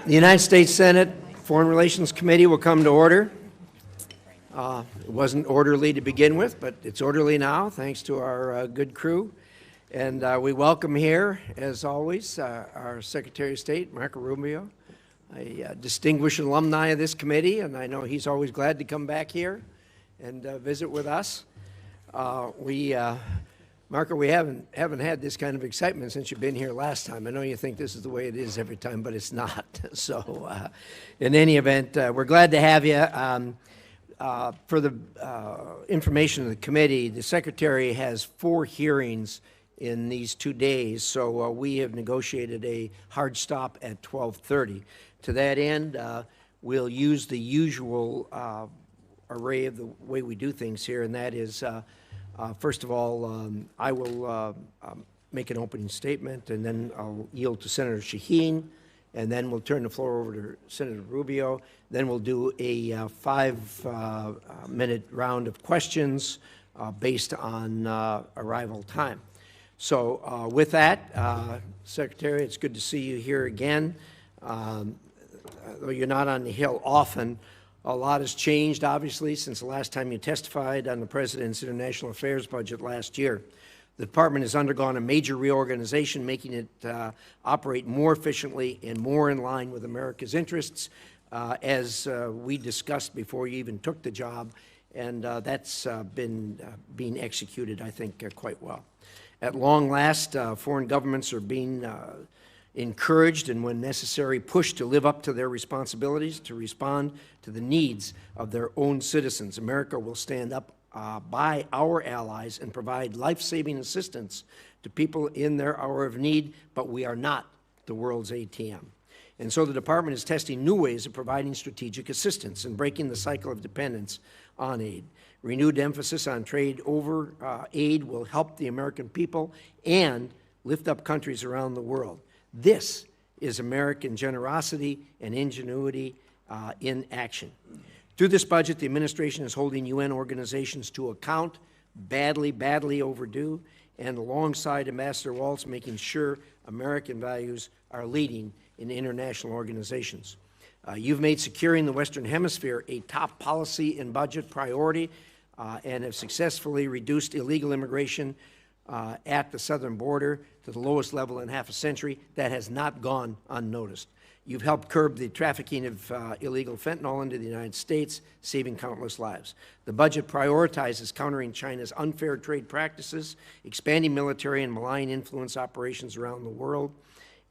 The United States Senate Foreign Relations Committee will come to order. It wasn't orderly to begin with, but it's orderly now, thanks to our good crew. And we welcome here, as always, our Secretary of State, Marco Rubio, a distinguished alumni of this committee, and I know he's always glad to come back here and visit with us. Marco, we haven't had this kind of excitement since you've been here last time. I know you think this is the way it is every time, but it's not. So in any event, we're glad to have you. For the information of the committee, the Secretary has 4 hearings in these 2 days, so we have negotiated a hard stop at 12:30. To that end, we'll use the usual array of the way we do things here, and that is first of all, I will make an opening statement, and then I'll yield to Senator Shaheen, and then we'll turn the floor over to Senator Rubio. Then we'll do a 5-minute round of questions based on arrival time. So with that, Secretary, it's good to see you here again. Though you're not on the Hill often, a lot has changed, obviously, since the last time you testified on the President's International Affairs budget last year. The Department has undergone a major reorganization, making it operate more efficiently and more in line with America's interests, as we discussed before you even took the job, and that's been being executed, I think, quite well. At long last, foreign governments are being encouraged and, when necessary, pushed to live up to their responsibilities to respond to the needs of their own citizens. America will stand up by our allies and provide life-saving assistance to people in their hour of need, but we are not the world's ATM. And so the Department is testing new ways of providing strategic assistance and breaking the cycle of dependence on aid. Renewed emphasis on trade over aid will help the American people and lift up countries around the world. This is American generosity and ingenuity in action. Through this budget, the administration is holding UN organizations to account, badly overdue, and alongside Ambassador Waltz, making sure American values are leading in international organizations. You've made securing the Western Hemisphere a top policy and budget priority and have successfully reduced illegal immigration at the southern border to the lowest level in half a century. That has not gone unnoticed. You've helped curb the trafficking of illegal fentanyl into the United States, saving countless lives. The budget prioritizes countering China's unfair trade practices, expanding military and malign influence operations around the world,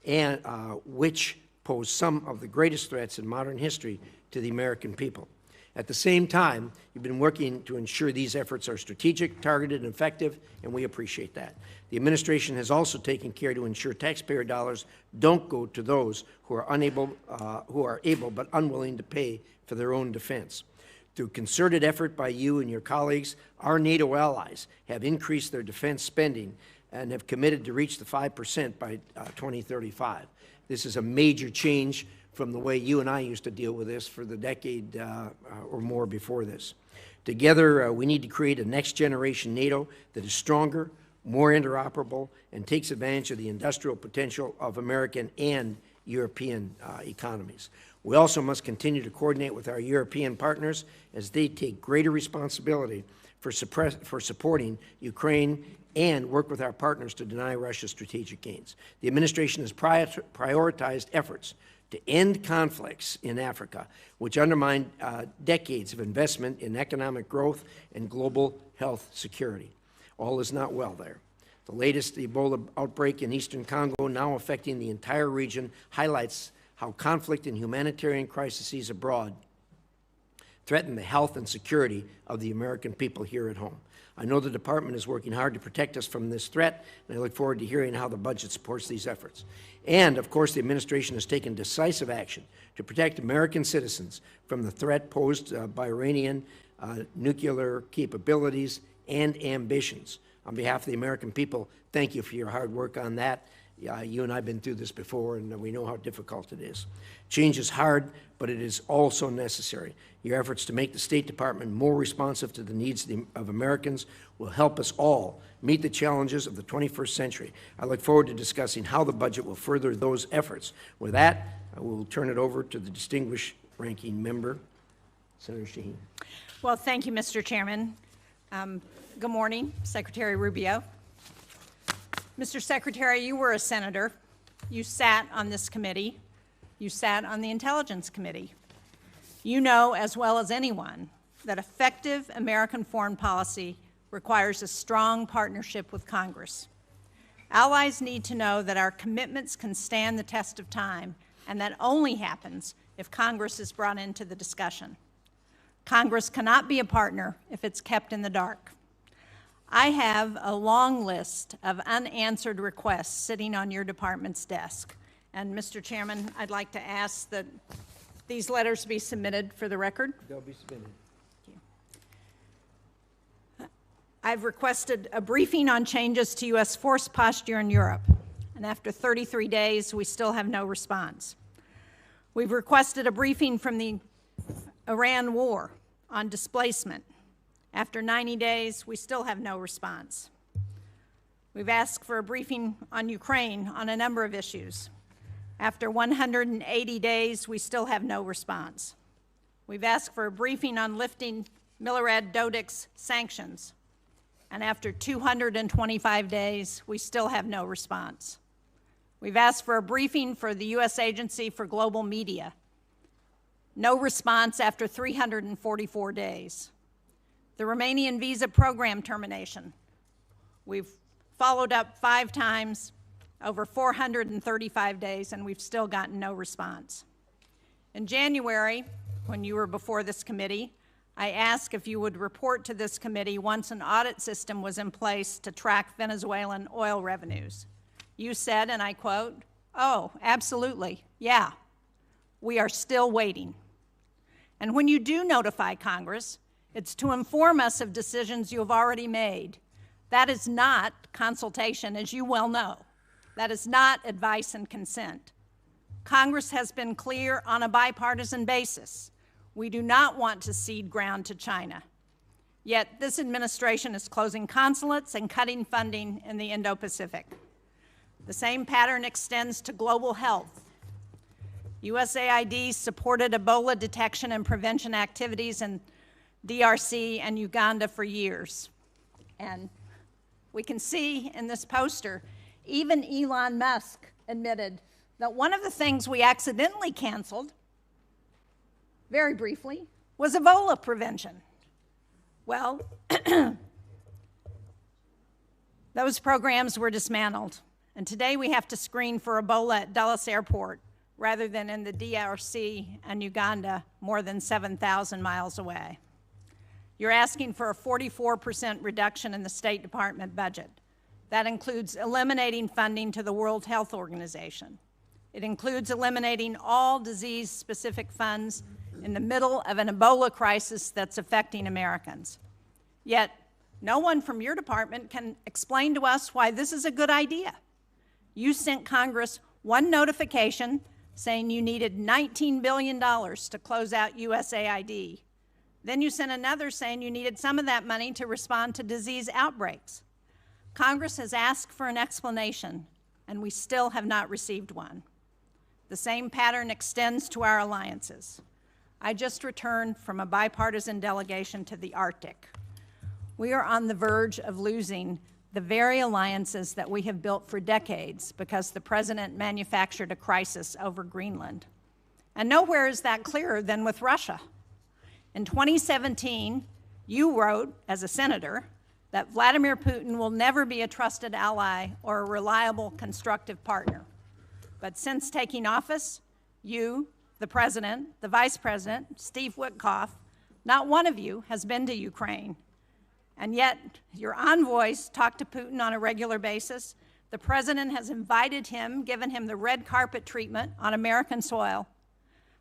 and which pose some of the greatest threats in modern history to the American people. At the same time, you've been working to ensure these efforts are strategic, targeted, and effective, and we appreciate that. The administration has also taken care to ensure taxpayer dollars don't go to those who are able but unwilling to pay for their own defense. Through concerted effort by you and your colleagues, our NATO allies have increased their defense spending and have committed to reach the 5% by 2035. This is a major change from the way you and I used to deal with this for the decade or more before this. Together, we need to create a next-generation NATO that is stronger, more interoperable, and takes advantage of the industrial potential of American and European economies. We also must continue to coordinate with our European partners as they take greater responsibility for supporting Ukraine and work with our partners to deny Russia's strategic gains. The administration has prioritized efforts to end conflicts in Africa, which undermine decades of investment in economic growth and global health security. All is not well there. The latest Ebola outbreak in eastern Congo, now affecting the entire region, highlights how conflict and humanitarian crises abroad threaten the health and security of the American people here at home. I know the Department is working hard to protect us from this threat, and I look forward to hearing how the budget supports these efforts. And, of course, the administration has taken decisive action to protect American citizens from the threat posed by Iranian nuclear capabilities and ambitions. On behalf of the American people, thank you for your hard work on that. You and I have been through this before, and we know how difficult it is. Change is hard, but it is also necessary. Your efforts to make the State Department more responsive to the needs of Americans will help us all meet the challenges of the 21st century. I look forward to discussing how the budget will further those efforts. With that, I will turn it over to the distinguished ranking member, Senator Shaheen. Well, thank you, Mr. Chairman. Good morning, Secretary Rubio. Mr. Secretary, you were a senator. You sat on this committee. You sat on the Intelligence Committee. You know as well as anyone that effective American foreign policy requires a strong partnership with Congress. Allies need to know that our commitments can stand the test of time, and that only happens if Congress is brought into the discussion. Congress cannot be a partner if it's kept in the dark. I have a long list of unanswered requests sitting on your department's desk. And Mr. Chairman, I'd like to ask that these letters be submitted for the record. They'll be submitted. I've requested a briefing on changes to U.S. force posture in Europe, and after 33 days, we still have no response. We've requested a briefing from the Iran war on displacement. After 90 days, we still have no response. We've asked for a briefing on Ukraine on a number of issues. After 180 days, we still have no response. We've asked for a briefing on lifting Milorad Dodik's sanctions. And after 225 days, we still have no response. We've asked for a briefing for the U.S. Agency for Global Media. No response after 344 days. The Romanian visa program termination. We've followed up 5 times over 435 days, and we've still gotten no response. In January, when you were before this committee, I asked if you would report to this committee once an audit system was in place to track Venezuelan oil revenues. You said, and I quote, "Oh, absolutely, yeah, we are still waiting." And when you do notify Congress, it's to inform us of decisions you have already made. That is not consultation, as you well know. That is not advice and consent. Congress has been clear on a bipartisan basis. We do not want to cede ground to China. Yet this administration is closing consulates and cutting funding in the Indo-Pacific. The same pattern extends to global health. USAID supported Ebola detection and prevention activities in DRC and Uganda for years. And we can see in this poster, even Elon Musk admitted that one of the things we accidentally canceled, very briefly, was Ebola prevention. Well, those programs were dismantled, and today we have to screen for Ebola at Dulles Airport rather than in the DRC and Uganda more than 7,000 miles away. You're asking for a 44% reduction in the State Department budget. That includes eliminating funding to the World Health Organization. It includes eliminating all disease-specific funds in the middle of an Ebola crisis that's affecting Americans. Yet, no one from your department can explain to us why this is a good idea. You sent Congress one notification saying you needed $19 billion to close out USAID. Then you sent another saying you needed some of that money to respond to disease outbreaks. Congress has asked for an explanation, and we still have not received one. The same pattern extends to our alliances. I just returned from a bipartisan delegation to the Arctic. We are on the verge of losing the very alliances that we have built for decades because the President manufactured a crisis over Greenland. And nowhere is that clearer than with Russia. In 2017, you wrote, as a senator, that Vladimir Putin will never be a trusted ally or a reliable, constructive partner. But since taking office, you, the President, the Vice President, Steve Witkoff, not one of you has been to Ukraine. And yet, your envoys talk to Putin on a regular basis. The President has invited him, given him the red carpet treatment on American soil.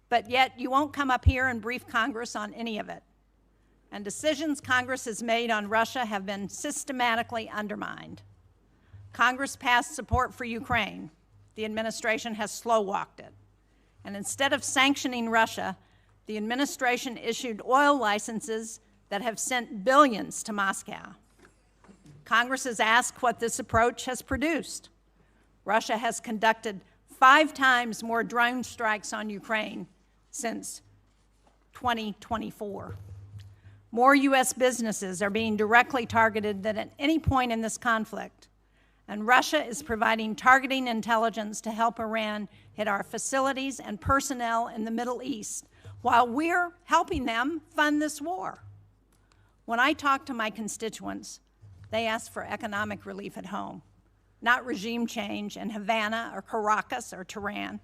But yet, you won't come up here and brief Congress on any of it. And decisions Congress has made on Russia have been systematically undermined. Congress passed support for Ukraine. The administration has slow-walked it. And instead of sanctioning Russia, the administration issued oil licenses that have sent billions to Moscow. Congress has asked what this approach has produced. Russia has conducted 5 times more drone strikes on Ukraine since 2024. More U.S. businesses are being directly targeted than at any point in this conflict. And Russia is providing targeting intelligence to help Iran hit our facilities and personnel in the Middle East, while we're helping them fund this war. When I talk to my constituents, they ask for economic relief at home, not regime change in Havana or Caracas or Tehran.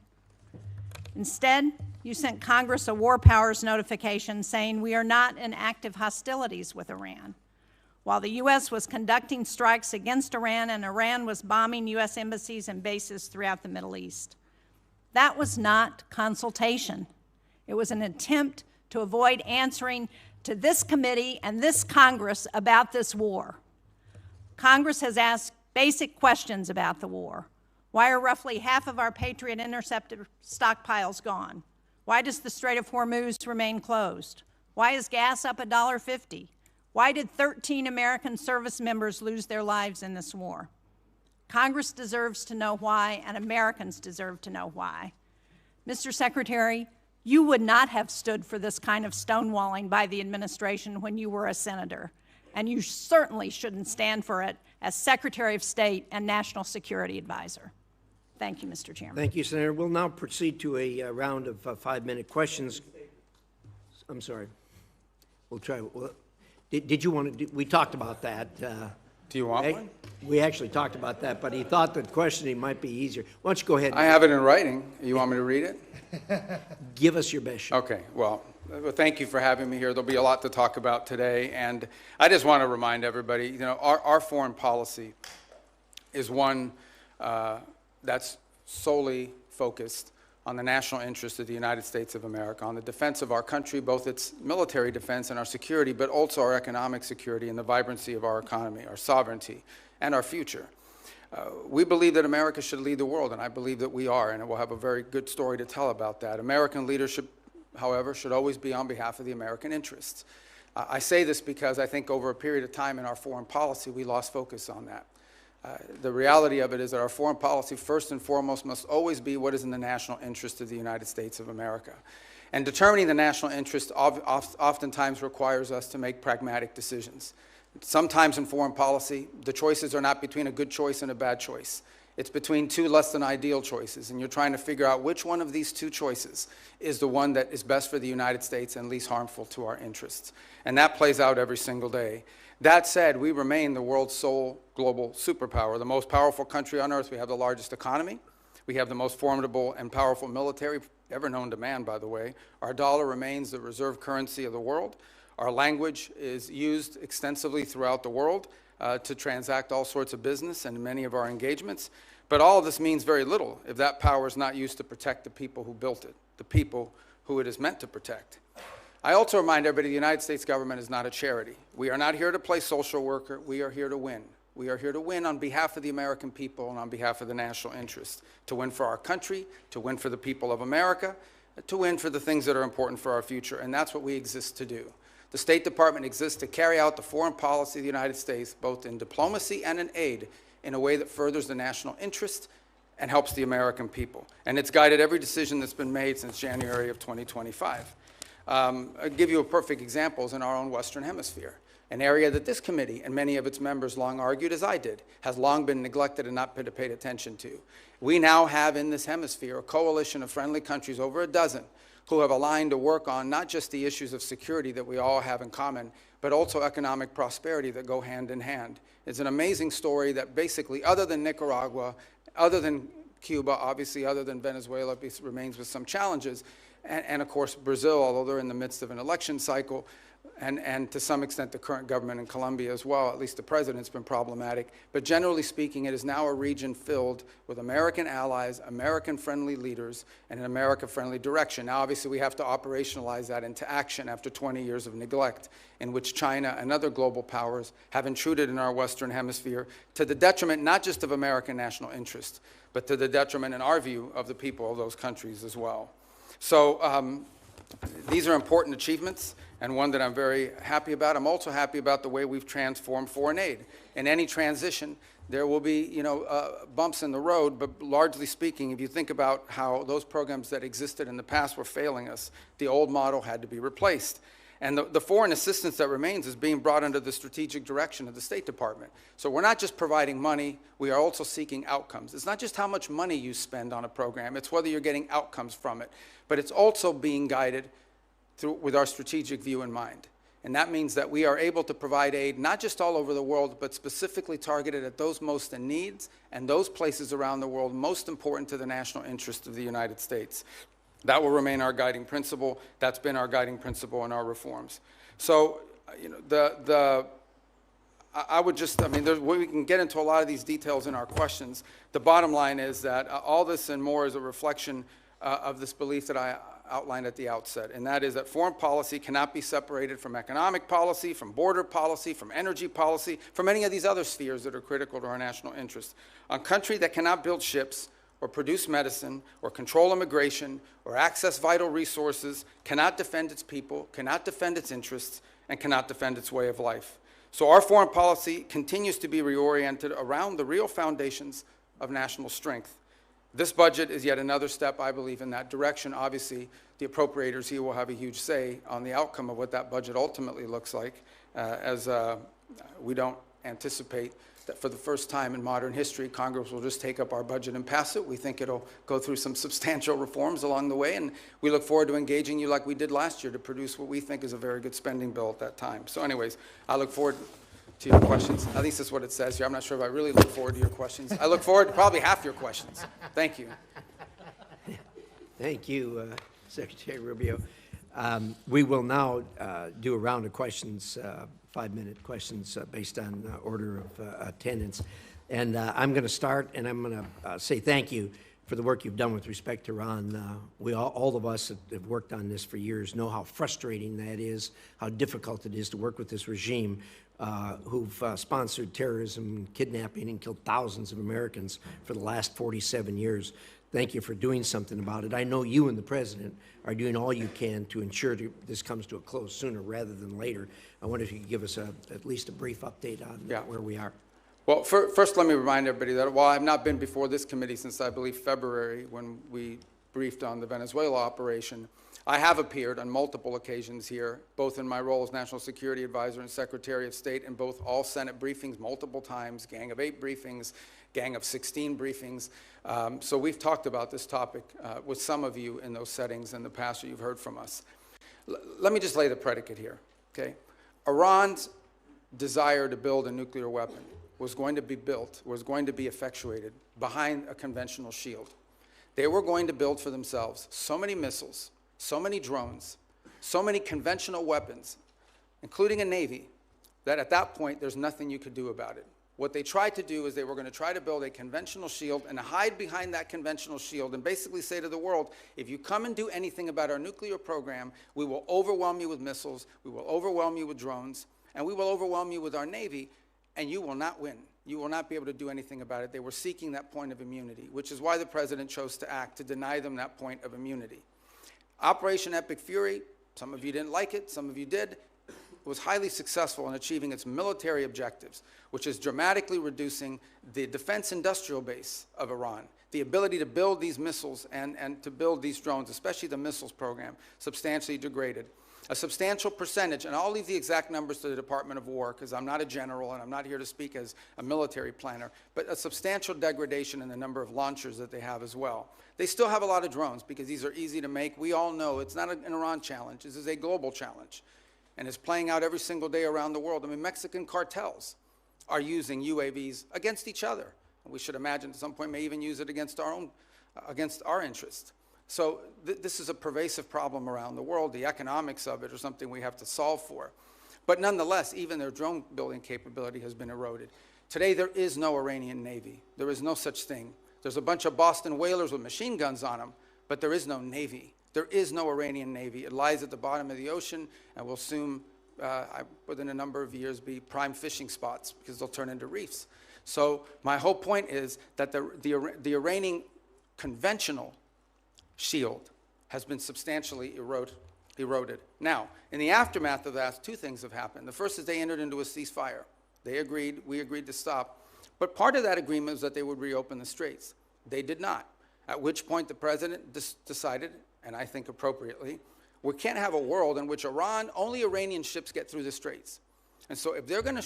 Instead, you sent Congress a war powers notification saying we are not in active hostilities with Iran, while the U.S. was conducting strikes against Iran and Iran was bombing U.S. embassies and bases throughout the Middle East. That was not consultation. It was an attempt to avoid answering to this committee and this Congress about this war. Congress has asked basic questions about the war. Why are roughly half of our Patriot interceptor stockpiles gone? Why does the Strait of Hormuz remain closed? Why is gas up $1.50? Why did 13 American service members lose their lives in this war? Congress deserves to know why, and Americans deserve to know why. Mr. Secretary, you would not have stood for this kind of stonewalling by the administration when you were a senator, and you certainly shouldn't stand for it as Secretary of State and National Security Advisor. Thank you, Mr. Chairman. Thank you, Senator. We'll now proceed to a round of 5-minute questions. I'm sorry. We'll try. Did you want to? We talked about that. Do you want one? We actually talked about that, but he thought that questioning might be easier. Why don't you go ahead? I have it in writing. You want me to read it? Give us your best shot. Okay. Well, thank you for having me here. There'll be a lot to talk about today, and I just want to remind everybody, you know, our foreign policy is one that's solely focused on the national interest of the United States of America, on the defense of our country, both its military defense and our security, but also our economic security and the vibrancy of our economy, our sovereignty, and our future. We believe that America should lead the world, and I believe that we are, and we'll have a very good story to tell about that. American leadership, however, should always be on behalf of the American interests. I say this because I think over a period of time in our foreign policy, we lost focus on that. The reality of it is that our foreign policy, first and foremost, must always be what is in the national interest of the United States of America. And determining the national interest oftentimes requires us to make pragmatic decisions. Sometimes in foreign policy, the choices are not between a good choice and a bad choice. It's between two less than ideal choices, and you're trying to figure out which one of these two choices is the one that is best for the United States and least harmful to our interests. And that plays out every single day. That said, we remain the world's sole global superpower, the most powerful country on earth. We have the largest economy. We have the most formidable and powerful military ever known to man, by the way. Our dollar remains the reserve currency of the world. Our language is used extensively throughout the world to transact all sorts of business and many of our engagements. But all of this means very little if that power is not used to protect the people who built it, the people who it is meant to protect. I also remind everybody the United States government is not a charity. We are not here to play social worker. We are here to win. We are here to win on behalf of the American people and on behalf of the national interest, to win for our country, to win for the people of America, to win for the things that are important for our future, and that's what we exist to do. The State Department exists to carry out the foreign policy of the United States, both in diplomacy and in aid, in a way that furthers the national interest and helps the American people. And it's guided every decision that's been made since January of 2025. I'll give you a perfect example in our own Western Hemisphere, an area that this committee and many of its members long argued, as I did, has long been neglected and not been paid attention to. We now have in this hemisphere a coalition of friendly countries, over a dozen, who have aligned to work on not just the issues of security that we all have in common, but also economic prosperity that go hand in hand. It's an amazing story that basically, other than Nicaragua, other than Cuba, obviously other than Venezuela, remains with some challenges, and of course Brazil, although they're in the midst of an election cycle, and to some extent the current government in Colombia as well, at least the president's been problematic. But generally speaking, it is now a region filled with American allies, American-friendly leaders, and an America-friendly direction. Now, obviously, we have to operationalize that into action after 20 years of neglect, in which China and other global powers have intruded in our Western Hemisphere to the detriment not just of American national interest, but to the detriment, in our view, of the people of those countries as well. So these are important achievements, and one that I'm very happy about. I'm also happy about the way we've transformed foreign aid. In any transition, there will be, bumps in the road, but largely speaking, if you think about how those programs that existed in the past were failing us, the old model had to be replaced. And the foreign assistance that remains is being brought under the strategic direction of the State Department. So we're not just providing money, we are also seeking outcomes. It's not just how much money you spend on a program, it's whether you're getting outcomes from it. But it's also being guided with our strategic view in mind. And that means that we are able to provide aid not just all over the world, but specifically targeted at those most in need and those places around the world most important to the national interest of the United States. That will remain our guiding principle. That's been our guiding principle in our reforms. So, we can get into a lot of these details in our questions. The bottom line is that all this and more is a reflection of this belief that I outlined at the outset, and that is that foreign policy cannot be separated from economic policy, from border policy, from energy policy, from any of these other spheres that are critical to our national interest. A country that cannot build ships or produce medicine, or control immigration, or access vital resources, cannot defend its people, cannot defend its interests, and cannot defend its way of life. So our foreign policy continues to be reoriented around the real foundations of national strength. This budget is yet another step, I believe, in that direction. Obviously, the appropriators here will have a huge say on the outcome of what that budget ultimately looks like, as we don't anticipate that for the first time in modern history, Congress will just take up our budget and pass it. We think it'll go through some substantial reforms along the way, and we look forward to engaging you like we did last year to produce what we think is a very good spending bill at that time. So anyways, I look forward to your questions. At least that's what it says here. I'm not sure if I really look forward to your questions. I look forward to probably half your questions. Thank you. Thank you, Secretary Rubio. We will now do a round of questions, 5-minute questions based on order of attendance. And I'm going to start, and I'm going to say thank you for the work you've done with respect to Iran. All of us that have worked on this for years know how frustrating that is, how difficult it is to work with this regime who've sponsored terrorism, kidnapping, and killed thousands of Americans for the last 47 years. Thank you for doing something about it. I know you and the President are doing all you can to ensure this comes to a close sooner rather than later. I wonder if you could give us at least a brief update on where we are. Well, first let me remind everybody that while I've not been before this committee since, I believe, February, when we briefed on the Venezuela operation, I have appeared on multiple occasions here, both in my role as National Security Advisor and Secretary of State, in both all Senate briefings multiple times, Gang of 8 briefings, Gang of 16 briefings. So we've talked about this topic with some of you in those settings in the past, or you've heard from us. Let me just lay the predicate here, okay? Iran's desire to build a nuclear weapon was going to be built, was going to be effectuated behind a conventional shield. They were going to build for themselves so many missiles, so many drones, so many conventional weapons, including a navy, that at that point there's nothing you could do about it. What they tried to do is they were going to try to build a conventional shield and hide behind that conventional shield and basically say to the world, if you come and do anything about our nuclear program, we will overwhelm you with missiles, we will overwhelm you with drones, and we will overwhelm you with our navy, and you will not win. You will not be able to do anything about it. They were seeking that point of immunity, which is why the President chose to act to deny them that point of immunity. Operation Epic Fury, some of you didn't like it, some of you did, was highly successful in achieving its military objectives, which is dramatically reducing the defense industrial base of Iran, the ability to build these missiles and to build these drones, especially the missiles program, substantially degraded. A substantial percentage, and I'll leave the exact numbers to the Department of War because I'm not a general and I'm not here to speak as a military planner, but a substantial degradation in the number of launchers that they have as well. They still have a lot of drones because these are easy to make. We all know it's not an Iran challenge. This is a global challenge, and it's playing out every single day around the world. I mean, Mexican cartels are using UAVs against each other. We should imagine at some point may even use it against our interests. So this is a pervasive problem around the world. The economics of it are something we have to solve for. But nonetheless, even their drone building capability has been eroded. Today, there is no Iranian Navy. There is no such thing. There's a bunch of Boston whalers with machine guns on them, but there is no Navy. There is no Iranian Navy. It lies at the bottom of the ocean and will soon, within a number of years, be prime fishing spots because they'll turn into reefs. So my whole point is that the Iranian conventional shield has been substantially eroded. Now, in the aftermath of that, two things have happened. The first is they entered into a ceasefire. They agreed, we agreed to stop. But part of that agreement was that they would reopen the straits. They did not, at which point the president decided, and I think appropriately, we can't have a world in which only Iranian ships get through the straits. And so if they're going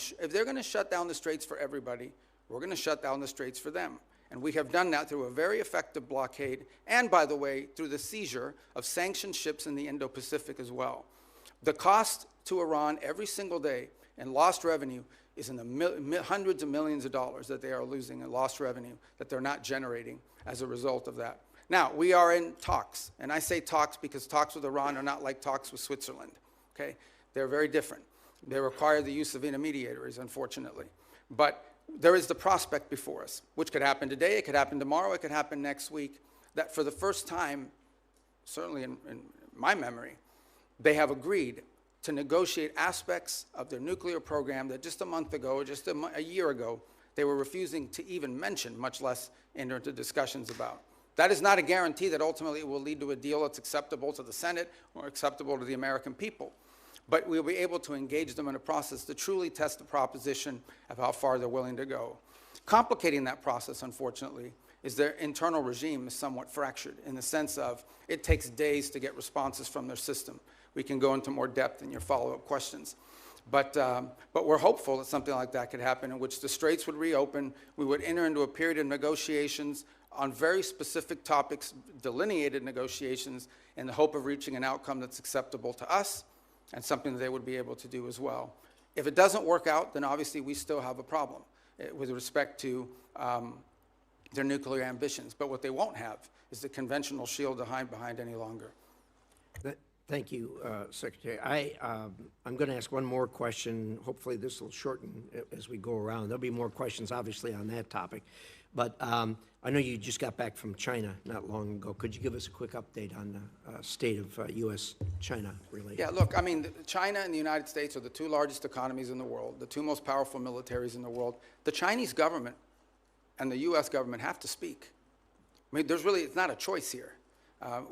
to shut down the straits for everybody, we're going to shut down the straits for them. And we have done that through a very effective blockade, and by the way, through the seizure of sanctioned ships in the Indo-Pacific as well. The cost to Iran every single day in lost revenue is in the hundreds of millions of dollars that they are losing in lost revenue that they're not generating as a result of that. Now, we are in talks, and I say talks because talks with Iran are not like talks with Switzerland, okay? They're very different. They require the use of intermediaries, unfortunately. But there is the prospect before us, which could happen today, it could happen tomorrow, it could happen next week, that for the first time, certainly in my memory, they have agreed to negotiate aspects of their nuclear program that just a month ago, just a year ago, they were refusing to even mention, much less enter into discussions about. That is not a guarantee that ultimately it will lead to a deal that's acceptable to the Senate or acceptable to the American people. But we'll be able to engage them in a process to truly test the proposition of how far they're willing to go. Complicating that process, unfortunately, is their internal regime is somewhat fractured in the sense of it takes days to get responses from their system. We can go into more depth in your follow-up questions. But we're hopeful that something like that could happen in which the straits would reopen, we would enter into a period of negotiations on very specific topics, delineated negotiations, in the hope of reaching an outcome that's acceptable to us and something that they would be able to do as well. If it doesn't work out, then obviously we still have a problem with respect to their nuclear ambitions. But what they won't have is the conventional shield to hide behind any longer. Thank you, Secretary. I'm going to ask one more question. Hopefully this will shorten as we go around. There'll be more questions, obviously, on that topic. But I know you just got back from China not long ago. Could you give us a quick update on the state of U.S.-China relations? Yeah, look, I mean, China and the United States are the two largest economies in the world, the two most powerful militaries in the world. The Chinese government and the U.S. government have to speak. I mean, it's not a choice here.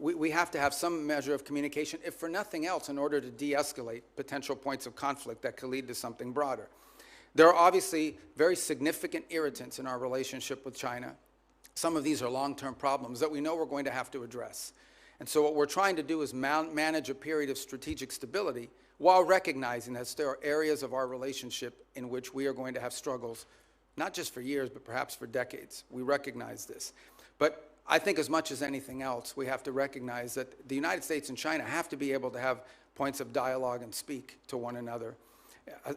We have to have some measure of communication, if for nothing else, in order to de-escalate potential points of conflict that could lead to something broader. There are obviously very significant irritants in our relationship with China. Some of these are long-term problems that we know we're going to have to address. And so what we're trying to do is manage a period of strategic stability while recognizing that there are areas of our relationship in which we are going to have struggles, not just for years, but perhaps for decades. We recognize this. But I think as much as anything else, we have to recognize that the United States and China have to be able to have points of dialogue and speak to one another.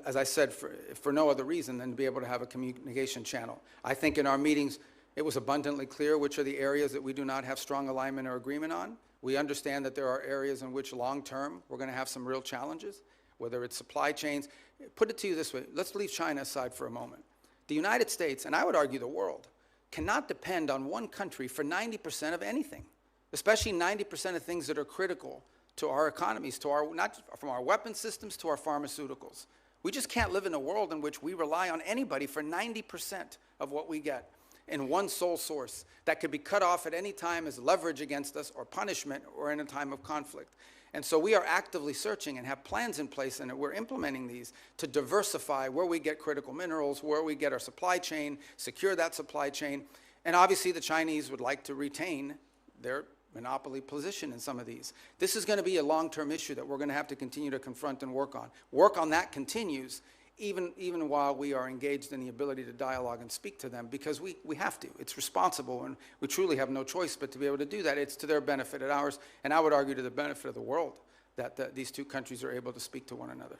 As I said, for no other reason than to be able to have a communication channel. I think in our meetings, it was abundantly clear which are the areas that we do not have strong alignment or agreement on. We understand that there are areas in which long-term we're going to have some real challenges, whether it's supply chains. Put it to you this way. Let's leave China aside for a moment. The United States, and I would argue the world, cannot depend on one country for 90% of anything, especially 90% of things that are critical to our economies, not from our weapon systems to our pharmaceuticals. We just can't live in a world in which we rely on anybody for 90% of what we get in one sole source that could be cut off at any time as leverage against us or punishment or in a time of conflict. And so we are actively searching and have plans in place, and we're implementing these to diversify where we get critical minerals, where we get our supply chain, secure that supply chain. And obviously the Chinese would like to retain their monopoly position in some of these. This is going to be a long-term issue that we're going to have to continue to confront and work on. Work on that continues even while we are engaged in the ability to dialogue and speak to them, because we have to. It's responsible, and we truly have no choice but to be able to do that. It's to their benefit and ours, and I would argue to the benefit of the world that these two countries are able to speak to one another.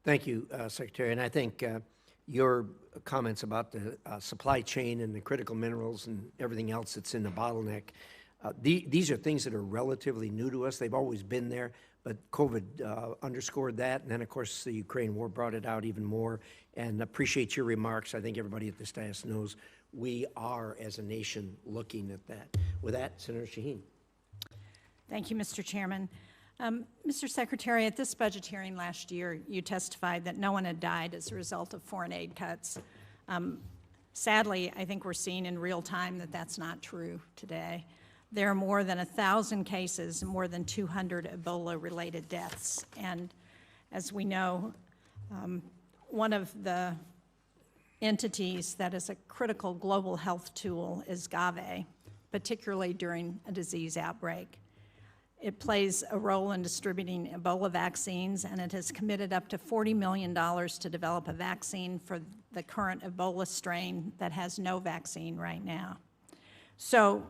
Thank you, Secretary. And I think your comments about the supply chain and the critical minerals and everything else that's in the bottleneck, these are things that are relatively new to us. They've always been there, but COVID underscored that. And then, of course, the Ukraine war brought it out even more. And appreciate your remarks. I think everybody at this dais knows we are, as a nation, looking at that. With that, Senator Shaheen. Thank you, Mr. Chairman. Mr. Secretary, at this budget hearing last year, you testified that no one had died as a result of foreign aid cuts. Sadly, I think we're seeing in real time that that's not true today. There are more than 1,000 cases and more than 200 Ebola-related deaths. And as we know, one of the entities that is a critical global health tool is Gavi, particularly during a disease outbreak. It plays a role in distributing Ebola vaccines, and it has committed up to $40 million to develop a vaccine for the current Ebola strain that has no vaccine right now. So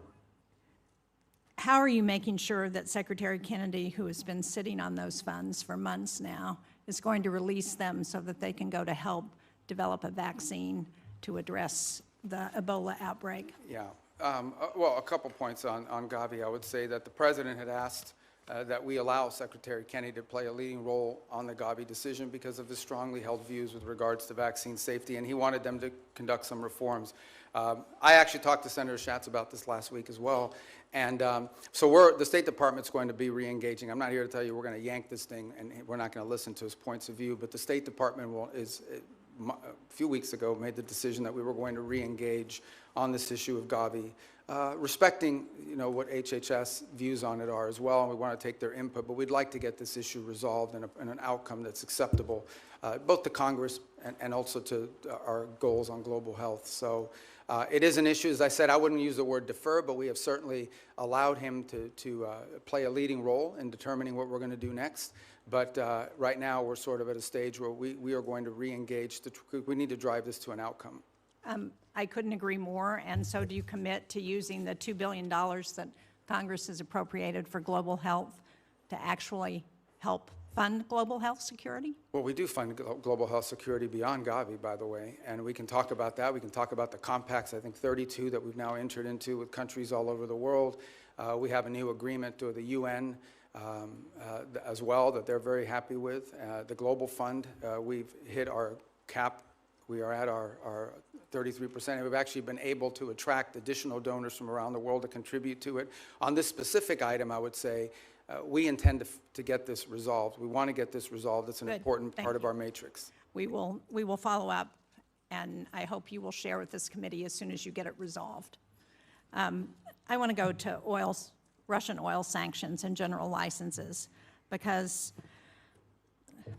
how are you making sure that Secretary Kennedy, who has been sitting on those funds for months now, is going to release them so that they can go to help develop a vaccine to address the Ebola outbreak? Yeah. Well, a couple points on Gavi. I would say that the president had asked that we allow Secretary Kennedy to play a leading role on the Gavi decision because of his strongly held views with regards to vaccine safety, and he wanted them to conduct some reforms. I actually talked to Senator Schatz about this last week as well, and so the State Department's going to be re-engaging. I'm not here to tell you we're going to yank this thing and we're not going to listen to his points of view, but the State Department a few weeks ago made the decision that we were going to re-engage on this issue of Gavi, respecting what HHS views on it are as well, and we want to take their input, but we'd like to get this issue resolved in an outcome that's acceptable, both to Congress and also to our goals on global health. So it is an issue. As I said, I wouldn't use the word defer, but we have certainly allowed him to play a leading role in determining what we're going to do next. But right now, we're sort of at a stage where we are going to re-engage. We need to drive this to an outcome. I couldn't agree more. And so do you commit to using the $2 billion that Congress has appropriated for global health to actually help fund global health security? Well, we do fund global health security beyond Gavi, by the way, and we can talk about that. We can talk about the compacts, I think 32 that we've now entered into with countries all over the world. We have a new agreement with the UN as well that they're very happy with. The Global Fund, we've hit our cap. We are at our 33%. We've actually been able to attract additional donors from around the world to contribute to it. On this specific item, I would say, we intend to get this resolved. We want to get this resolved. It's an important part of our matrix. We will follow up, and I hope you will share with this committee as soon as you get it resolved. I want to go to Russian oil sanctions and general licenses, because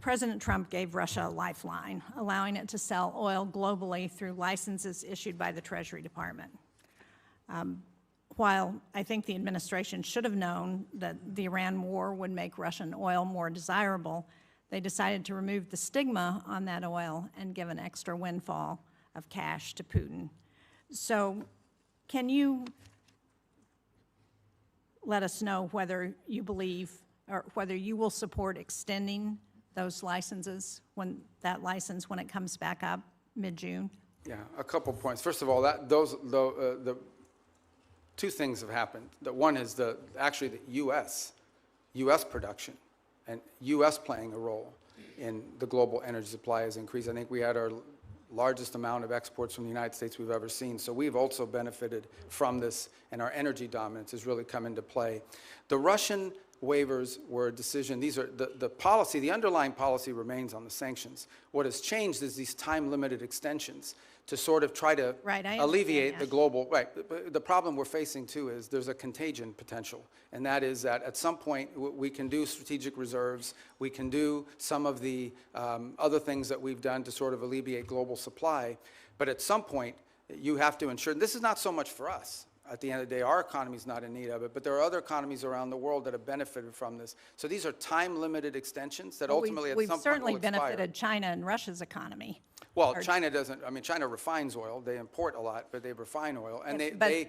President Trump gave Russia a lifeline, allowing it to sell oil globally through licenses issued by the Treasury Department. While I think the administration should have known that the Iran war would make Russian oil more desirable, they decided to remove the stigma on that oil and give an extra windfall of cash to Putin. So can you let us know whether you believe or whether you will support extending those licenses, when it comes back up mid-June? Yeah, a couple points. First of all, the two things have happened. One is actually the U.S. production and U.S. playing a role in the global energy supply has increased. I think we had our largest amount of exports from the United States we've ever seen. So we've also benefited from this, and our energy dominance has really come into play. The Russian waivers were a decision. These are the policy, the underlying policy remains on the sanctions. What has changed is these time-limited extensions to sort of try to alleviate the global, the problem we're facing too is there's a contagion potential, and that is that at some point we can do strategic reserves, we can do some of the other things that we've done to sort of alleviate global supply, but at some point you have to ensure, and this is not so much for us. At the end of the day, our economy is not in need of it, but there are other economies around the world that have benefited from this. So these are time-limited extensions that ultimately at some point will expire. We've certainly benefited China and Russia's economy. Well, China doesn't. I mean, China refines oil. They import a lot, but they refine oil, and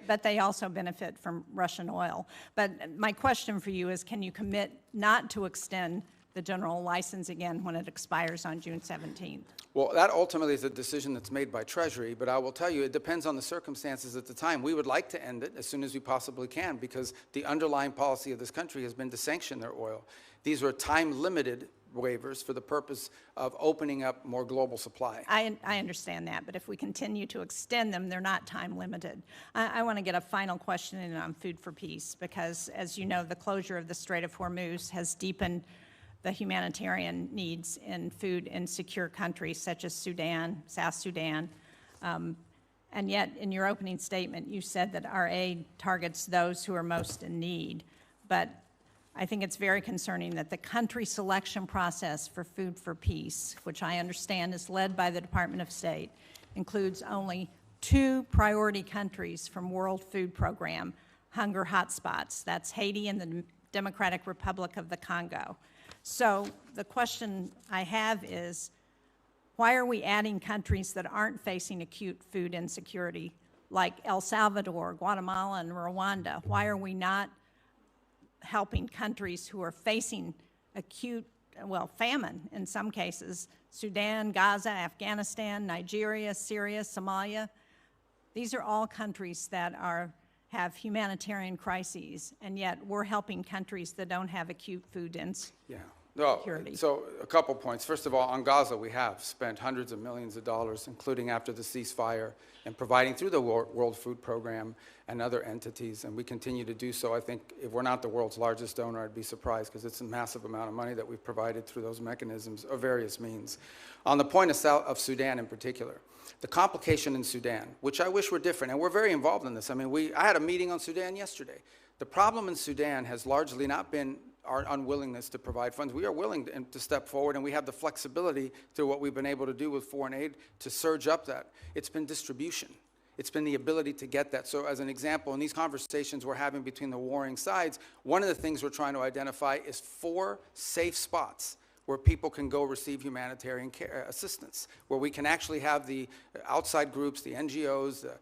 but they also benefit from Russian oil. But my question for you is, can you commit not to extend the general license again when it expires on June 17th? Well, that ultimately is a decision that's made by Treasury, but I will tell you it depends on the circumstances at the time. We would like to end it as soon as we possibly can because the underlying policy of this country has been to sanction their oil. These are time-limited waivers for the purpose of opening up more global supply. I understand that, but if we continue to extend them, they're not time-limited. I want to get a final question in on food for peace because, as you know, the closure of the Strait of Hormuz has deepened the humanitarian needs in food in secure countries such as Sudan, South Sudan. And yet, in your opening statement, you said that our aid targets those who are most in need. But I think it's very concerning that the country selection process for Food for Peace, which I understand is led by the Department of State, includes only 2 priority countries from World Food Program hunger hotspots. That's Haiti and the Democratic Republic of the Congo. So the question I have is, why are we adding countries that aren't facing acute food insecurity, like El Salvador, Guatemala, and Rwanda? Why are we not helping countries who are facing acute, well, famine in some cases? Sudan, Gaza, Afghanistan, Nigeria, Syria, Somalia. These are all countries that have humanitarian crises, and yet we're helping countries that don't have acute food insecurity. So a couple points. First of all, on Gaza, we have spent hundreds of millions of dollars, including after the ceasefire, and providing through the World Food Program and other entities, and we continue to do so. I think if we're not the world's largest donor, I'd be surprised, because it's a massive amount of money that we've provided through those mechanisms of various means. On the point of Sudan in particular, the complication in Sudan, which I wish were different, and we're very involved in this. I mean, I had a meeting on Sudan yesterday. The problem in Sudan has largely not been our unwillingness to provide funds. We are willing to step forward, and we have the flexibility through what we've been able to do with foreign aid to surge up that. It's been distribution. It's been the ability to get that. So as an example, in these conversations we're having between the warring sides, one of the things we're trying to identify is 4 safe spots where people can go receive humanitarian care, assistance, where we can actually have the outside groups, the NGOs, the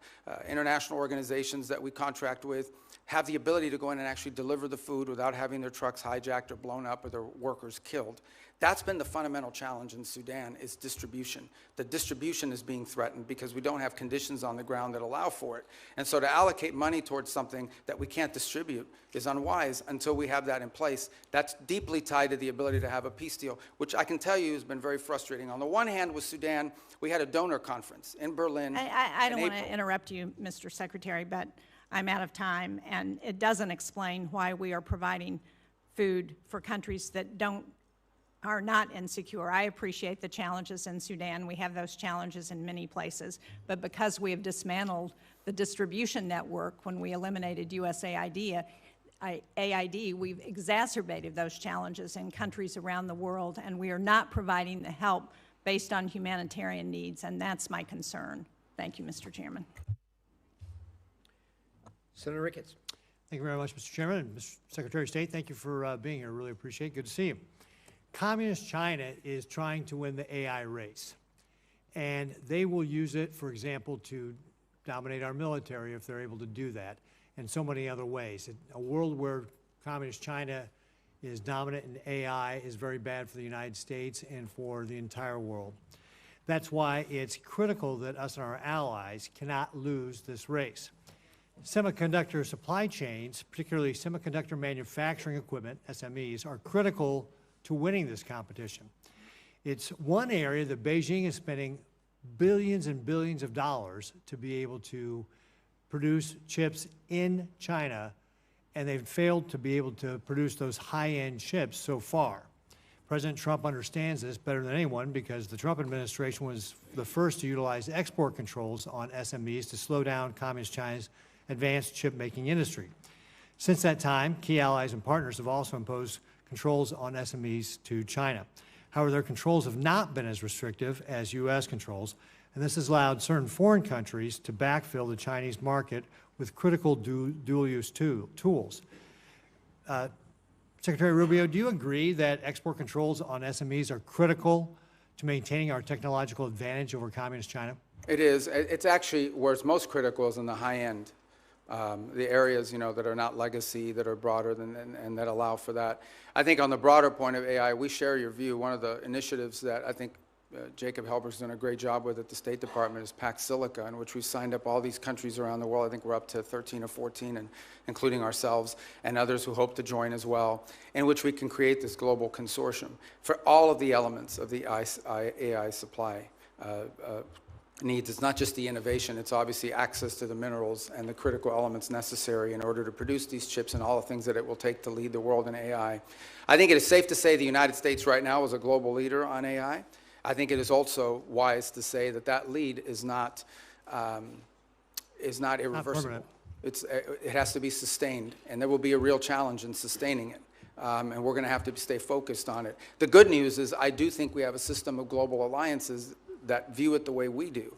international organizations that we contract with, have the ability to go in and actually deliver the food without having their trucks hijacked or blown up or their workers killed. That's been the fundamental challenge in Sudan, is distribution. The distribution is being threatened because we don't have conditions on the ground that allow for it. And so to allocate money towards something that we can't distribute is unwise until we have that in place. That's deeply tied to the ability to have a peace deal, which I can tell you has been very frustrating. On the one hand, with Sudan, we had a donor conference in Berlin. I don't want to interrupt you, Mr. Secretary, but I'm out of time, and it doesn't explain why we are providing food for countries that are not insecure. I appreciate the challenges in Sudan. We have those challenges in many places, but because we have dismantled the distribution network when we eliminated USAID, we've exacerbated those challenges in countries around the world, and we are not providing the help based on humanitarian needs, and that's my concern. Thank you, Mr. Chairman. Senator Ricketts. Thank you very much, Mr. Chairman. And Mr. Secretary of State, thank you for being here. Really appreciate it. Good to see you. Communist China is trying to win the AI race, and they will use it, for example, to dominate our military if they're able to do that, and so many other ways. A world where Communist China is dominant in AI is very bad for the United States and for the entire world. That's why it's critical that us and our allies cannot lose this race. Semiconductor supply chains, particularly semiconductor manufacturing equipment, SMEs, are critical to winning this competition. It's one area that Beijing is spending billions and billions of dollars to be able to produce chips in China, and they've failed to be able to produce those high-end chips so far. President Trump understands this better than anyone because the Trump administration was the first to utilize export controls on SMEs to slow down Communist China's advanced chip-making industry. Since that time, key allies and partners have also imposed controls on SMEs to China. However, their controls have not been as restrictive as U.S. controls, and this has allowed certain foreign countries to backfill the Chinese market with critical dual-use tools. Secretary Rubio, do you agree that export controls on SMEs are critical to maintaining our technological advantage over Communist China? It is. It's actually where it's most critical is in the high end. The areas, that are not legacy, that are broader and that allow for that. I think on the broader point of AI, we share your view. One of the initiatives that I think Jacob Helberg's done a great job with at the State Department is Pax Silica, in which we signed up all these countries around the world. I think we're up to 13 or 14, and including ourselves and others who hope to join as well, in which we can create this global consortium for all of the elements of the AI supply needs. It's not just the innovation, it's obviously access to the minerals and the critical elements necessary in order to produce these chips and all the things that it will take to lead the world in AI. I think it is safe to say the United States right now is a global leader on AI. I think it is also wise to say that that lead is not is not irreversible. permanent. It has to be sustained, and there will be a real challenge in sustaining it. And we're going to have to stay focused on it. The good news is I do think we have a system of global alliances that view it the way we do.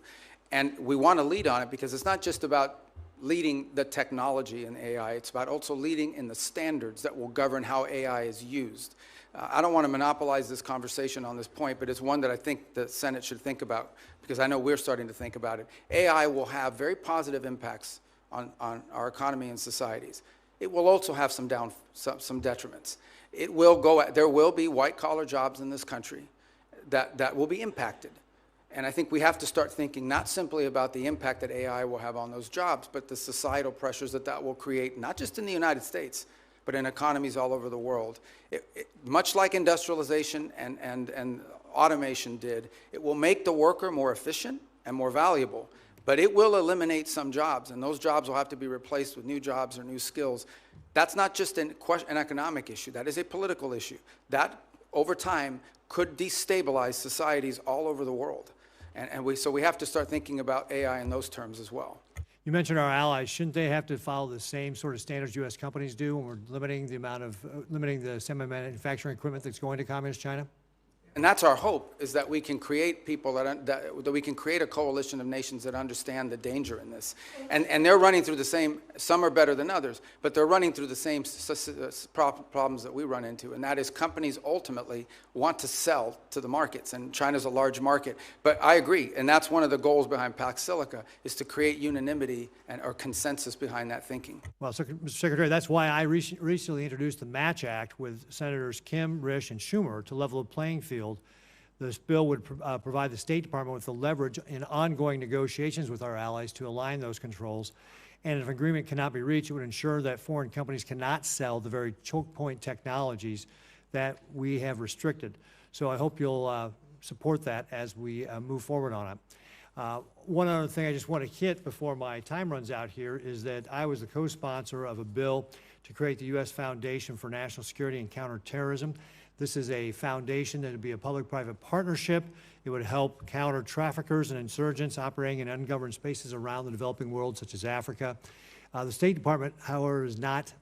And we want to lead on it because it's not just about leading the technology in AI, it's about also leading in the standards that will govern how AI is used. I don't want to monopolize this conversation on this point, but it's one that I think the Senate should think about, because I know we're starting to think about it. AI will have very positive impacts on our economy and societies. It will also have some detriments. There will be white-collar jobs in this country that will be impacted. And I think we have to start thinking not simply about the impact that AI will have on those jobs, but the societal pressures that will create, not just in the United States, but in economies all over the world. Much like industrialization and automation did, it will make the worker more efficient and more valuable, but it will eliminate some jobs, and those jobs will have to be replaced with new jobs or new skills. That's not just an economic issue, that is a political issue. That, over time, could destabilize societies all over the world. So we have to start thinking about AI in those terms as well. You mentioned our allies. Shouldn't they have to follow the same sort of standards U.S. companies do when we're limiting the semi-manufacturing equipment that's going to Communist China? And that's our hope, is that we can create people that we can create a coalition of nations that understand the danger in this. And they're running through the same, some are better than others, but they're running through the same problems that we run into. And that is companies ultimately want to sell to the markets, and China's a large market. But I agree, and that's one of the goals behind Pax Silica, is to create unanimity or consensus behind that thinking. Well, Mr. Secretary, that's why I recently introduced the Match Act with Senators Kim, Risch, and Schumer to level the playing field. This bill would provide the State Department with the leverage in ongoing negotiations with our allies to align those controls. And if agreement cannot be reached, it would ensure that foreign companies cannot sell the very choke point technologies that we have restricted. So I hope you'll support that as we move forward on it. One other thing I just want to hit before my time runs out here is that I was the co-sponsor of a bill to create the U.S. Foundation for National Security and Counterterrorism. This is a foundation that would be a public-private partnership. It would help counter traffickers and insurgents operating in ungoverned spaces around the developing world, such as Africa. The State Department, however, has not,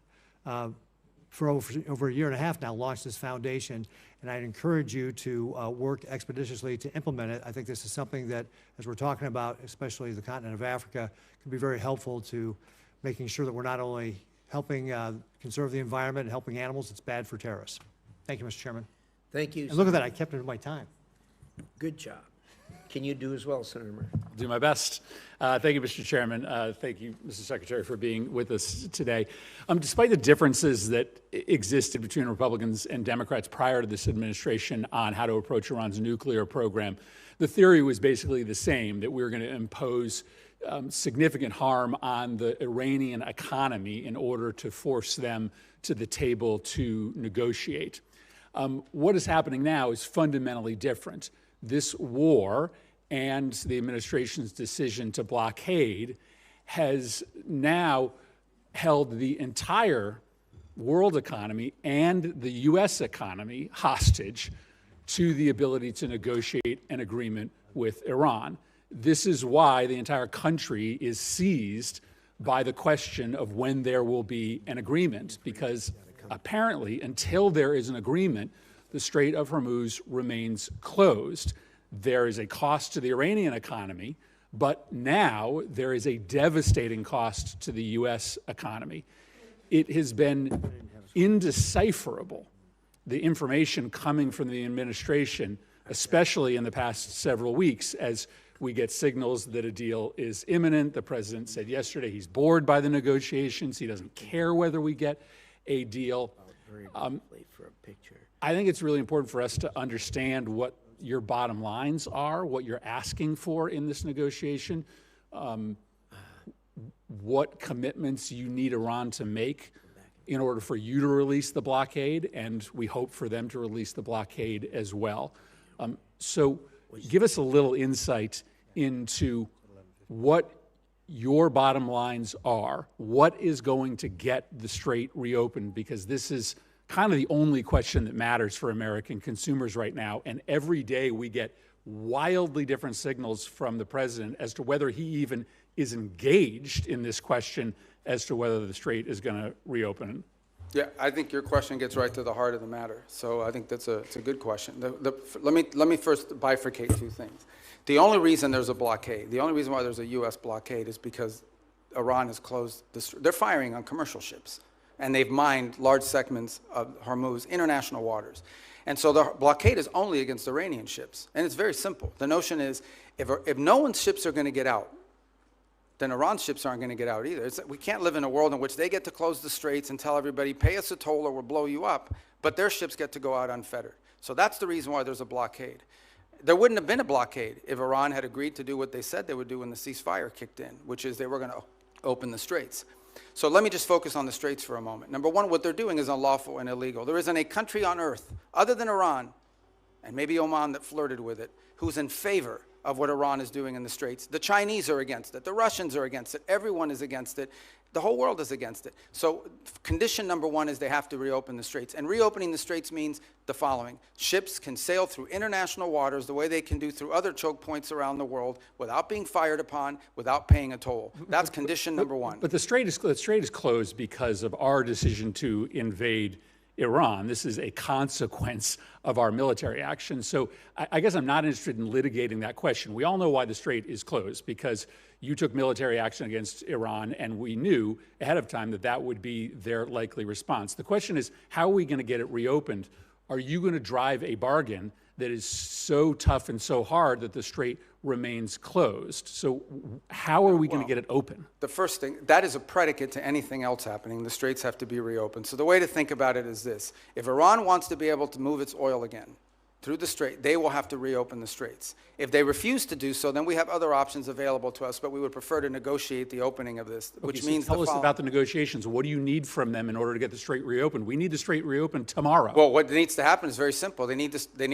for over a year and a half now, launched this foundation, and I'd encourage you to work expeditiously to implement it. I think this is something that, as we're talking about, especially the continent of Africa, can be very helpful to making sure that we're not only helping conserve the environment and helping animals, it's bad for terrorists. Thank you, Mr. Chairman. Thank you. And look at that, I kept it in my time. Good job. Can you do as well, Senator Murphy? I'll do my best. Thank you, Mr. Chairman. Thank you, Mr. Secretary, for being with us today. Despite the differences that existed between Republicans and Democrats prior to this administration on how to approach Iran's nuclear program, the theory was basically the same, that we were going to impose significant harm on the Iranian economy in order to force them to the table to negotiate. What is happening now is fundamentally different. This war and the administration's decision to blockade has now held the entire world economy and the U.S. economy hostage to the ability to negotiate an agreement with Iran. This is why the entire country is seized by the question of when there will be an agreement, because apparently, until there is an agreement, the Strait of Hormuz remains closed. There is a cost to the Iranian economy, but now there is a devastating cost to the U.S. economy. It has been indecipherable, the information coming from the administration, especially in the past several weeks, as we get signals that a deal is imminent. The president said yesterday he's bored by the negotiations. He doesn't care whether we get a deal. I think it's really important for us to understand what your bottom lines are, what you're asking for in this negotiation, what commitments you need Iran to make in order for you to release the blockade, and we hope for them to release the blockade as well. So give us a little insight into what your bottom lines are, what is going to get the strait reopened, because this is kind of the only question that matters for American consumers right now. And every day we get wildly different signals from the president as to whether he even is engaged in this question as to whether the strait is going to reopen. Yeah, I think your question gets right to the heart of the matter. So I think it's a good question. Let me first bifurcate two things. The only reason there's a blockade, the only reason why there's a U.S. blockade is because Iran has closed they're firing on commercial ships, and they've mined large segments of Hormuz, international waters. And so the blockade is only against Iranian ships. And it's very simple. The notion is if no one's ships are going to get out, then Iran's ships aren't going to get out either. We can't live in a world in which they get to close the straits and tell everybody, pay us a toll or we'll blow you up, but their ships get to go out unfettered. So that's the reason why there's a blockade. There wouldn't have been a blockade if Iran had agreed to do what they said they would do when the ceasefire kicked in, which is they were going to open the straits. So let me just focus on the straits for a moment. Number one, what they're doing is unlawful and illegal. There isn't a country on earth, other than Iran, and maybe Oman that flirted with it, who's in favor of what Iran is doing in the straits. The Chinese are against it. The Russians are against it. Everyone is against it. The whole world is against it. So condition number one is they have to reopen the straits. And reopening the straits means the following. Ships can sail through international waters the way they can do through other choke points around the world without being fired upon, without paying a toll. That's condition number one. But the strait is closed because of our decision to invade Iran. This is a consequence of our military action. So I guess I'm not interested in litigating that question. We all know why the strait is closed, because you took military action against Iran, and we knew ahead of time that that would be their likely response. The question is, how are we going to get it reopened? Are you going to drive a bargain that is so tough and so hard that the strait remains closed? So how are we going to get it open? The first thing, that is a predicate to anything else happening. The straits have to be reopened. So the way to think about it is this. If Iran wants to be able to move its oil again through the strait, they will have to reopen the straits. If they refuse to do so, then we have other options available to us, but we would prefer to negotiate the opening of this, which means tell us about the negotiations. What do you need from them in order to get the strait reopened? We need the strait reopened tomorrow. Well, what needs to happen is very simple. They need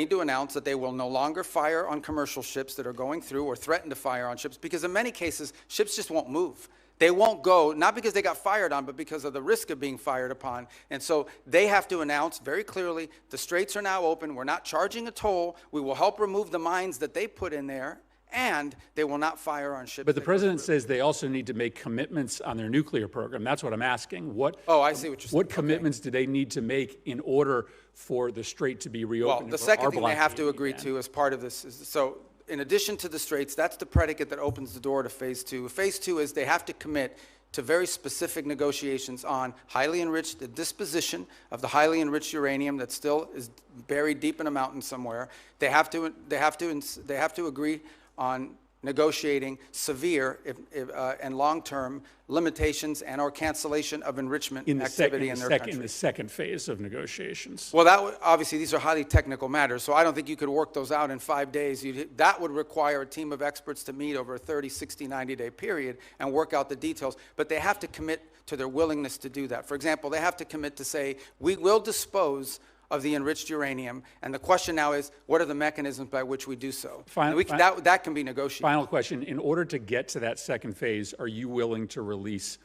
to announce that they will no longer fire on commercial ships that are going through, or threaten to fire on ships, because in many cases, ships just won't move. They won't go, not because they got fired on, but because of the risk of being fired upon. And so they have to announce very clearly, the straits are now open, we're not charging a toll, we will help remove the mines that they put in there, and they will not fire on ships. But the president says they also need to make commitments on their nuclear program. That's what I'm asking. Oh, I see what you're saying. What commitments do they need to make in order for the strait to be reopened? Well, the second thing they have to agree to as part of this is, so in addition to the straits, that's the predicate that opens the door to phase two. Phase two is they have to commit to very specific negotiations on highly enriched, the disposition of the highly enriched uranium that still is buried deep in a mountain somewhere. They have to agree on negotiating severe and long-term limitations and or cancellation of enrichment activity in their country. In the second phase of negotiations. Well, obviously, these are highly technical matters, so I don't think you could work those out in 5 days. That would require a team of experts to meet over a 30, 60, 90-day period and work out the details. But they have to commit to their willingness to do that. For example, they have to commit to say, we will dispose of the enriched uranium, and the question now is, what are the mechanisms by which we do so? That can be negotiated. Final question. In order to get to that second phase, are you willing to release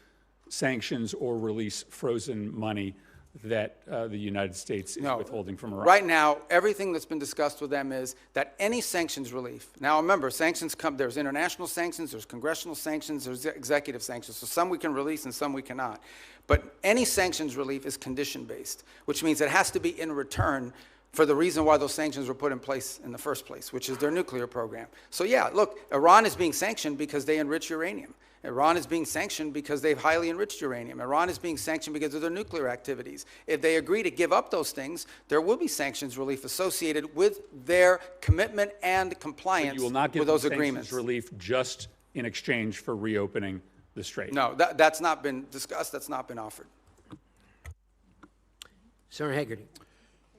sanctions or release frozen money that the United States is withholding from Iran? Right now, everything that's been discussed with them is that any sanctions relief, now remember, sanctions come, there's international sanctions, there's congressional sanctions, there's executive sanctions, so some we can release and some we cannot. But any sanctions relief is condition-based, which means it has to be in return for the reason why those sanctions were put in place in the first place, which is their nuclear program. So yeah, look, Iran is being sanctioned because they enrich uranium. Iran is being sanctioned because they've highly enriched uranium. Iran is being sanctioned because of their nuclear activities. If they agree to give up those things, there will be sanctions relief associated with their commitment and compliance with those agreements. But you will not give them sanctions relief just in exchange for reopening the strait? No, that's not been discussed. That's not been offered. Senator Hagerty.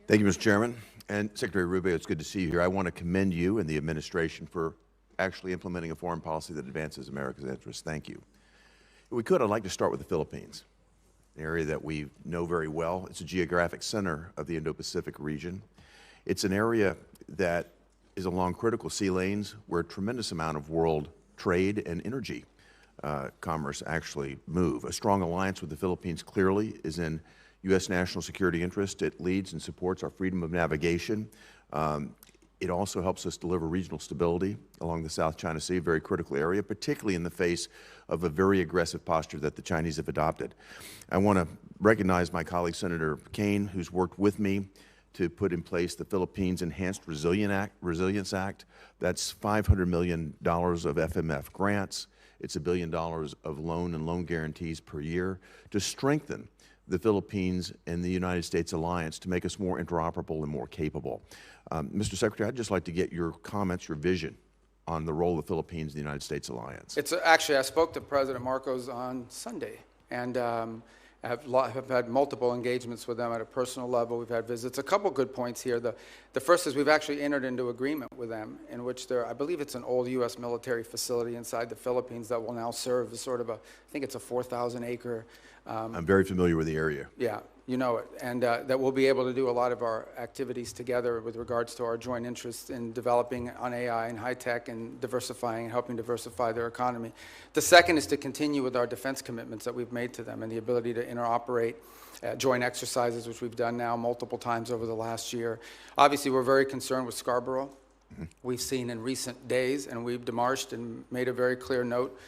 Thank you, Mr. Chairman. And Secretary Rubio, it's good to see you here. I want to commend you and the administration for actually implementing a foreign policy that advances America's interests. Thank you. If we could, I'd like to start with the Philippines, an area that we know very well. It's a geographic center of the Indo-Pacific region. It's an area that is along critical sea lanes where a tremendous amount of world trade and energy commerce actually move. A strong alliance with the Philippines clearly is in U.S. national security interest. It leads and supports our freedom of navigation. It also helps us deliver regional stability along the South China Sea, a very critical area, particularly in the face of a very aggressive posture that the Chinese have adopted. I want to recognize my colleague, Senator Kaine, who's worked with me to put in place the Philippines Enhanced Resilience Act. That's $500 million of FMF grants. It's $1 billion of loan and loan guarantees per year to strengthen the Philippines and the United States alliance to make us more interoperable and more capable. Mr. Secretary, I'd just like to get your comments, your vision on the role of the Philippines in the United States alliance. It's actually, I spoke to President Marcos on Sunday, and have had multiple engagements with them at a personal level. We've had visits. A couple good points here. The first is we've actually entered into agreement with them in which I believe it's an old U.S. military facility inside the Philippines that will now serve as sort of I think it's a 4,000 acre. I'm very familiar with the area. Yeah, you know it. And that we'll be able to do a lot of our activities together with regards to our joint interests in developing on AI and high tech and diversifying and helping diversify their economy. The second is to continue with our defense commitments that we've made to them and the ability to interoperate joint exercises, which we've done now multiple times over the last year. Obviously, we're very concerned with Scarborough. We've seen in recent days, and we've demarched and made a very clear note.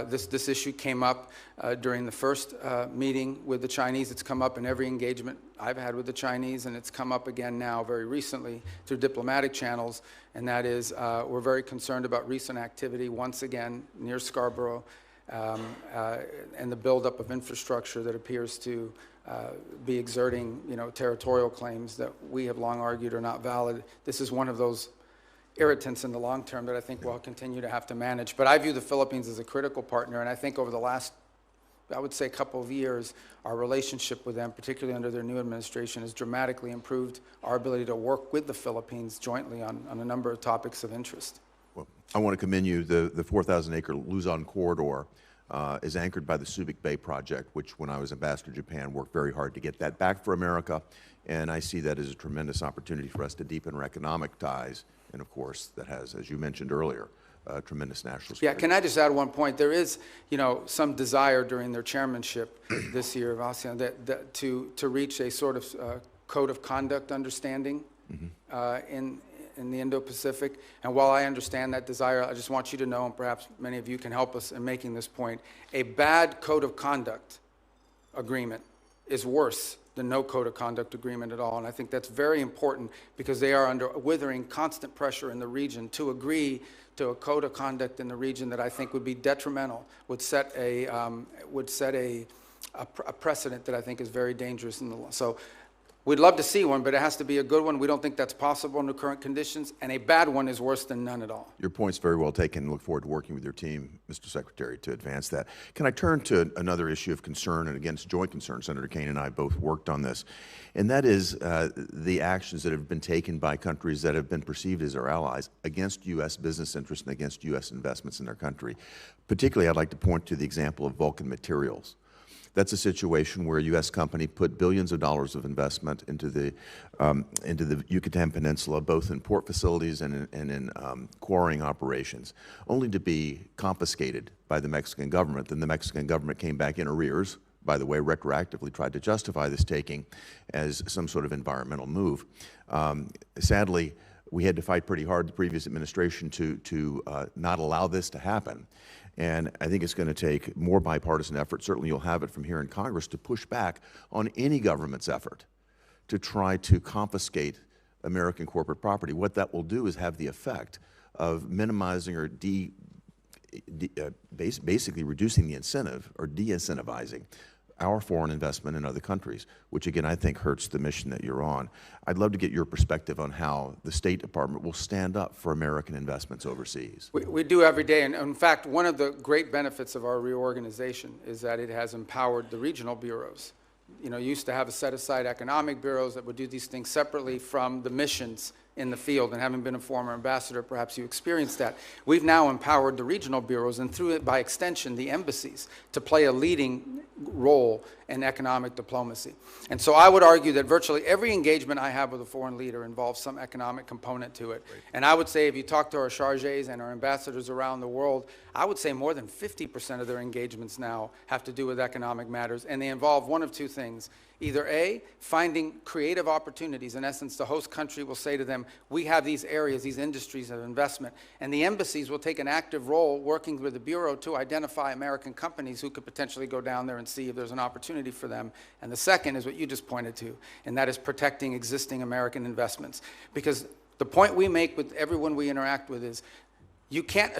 This issue came up during the first meeting with the Chinese. It's come up in every engagement I've had with the Chinese, and it's come up again now very recently through diplomatic channels, and that is we're very concerned about recent activity once again near Scarborough and the buildup of infrastructure that appears to be exerting, territorial claims that we have long argued are not valid. This is one of those irritants in the long term that I think we'll continue to have to manage. But I view the Philippines as a critical partner, and I think over the last, I would say, couple of years, our relationship with them, particularly under their new administration, has dramatically improved our ability to work with the Philippines jointly on a number of topics of interest. Well, I want to commend you. The 4,000-acre Luzon corridor is anchored by the Subic Bay project, which when I was ambassador to Japan, worked very hard to get that back for America, and I see that as a tremendous opportunity for us to deepen our economic ties. And of course, that has, as you mentioned earlier, tremendous national security. Yeah, can I just add one point? There is, some desire during their chairmanship this year of ASEAN to reach a sort of code of conduct understanding in the Indo-Pacific. And while I understand that desire, I just want you to know, and perhaps many of you can help us in making this point, a bad code of conduct agreement is worse than no code of conduct agreement at all. And I think that's very important because they are under withering constant pressure in the region to agree to a code of conduct in the region that I think would be detrimental, would set a precedent that I think is very dangerous in the law. So we'd love to see one, but it has to be a good one. We don't think that's possible under current conditions, and a bad one is worse than none at all. Your point's very well taken. Look forward to working with your team, Mr. Secretary, to advance that. Can I turn to another issue of concern, and again, it's joint concern. Senator Kaine and I both worked on this, and that is the actions that have been taken by countries that have been perceived as our allies against U.S. business interests and against U.S. investments in their country. Particularly, I'd like to point to the example of Vulcan Materials. That's a situation where a U.S. company put billions of dollars of investment into the Yucatan Peninsula, both in port facilities and in quarrying operations, only to be confiscated by the Mexican government. Then the Mexican government came back in arrears, by the way, retroactively tried to justify this taking as some sort of environmental move. Sadly, we had to fight pretty hard, the previous administration, to not allow this to happen. And I think it's going to take more bipartisan effort, certainly you'll have it from here in Congress, to push back on any government's effort to try to confiscate American corporate property. What that will do is have the effect of minimizing or basically reducing the incentive or de-incentivizing our foreign investment in other countries, which again I think hurts the mission that you're on. I'd love to get your perspective on how the State Department will stand up for American investments overseas. We do every day, and in fact, one of the great benefits of our reorganization is that it has empowered the regional bureaus. You used to have a set-aside economic bureaus that would do these things separately from the missions in the field, and having been a former ambassador, perhaps you experienced that. We've now empowered the regional bureaus, and through it, by extension, the embassies, to play a leading role in economic diplomacy. And so I would argue that virtually every engagement I have with a foreign leader involves some economic component to it. Right. And I would say if you talk to our chargés and our ambassadors around the world, I would say more than 50% of their engagements now have to do with economic matters, and they involve one of two things. Either A, finding creative opportunities. In essence, the host country will say to them, we have these areas, these industries of investment, and the embassies will take an active role working with the Bureau to identify American companies who could potentially go down there and see if there's an opportunity for them. And the second is what you just pointed to, and that is protecting existing American investments. Because the point we make with everyone we interact with is, you can't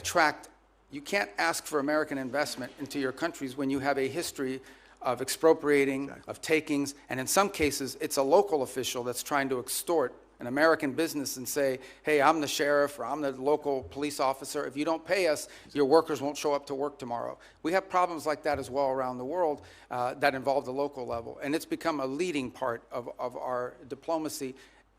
ask for American investment into your countries when you have a history of expropriating, of takings, and in some cases, it's a local official that's trying to extort an American business and say, hey, I'm the sheriff or I'm the local police officer. If you don't pay us, your workers won't show up to work tomorrow. We have problems like that as well around the world that involve the local level, and it's become a leading part of our diplomacy.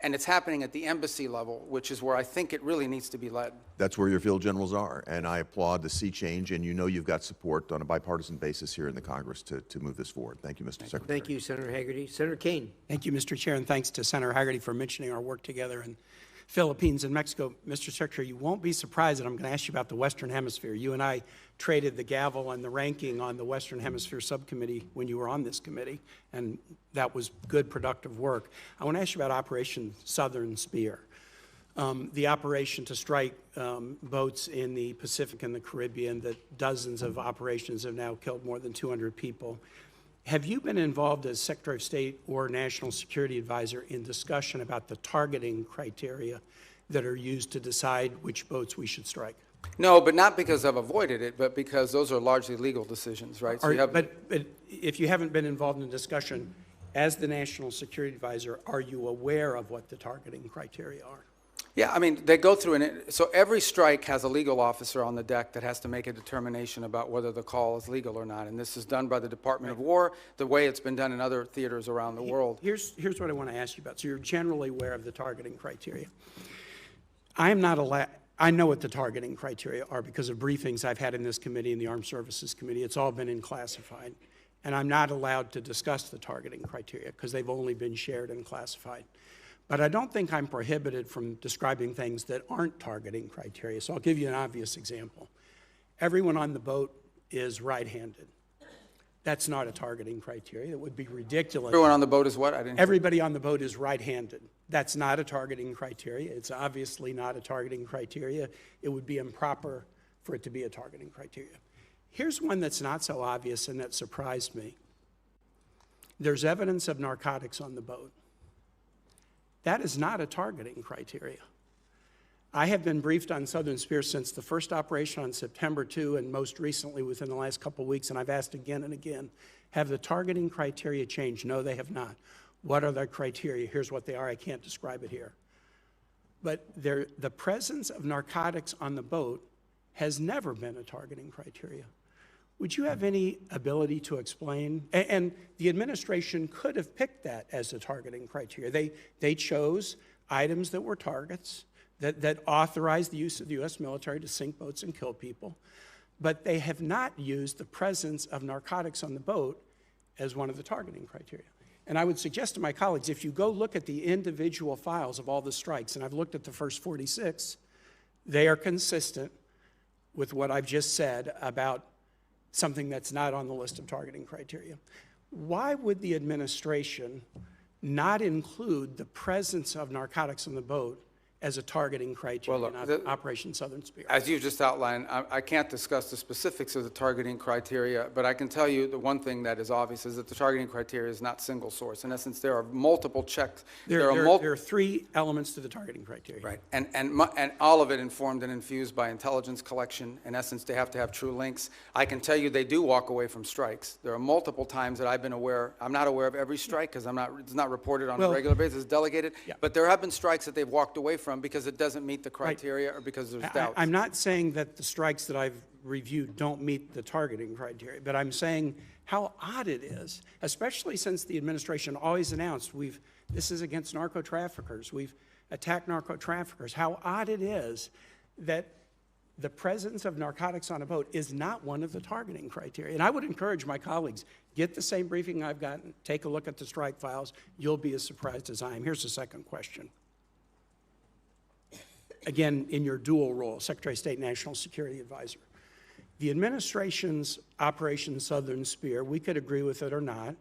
And it's happening at the embassy level, which is where I think it really needs to be led. That's where your field generals are, and I applaud the sea change, and you know you've got support on a bipartisan basis here in the Congress to move this forward. Thank you, Mr. Secretary. Thank you, Senator Hagerty. Senator Kane. Thank you, Mr. Chair, and thanks to Senator Hagerty for mentioning our work together in Philippines and Mexico. Mr. Secretary, you won't be surprised that I'm going to ask you about the Western Hemisphere. You and I traded the gavel and the ranking on the Western Hemisphere subcommittee when you were on this committee, and that was good, productive work. I want to ask you about Operation Southern Spear, the operation to strike boats in the Pacific and the Caribbean, that dozens of operations have now killed more than 200 people. Have you been involved as Secretary of State or National Security Advisor in discussion about the targeting criteria that are used to decide which boats we should strike? No, but not because I've avoided it, but because those are largely legal decisions, right? So But if you haven't been involved in discussion, as the National Security Advisor, are you aware of what the targeting criteria are? Yeah, I mean, they go through, so every strike has a legal officer on the deck that has to make a determination about whether the call is legal or not. And this is done by the Department of War, the way it's been done in other theaters around the world. Here's what I want to ask you about. So you're generally aware of the targeting criteria. I am not allowed. I know what the targeting criteria are because of briefings I've had in this committee and the Armed Services Committee. It's all been in classified. And I'm not allowed to discuss the targeting criteria because they've only been shared and classified. But I don't think I'm prohibited from describing things that aren't targeting criteria. So I'll give you an obvious example. Everyone on the boat is right-handed. That's not a targeting criteria. It would be ridiculous. Everyone on the boat is what? Everybody on the boat is right-handed. That's not a targeting criteria. It's obviously not a targeting criteria. It would be improper for it to be a targeting criteria. Here's one that's not so obvious and that surprised me. There's evidence of narcotics on the boat. That is not a targeting criteria. I have been briefed on Southern Spear since the first operation on September 2 and most recently within the last couple of weeks, and I've asked again and again, have the targeting criteria changed? No, they have not. What are the criteria? Here's what they are. I can't describe it here. But the presence of narcotics on the boat has never been a targeting criteria. Would you have any ability to explain? And the administration could have picked that as a targeting criteria. They chose items that were targets, that authorized the use of the U.S. military to sink boats and kill people, but they have not used the presence of narcotics on the boat as one of the targeting criteria. And I would suggest to my colleagues, if you go look at the individual files of all the strikes, and I've looked at the first 46, they are consistent with what I've just said about something that's not on the list of targeting criteria. Why would the administration not include the presence of narcotics on the boat as a targeting criteria in Operation Southern Spear? As you just outlined, I can't discuss the specifics of the targeting criteria, but I can tell you the one thing that is obvious is that the targeting criteria is not single source. In essence, there are multiple checks. There are three elements to the targeting criteria. Right, and all of it informed and infused by intelligence collection. In essence, they have to have true links. I can tell you they do walk away from strikes. There are multiple times that I've been aware. I'm not aware of every strike because it's not reported on a regular basis. It's delegated. Yeah. But there have been strikes that they've walked away from because it doesn't meet the criteria or because there's doubts. I'm not saying that the strikes that I've reviewed don't meet the targeting criteria, but I'm saying how odd it is, especially since the administration always announced this is against narco traffickers. We've attacked narco traffickers. How odd it is that the presence of narcotics on a boat is not one of the targeting criteria. And I would encourage my colleagues, get the same briefing I've gotten, take a look at the strike files. You'll be as surprised as I am. Here's the second question. Again, in your dual role, Secretary of State, National Security Advisor. The administration's Operation Southern Spear, we could agree with it or not,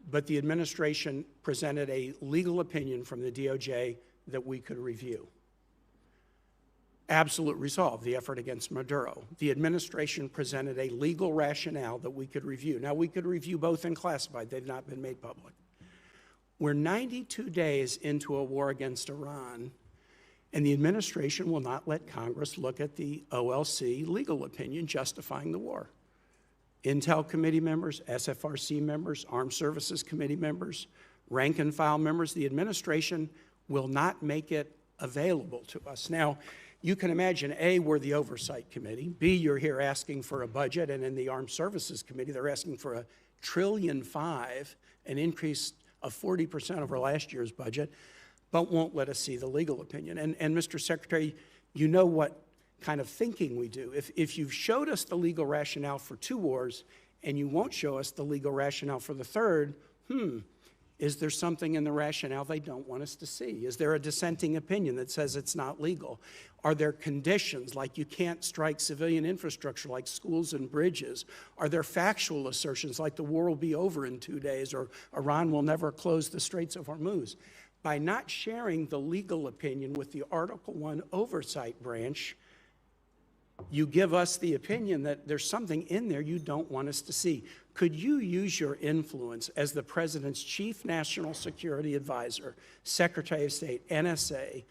but the administration presented a legal opinion from the DOJ that we could review. Absolute resolve, the effort against Maduro. The administration presented a legal rationale that we could review. Now, we could review both in classified. They've not been made public. We're 92 days into a war against Iran, and the administration will not let Congress look at the OLC legal opinion justifying the war. Intel committee members, SFRC members, Armed Services Committee members, rank and file members, the administration will not make it available to us. Now, you can imagine, A, we're the Oversight Committee. B, you're here asking for a budget, and in the Armed Services Committee, they're asking for $1.5 trillion, an increase of 40% over last year's budget, but won't let us see the legal opinion. And Mr. Secretary, you know what kind of thinking we do. If you've showed us the legal rationale for 2 wars, and you won't show us the legal rationale for the third, is there something in the rationale they don't want us to see? Is there a dissenting opinion that says it's not legal? Are there conditions like you can't strike civilian infrastructure like schools and bridges? Are there factual assertions like the war will be over in 2 days or Iran will never close the Straits of Hormuz? By not sharing the legal opinion with the Article I Oversight Branch, you give us the opinion that there's something in there you don't want us to see. Could you use your influence as the President's Chief National Security Advisor, Secretary of State, NSA,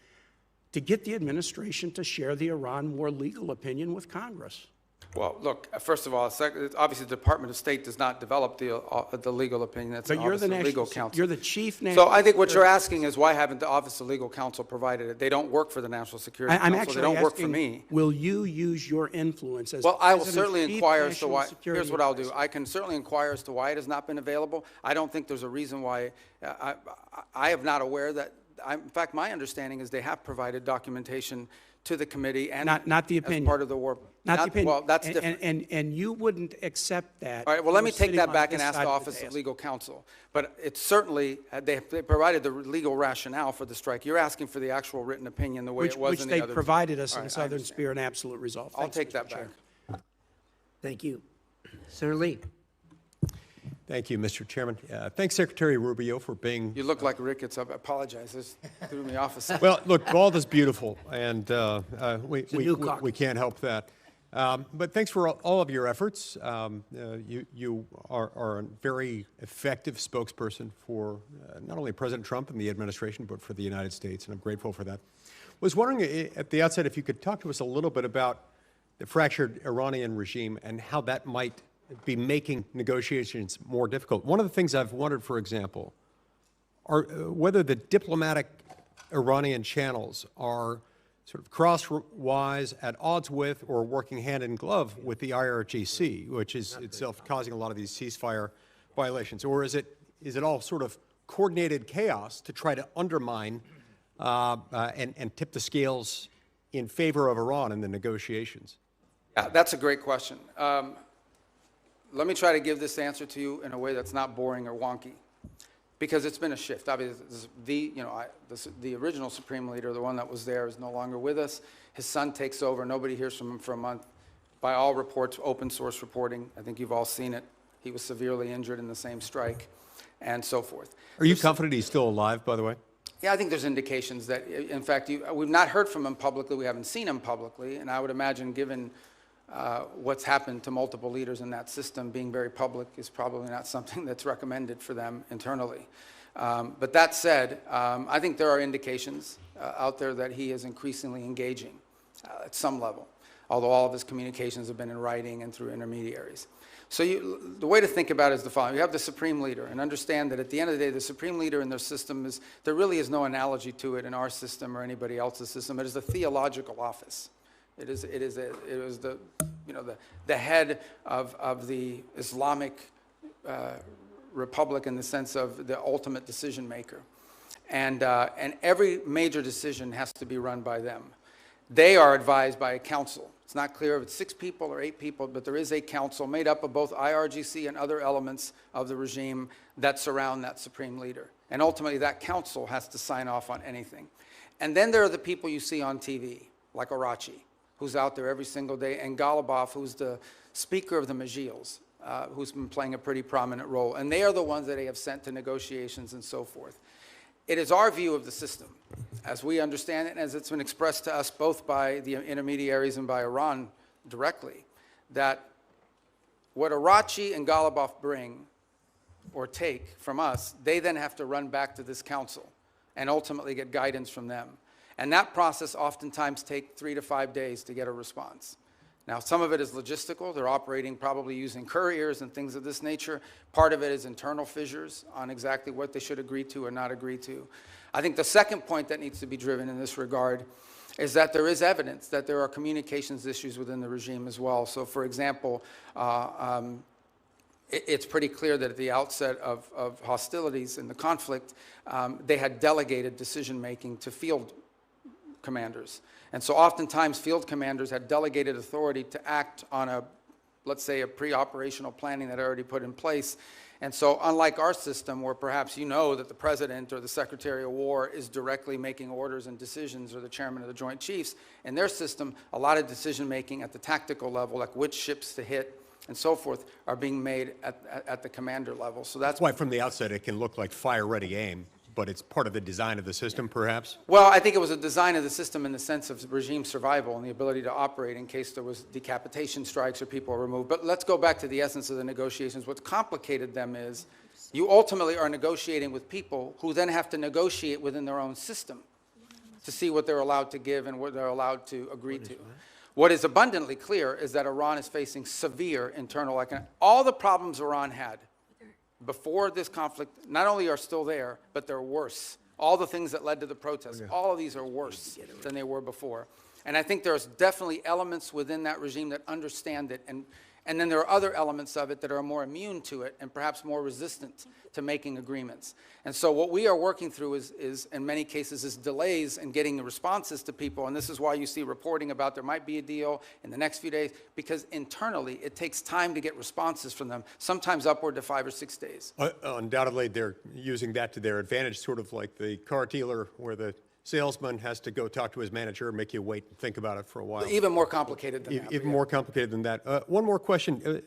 to get the administration to share the Iran war legal opinion with Congress? Well, look, first of all, obviously the Department of State does not develop the legal opinion. That's But you're the legal national, counsel. you're the chief national. So I think what you're asking is why haven't the Office of Legal Counsel provided it? They don't work for the National Security I'm Council. actually They don't work for asking, me. will you use your influence as Well, I will President's certainly Chief inquire as to National why. Security Here's what I'll do. Advisor? I can certainly inquire as to why it has not been available. I don't think there's a reason why. I am not aware that. In fact, my understanding is they have provided documentation to the committee and Not the opinion. as part of the war. Not the opinion. Well, that's different. And you wouldn't accept that. All right, well, let me You're take sitting that on back this and ask side the of Office of desk. Legal Counsel. But it's certainly, they provided the legal rationale for the strike. You're asking for the actual written opinion the way it was Which in the they other. provided us All in right, I Southern understand. Spirit and Absolute Resolve. I'll Thanks, take Mr. that Chair. back. Thank you. Senator Lee. Thank you, Mr. Chairman. Thanks, Secretary Rubio, for being... You look like rickets. I apologize. This threw me off a second. Well, look, bald is beautiful, and we new cock. can't help that. But thanks for all of your efforts. You are a very effective spokesperson for not only President Trump and the administration, but for the United States, and I'm grateful for that. Was wondering at the outset if you could talk to us a little bit about the fractured Iranian regime and how that might be making negotiations more difficult. One of the things I've wondered, for example, are whether the diplomatic Iranian channels are sort of crosswise, at odds with, or working hand in glove with the IRGC, which is itself causing a lot of these ceasefire violations, or is it all sort of coordinated chaos to try to undermine and tip the scales in favor of Iran in the negotiations? Yeah, that's a great question. Let me try to give this answer to you in a way that's not boring or wonky, because it's been a shift. Obviously, the original Supreme Leader, the one that was there, is no longer with us. His son takes over. Nobody hears from him for a month. By all reports, open source reporting, I think you've all seen it, he was severely injured in the same strike, and so forth. Are you confident he's still alive, by the way? Yeah, I think there's indications that, in fact, we've not heard from him publicly. We haven't seen him publicly, and I would imagine, given what's happened to multiple leaders in that system, being very public is probably not something that's recommended for them internally. But that said, I think there are indications out there that he is increasingly engaging at some level, although all of his communications have been in writing and through intermediaries. So the way to think about it is the following. You have the Supreme Leader, and understand that at the end of the day, the Supreme Leader in their system there really is no analogy to it in our system or anybody else's system. It is a theological office. It was the head of the Islamic Republic in the sense of the ultimate decision maker. And every major decision has to be run by them. They are advised by a council. It's not clear if it's 6 people or 8 people, but there is a council made up of both IRGC and other elements of the regime that surround that Supreme Leader. And ultimately, that council has to sign off on anything. And then there are the people you see on TV, like Arachi, who's out there every single day, and Golubov, who's the speaker of the Majlis, who's been playing a pretty prominent role. And they are the ones that they have sent to negotiations and so forth. It is our view of the system, as we understand it, and as it's been expressed to us both by the intermediaries and by Iran directly, that what Arachi and Ghalibaf bring or take from us, they then have to run back to this council and ultimately get guidance from them. And that process oftentimes takes 3 to 5 days to get a response. Now, some of it is logistical. They're operating probably using couriers and things of this nature. Part of it is internal fissures on exactly what they should agree to or not agree to. I think the second point that needs to be driven in this regard is that there is evidence that there are communications issues within the regime as well. So, for example, it's pretty clear that at the outset of hostilities and the conflict, they had delegated decision-making to field commanders. And so oftentimes field commanders had delegated authority to act on a, let's say, a pre-operational planning that had already put in place. And so unlike our system, where perhaps you know that the president or the secretary of war is directly making orders and decisions, or the chairman of the Joint Chiefs, in their system, a lot of decision-making at the tactical level, like which ships to hit and so forth, are being made at the commander level. So that's why from the outset it can look like fire-ready aim, but it's part of the design of the system, perhaps? Well, I think it was a design of the system in the sense of regime survival and the ability to operate in case there was decapitation strikes or people are removed. But let's go back to the essence of the negotiations. What's complicated them is you ultimately are negotiating with people who then have to negotiate within their own system to see what they're allowed to give and what they're allowed to agree to. What is abundantly clear is that Iran is facing severe internal economic. All the problems Iran had before this conflict not only are still there, but they're worse. All the things that led to the protests, all of these are worse than they were before. And I think there's definitely elements within that regime that understand it, and then there are other elements of it that are more immune to it and perhaps more resistant to making agreements. And so what we are working through is in many cases, is delays in getting the responses to people. And this is why you see reporting about there might be a deal in the next few days, because internally it takes time to get responses from them, sometimes upward to 5 or 6 days. Undoubtedly, they're using that to their advantage, sort of like the car dealer where the salesman has to go talk to his manager, make you wait and think about it for a while. Even more complicated than that. Even more complicated than that. One more question.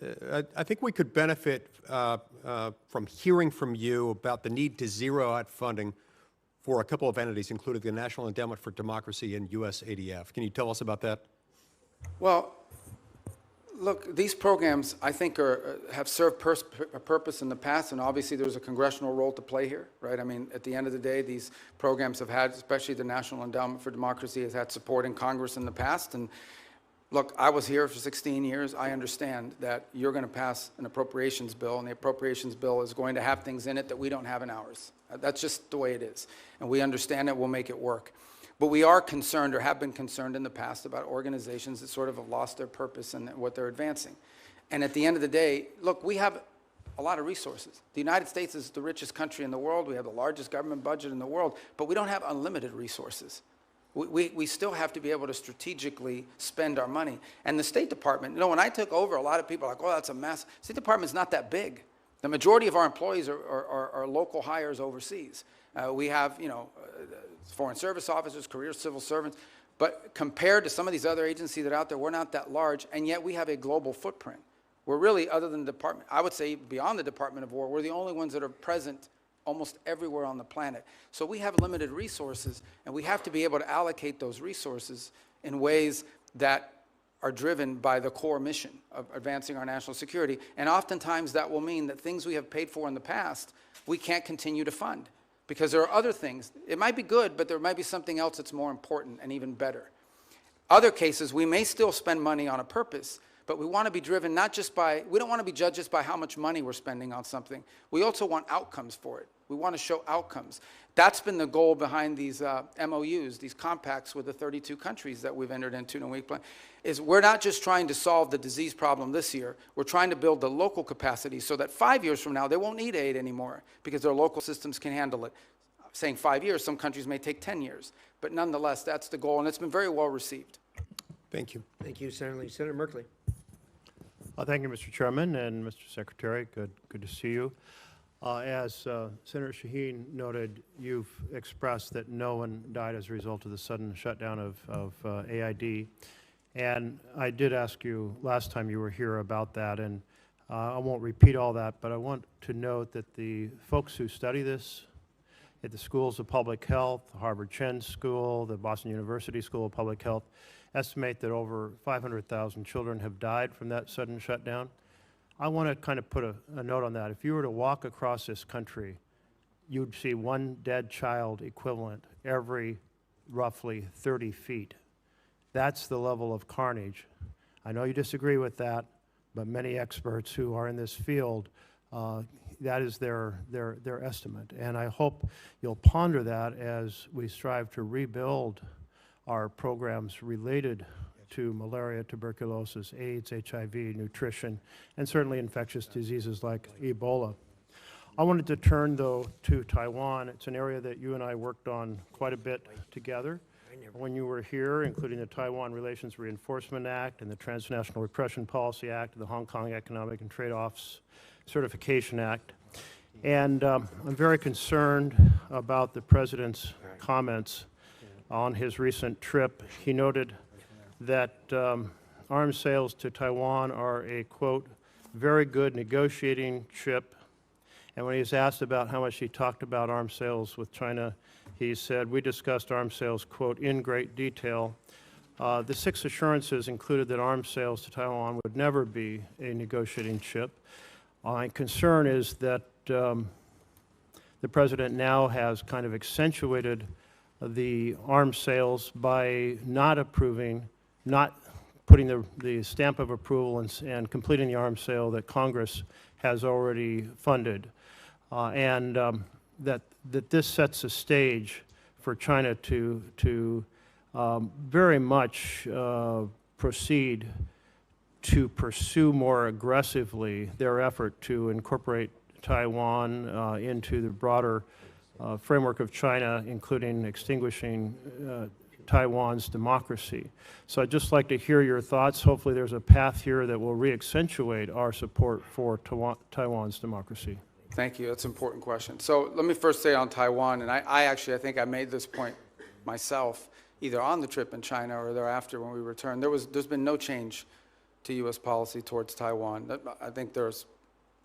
I think we could benefit from hearing from you about the need to zero out funding for a couple of entities, including the National Endowment for Democracy and USADF. Can you tell us about that? Well, look, these programs, I think, have served a purpose in the past, and obviously there's a congressional role to play here, right? I mean, at the end of the day, these programs have had, especially the National Endowment for Democracy, has had support in Congress in the past. And look, I was here for 16 years. I understand that you're going to pass an appropriations bill, and the appropriations bill is going to have things in it that we don't have in ours. That's just the way it is. And we understand it. We'll make it work. But we are concerned, or have been concerned in the past, about organizations that sort of have lost their purpose and what they're advancing. And at the end of the day, look, we have a lot of resources. The United States is the richest country in the world. We have the largest government budget in the world, but we don't have unlimited resources. We still have to be able to strategically spend our money. And the State Department, you know, when I took over, a lot of people are like, oh, that's a mess. State Department's not that big. The majority of our employees are local hires overseas. We have, you know, foreign service officers, career civil servants, but compared to some of these other agencies that are out there, we're not that large, and yet we have a global footprint. We're really, other than the department, I would say beyond the Department of War, we're the only ones that are present almost everywhere on the planet. So we have limited resources, and we have to be able to allocate those resources in ways that are driven by the core mission of advancing our national security. And oftentimes that will mean that things we have paid for in the past, we can't continue to fund. Because there are other things. It might be good, but there might be something else that's more important and even better. Other cases, we may still spend money on a purpose, but we want to be driven not just by, we don't want to be judged just by how much money we're spending on something. We also want outcomes for it. We want to show outcomes. That's been the goal behind these MOUs, these compacts with the 32 countries that we've entered into in a week plan, is we're not just trying to solve the disease problem this year. We're trying to build the local capacity so that 5 years from now, they won't need aid anymore because their local systems can handle it. I'm saying 5 years, some countries may take 10 years. But nonetheless, that's the goal, and it's been very well received. Thank you. Thank you, Senator Lee. Senator Merkley. Thank you, Mr. Chairman and Mr. Secretary. Good to see you. As Senator Shaheen noted, you've expressed that no one died as a result of the sudden shutdown of AID. And I did ask you last time you were here about that, and I won't repeat all that, but I want to note that the folks who study this at the schools of public health, the Harvard Chen School, the Boston University School of Public Health, estimate that over 500,000 children have died from that sudden shutdown. I want to kind of put a note on that. If you were to walk across this country, you'd see one dead child equivalent every roughly 30 feet. That's the level of carnage. I know you disagree with that, but many experts who are in this field, that is their estimate. And I hope you'll ponder that as we strive to rebuild our programs related to malaria, tuberculosis, AIDS, HIV, nutrition, and certainly infectious diseases like Ebola. I wanted to turn, though, to Taiwan. It's an area that you and I worked on quite a bit together when you were here, including the Taiwan Relations Reinforcement Act and the Transnational Repression Policy Act, the Hong Kong Economic and Trade Offs Certification Act. And I'm very concerned about the President's comments on his recent trip. He noted that arms sales to Taiwan are a, quote, very good negotiating chip. And when he was asked about how much he talked about arms sales with China, he said, we discussed arms sales, quote, in great detail. The 6 assurances included that arms sales to Taiwan would never be a negotiating chip. My concern is that the President now has kind of accentuated the arms sales by not approving, not putting the stamp of approval and completing the arms sale that Congress has already funded. That this sets a stage for China to very much proceed to pursue more aggressively their effort to incorporate Taiwan into the broader framework of China, including extinguishing Taiwan's democracy. So I'd just like to hear your thoughts. Hopefully there's a path here that will re-accentuate our support for Taiwan's democracy. Thank you. That's an important question. So let me first say on Taiwan, and I think I made this point myself, either on the trip in China or thereafter when we returned. There's been no change to U.S. policy towards Taiwan. I think there's,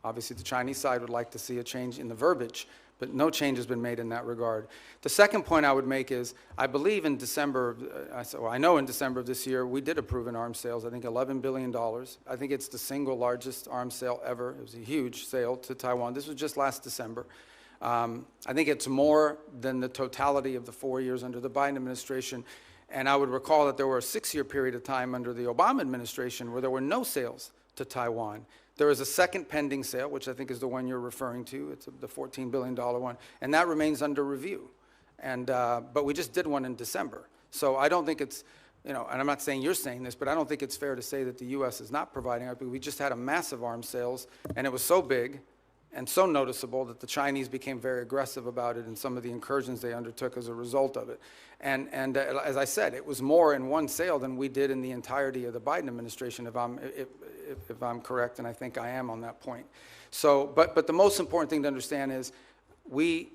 obviously the Chinese side would like to see a change in the verbiage, but no change has been made in that regard. The second point I would make is, I believe in December, I know in December of this year, we did approve an arms sales, I think $11 billion. I think it's the single largest arms sale ever. It was a huge sale to Taiwan. This was just last December. I think it's more than the totality of the 4 years under the Biden administration. And I would recall that there were a 6-year period of time under the Obama administration where there were no sales to Taiwan. There is a second pending sale, which I think is the one you're referring to. It's the $14 billion one, and that remains under review. But we just did one in December. So I don't think it's, and I'm not saying you're saying this, but I don't think it's fair to say that the U.S. is not providing it. We just had a massive arms sales, and it was so big and so noticeable that the Chinese became very aggressive about it in some of the incursions they undertook as a result of it. And as I said, it was more in one sale than we did in the entirety of the Biden administration, if I'm correct, and I think I am on that point. So, but the most important thing to understand is we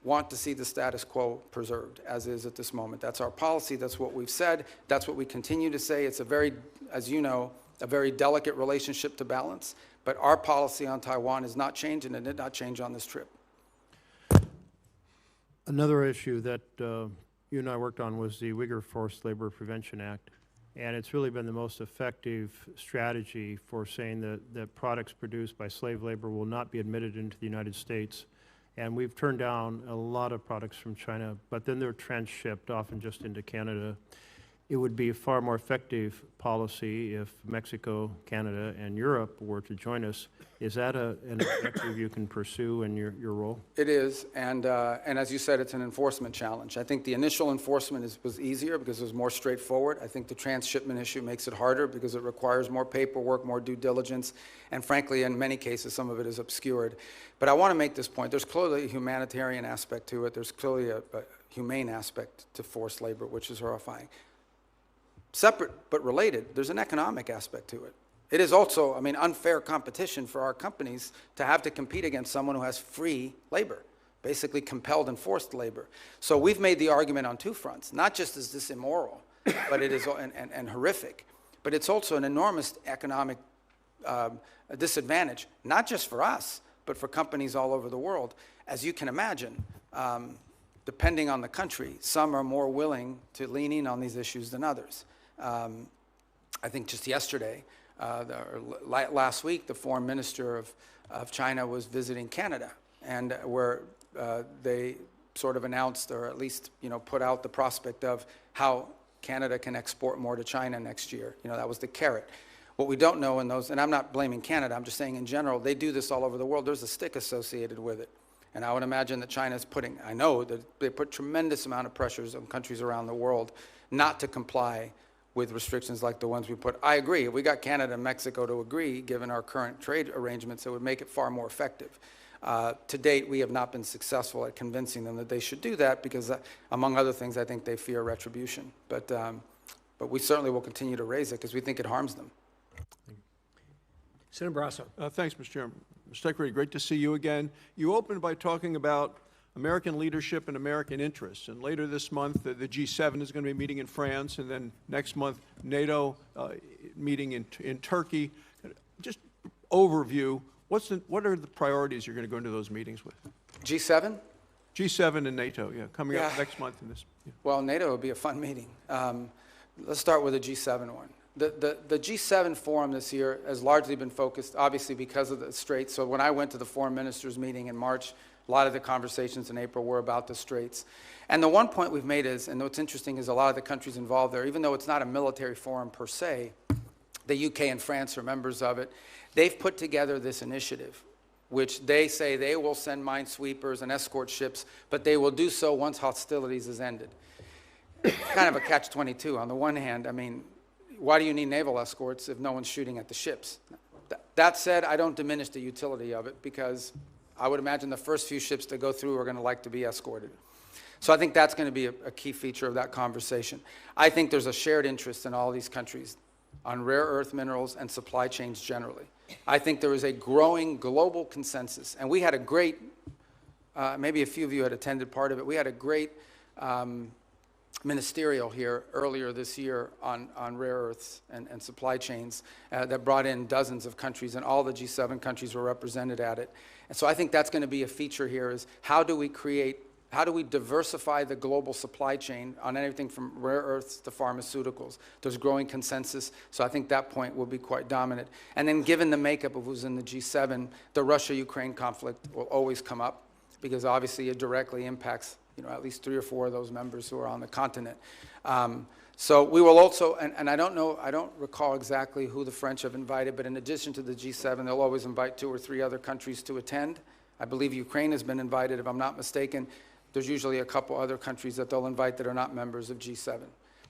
want to see the status quo preserved, as is at this moment. That's our policy. That's what we've said. That's what we continue to say. It's a very, as you know, a very delicate relationship to balance. But our policy on Taiwan has not changed, and it did not change on this trip. Another issue that you and I worked on was the Uyghur Forced Labor Prevention Act. And it's really been the most effective strategy for saying that products produced by slave labor will not be admitted into the United States. And we've turned down a lot of products from China, but then they're transshipped, often just into Canada. It would be a far more effective policy if Mexico, Canada, and Europe were to join us. Is that an objective you can pursue in your role? It is, and as you said, it's an enforcement challenge. I think the initial enforcement was easier because it was more straightforward. I think the transshipment issue makes it harder because it requires more paperwork, more due diligence, and frankly, in many cases, some of it is obscured. But I want to make this point. There's clearly a humanitarian aspect to it. There's clearly a humane aspect to forced labor, which is horrifying. Separate but related, there's an economic aspect to it. It is also, unfair competition for our companies to have to compete against someone who has free labor, basically compelled and forced labor. So we've made the argument on two fronts. Not just is this immoral, but it is and horrific, but it's also an enormous economic a disadvantage, not just for us, but for companies all over the world. As you can imagine, depending on the country, some are more willing to lean in on these issues than others. I think just yesterday, last week, the foreign minister of China was visiting Canada, and where they sort of announced, or at least put out the prospect of how Canada can export more to China next year. That was the carrot. What we don't know in those, and I'm not blaming Canada, I'm just saying in general, they do this all over the world. There's a stick associated with it. And I would imagine that China's I know that they put tremendous amount of pressures on countries around the world not to comply with restrictions like the ones we put. I agree, if we got Canada and Mexico to agree, given our current trade arrangements, it would make it far more effective. To date, we have not been successful at convincing them that they should do that because, among other things, I think they fear retribution. But we certainly will continue to raise it because we think it harms them. Senator Barrasso. Thanks, Mr. Chairman. Mr. Secretary, great to see you again. You opened by talking about American leadership and American interests. And later this month, the G7 is going to be meeting in France, and then next month, NATO meeting in Turkey. Just overview, what are the priorities you're going to go into those meetings with? G7? G7 and NATO, coming up next month in this. Well, NATO would be a fun meeting. Let's start with the G7 one. The G7 forum this year has largely been focused, obviously, because of the Straits. So when I went to the foreign ministers meeting in March, a lot of the conversations in April were about the Straits. And the one point we've made is, and what's interesting is a lot of the countries involved there, even though it's not a military forum per se, the UK and France are members of it, they've put together this initiative, which they say they will send minesweepers and escort ships, but they will do so once hostilities is ended. It's kind of a catch-22. On the one hand, I mean, why do you need naval escorts if no one's shooting at the ships? That said, I don't diminish the utility of it because I would imagine the first few ships to go through are going to like to be escorted. So I think that's going to be a key feature of that conversation. I think there's a shared interest in all these countries on rare earth minerals and supply chains generally. I think there is a growing global consensus, and we had a great, maybe a few of you had attended part of it, we had a great ministerial here earlier this year on rare earths and supply chains that brought in dozens of countries, and all the G7 countries were represented at it. And so I think that's going to be a feature here is how do we diversify the global supply chain on anything from rare earths to pharmaceuticals? There's growing consensus, so I think that point will be quite dominant. And then given the makeup of who's in the G7, the Russia-Ukraine conflict will always come up because obviously it directly impacts at least 3 or 4 of those members who are on the continent. So we will also, and I don't recall exactly who the French have invited, but in addition to the G7, they'll always invite 2 or 3 other countries to attend. I believe Ukraine has been invited, if I'm not mistaken. There's usually a couple other countries that they'll invite that are not members of G7.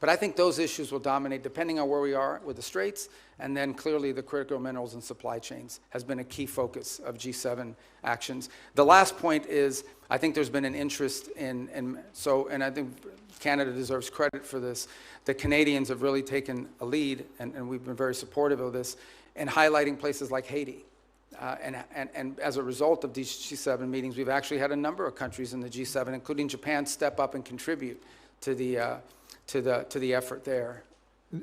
But I think those issues will dominate depending on where we are with the Straits, and then clearly the critical minerals and supply chains has been a key focus of G7 actions. The last point is, I think there's been an interest and I think Canada deserves credit for this. The Canadians have really taken a lead, and we've been very supportive of this, in highlighting places like Haiti. And as a result of these G7 meetings, we've actually had a number of countries in the G7, including Japan, step up and contribute to the effort there.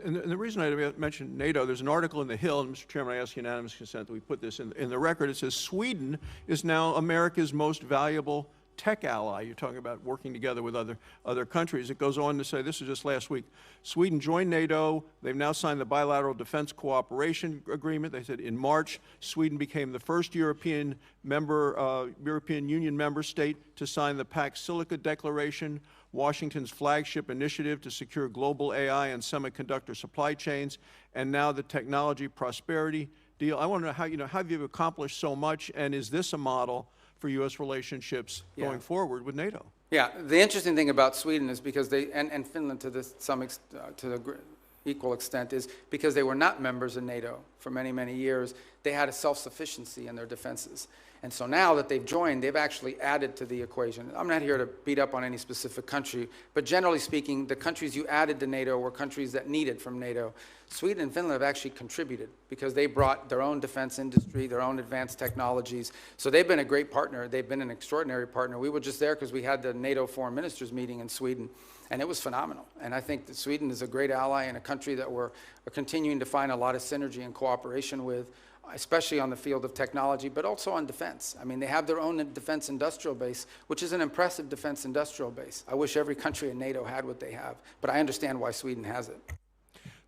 And the reason I mentioned NATO, there's an article in The Hill, and Mr. Chairman, I ask unanimous consent that we put this in the record. It says Sweden is now America's most valuable tech ally. You're talking about working together with other countries. It goes on to say, this is just last week, Sweden joined NATO. They've now signed the bilateral defense cooperation agreement. They said in March, Sweden became the first European Union member state to sign the Pax Silica Declaration, Washington's flagship initiative to secure global AI and semiconductor supply chains, and now the technology prosperity deal. I want to know how you've accomplished so much, and is this a model for U.S. relationships going forward with NATO? Yeah, the interesting thing about Sweden is because they, and Finland to the equal extent, is because they were not members of NATO for many, many years, they had a self-sufficiency in their defenses. And so now that they've joined, they've actually added to the equation. I'm not here to beat up on any specific country, but generally speaking, the countries you added to NATO were countries that needed from NATO. Sweden and Finland have actually contributed because they brought their own defense industry, their own advanced technologies. So they've been a great partner. They've been an extraordinary partner. We were just there because we had the NATO foreign ministers meeting in Sweden, and it was phenomenal. And I think that Sweden is a great ally and a country that we're continuing to find a lot of synergy and cooperation with especially on the field of technology, but also on defense. I mean, they have their own defense industrial base, which is an impressive defense industrial base. I wish every country in NATO had what they have, but I understand why Sweden has it.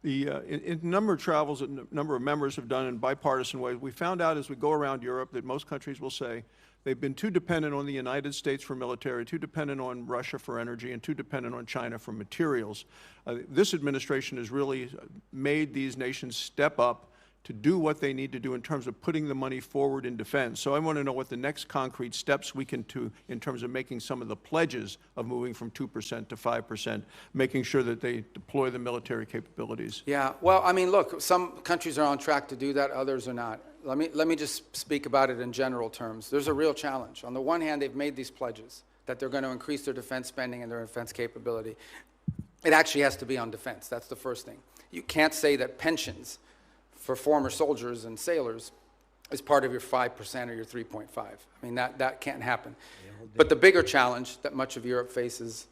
In a number of travels that a number of members have done in bipartisan ways, we found out as we go around Europe that most countries will say they've been too dependent on the United States for military, too dependent on Russia for energy, and too dependent on China for materials. This administration has really made these nations step up to do what they need to do in terms of putting the money forward in defense. So I want to know what the next concrete steps we can do in terms of making some of the pledges of moving from 2% to 5%, making sure that they deploy the military capabilities. Yeah, well, I mean, look, some countries are on track to do that, others are not. Let me just speak about it in general terms. There's a real challenge. On the one hand, they've made these pledges that they're going to increase their defense spending and their defense capability. It actually has to be on defense. That's the first thing. You can't say that pensions for former soldiers and sailors is part of your 5% or your 3.5. I mean, that can't happen. But the bigger challenge that much of Europe faces,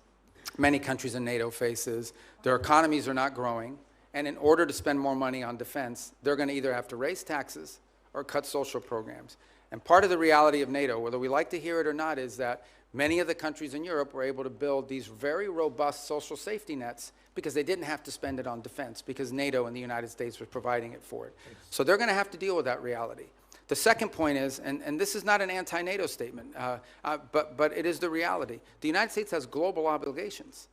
many countries in NATO faces, their economies are not growing, and in order to spend more money on defense, they're going to either have to raise taxes or cut social programs. And part of the reality of NATO, whether we like to hear it or not, is that many of the countries in Europe were able to build these very robust social safety nets because they didn't have to spend it on defense, because NATO and the United States was providing it for it. So they're going to have to deal with that reality. The second point is, and this is not an anti-NATO statement, but it is the reality. The United States has global obligations.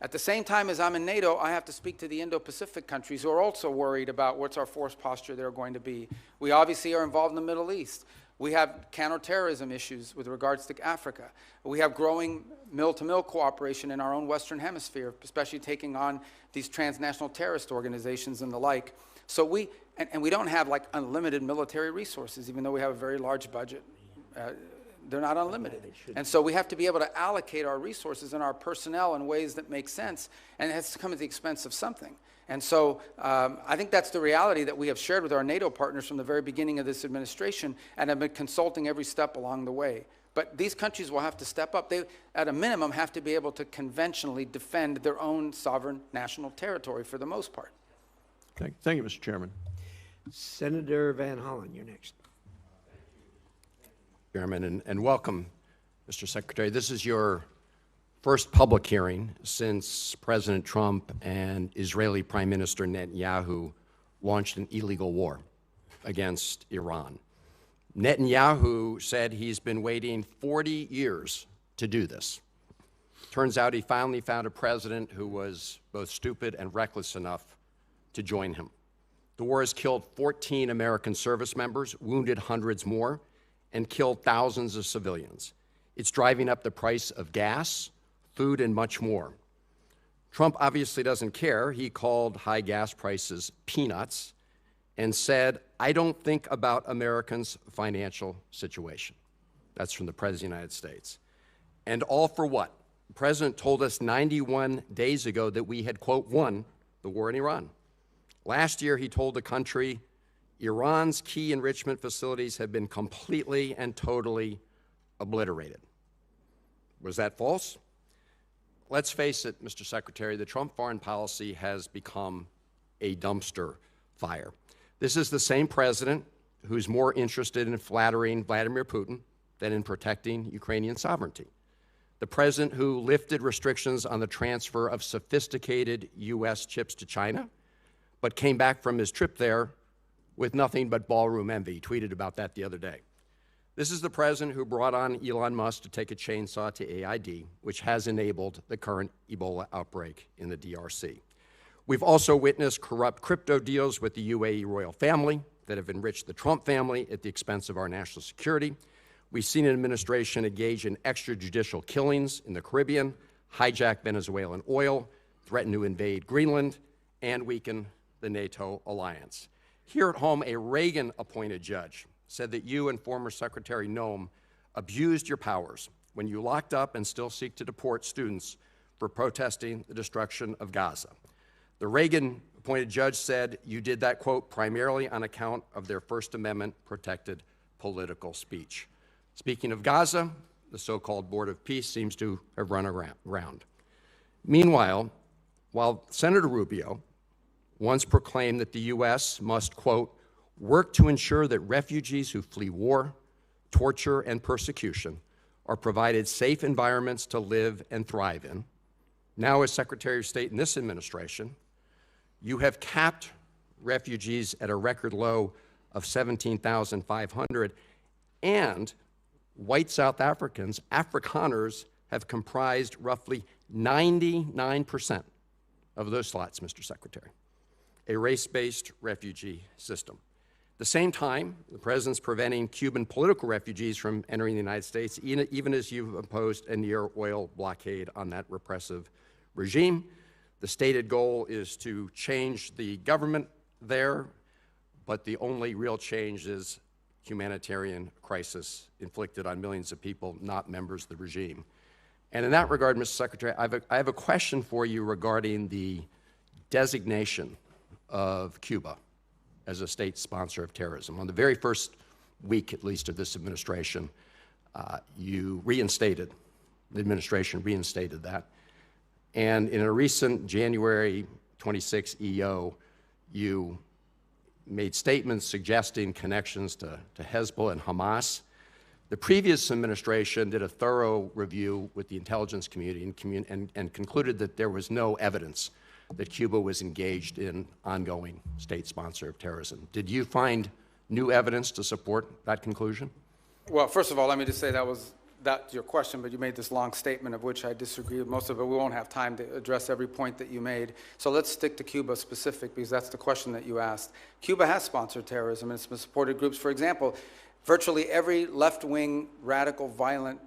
At the same time as I'm in NATO, I have to speak to the Indo-Pacific countries who are also worried about what's our force posture there going to be. We obviously are involved in the Middle East. We have counterterrorism issues with regards to Africa. We have growing mill-to-mill cooperation in our own Western Hemisphere, especially taking on these transnational terrorist organizations and the like. So we don't have like unlimited military resources, even though we have a very large budget. They're not unlimited. And so we have to be able to allocate our resources and our personnel in ways that make sense, and it has to come at the expense of something. And so I think that's the reality that we have shared with our NATO partners from the very beginning of this administration, and have been consulting every step along the way. But these countries will have to step up. They, at a minimum, have to be able to conventionally defend their own sovereign national territory for the most part. Thank you, Mr. Chairman. Senator Van Hollen, you're next. Chairman, and welcome, Mr. Secretary. This is your first public hearing since President Trump and Israeli Prime Minister Netanyahu launched an illegal war against Iran. Netanyahu said he's been waiting 40 years to do this. Turns out he finally found a president who was both stupid and reckless enough to join him. The war has killed 14 American service members, wounded hundreds more, and killed thousands of civilians. It's driving up the price of gas, food, and much more. Trump obviously doesn't care. He called high gas prices peanuts and said, "I don't think about Americans' financial situation." That's from the President of the United States. And all for what? The President told us 91 days ago that we had, quote, won the war in Iran. Last year, he told the country, Iran's key enrichment facilities have been completely and totally obliterated. Was that false? Let's face it, Mr. Secretary, the Trump foreign policy has become a dumpster fire. This is the same president who's more interested in flattering Vladimir Putin than in protecting Ukrainian sovereignty. The president who lifted restrictions on the transfer of sophisticated U.S. chips to China, but came back from his trip there with nothing but ballroom envy. He tweeted about that the other day. This is the president who brought on Elon Musk to take a chainsaw to AID, which has enabled the current Ebola outbreak in the DRC. We've also witnessed corrupt crypto deals with the UAE royal family that have enriched the Trump family at the expense of our national security. We've seen an administration engage in extrajudicial killings in the Caribbean, hijack Venezuelan oil, threaten to invade Greenland, and weaken the NATO alliance. Here at home, a Reagan-appointed judge said that you and former Secretary Noem abused your powers when you locked up and still seek to deport students for protesting the destruction of Gaza. The Reagan-appointed judge said you did that, quote, primarily on account of their First Amendment-protected political speech. Speaking of Gaza, the so-called Board of Peace seems to have run around. Meanwhile, while Senator Rubio once proclaimed that the U.S. must, quote, work to ensure that refugees who flee war, torture, and persecution are provided safe environments to live and thrive in. Now, as Secretary of State in this administration, you have capped refugees at a record low of 17,500, and white South Africans, Afrikaners, have comprised roughly 99% of those slots, Mr. Secretary, a race-based refugee system. At the same time, the President's preventing Cuban political refugees from entering the United States, even as you've imposed a near oil blockade on that repressive regime. The stated goal is to change the government there, but the only real change is humanitarian crisis inflicted on millions of people, not members of the regime. And in that regard, Mr. Secretary, I have a question for you regarding the designation of Cuba as a state sponsor of terrorism. On the very first week, at least, of this administration, the administration reinstated that. And in a recent January 26 EO, you made statements suggesting connections to Hezbollah and Hamas. The previous administration did a thorough review with the intelligence community and concluded that there was no evidence that Cuba was engaged in ongoing state sponsor of terrorism. Did you find new evidence to support that conclusion? Well, first of all, let me just say that's your question, but you made this long statement of which I disagree with most of it. We won't have time to address every point that you made. So let's stick to Cuba specific, because that's the question that you asked. Cuba has sponsored terrorism, and it's supported groups. For example, virtually every left-wing, radical, violent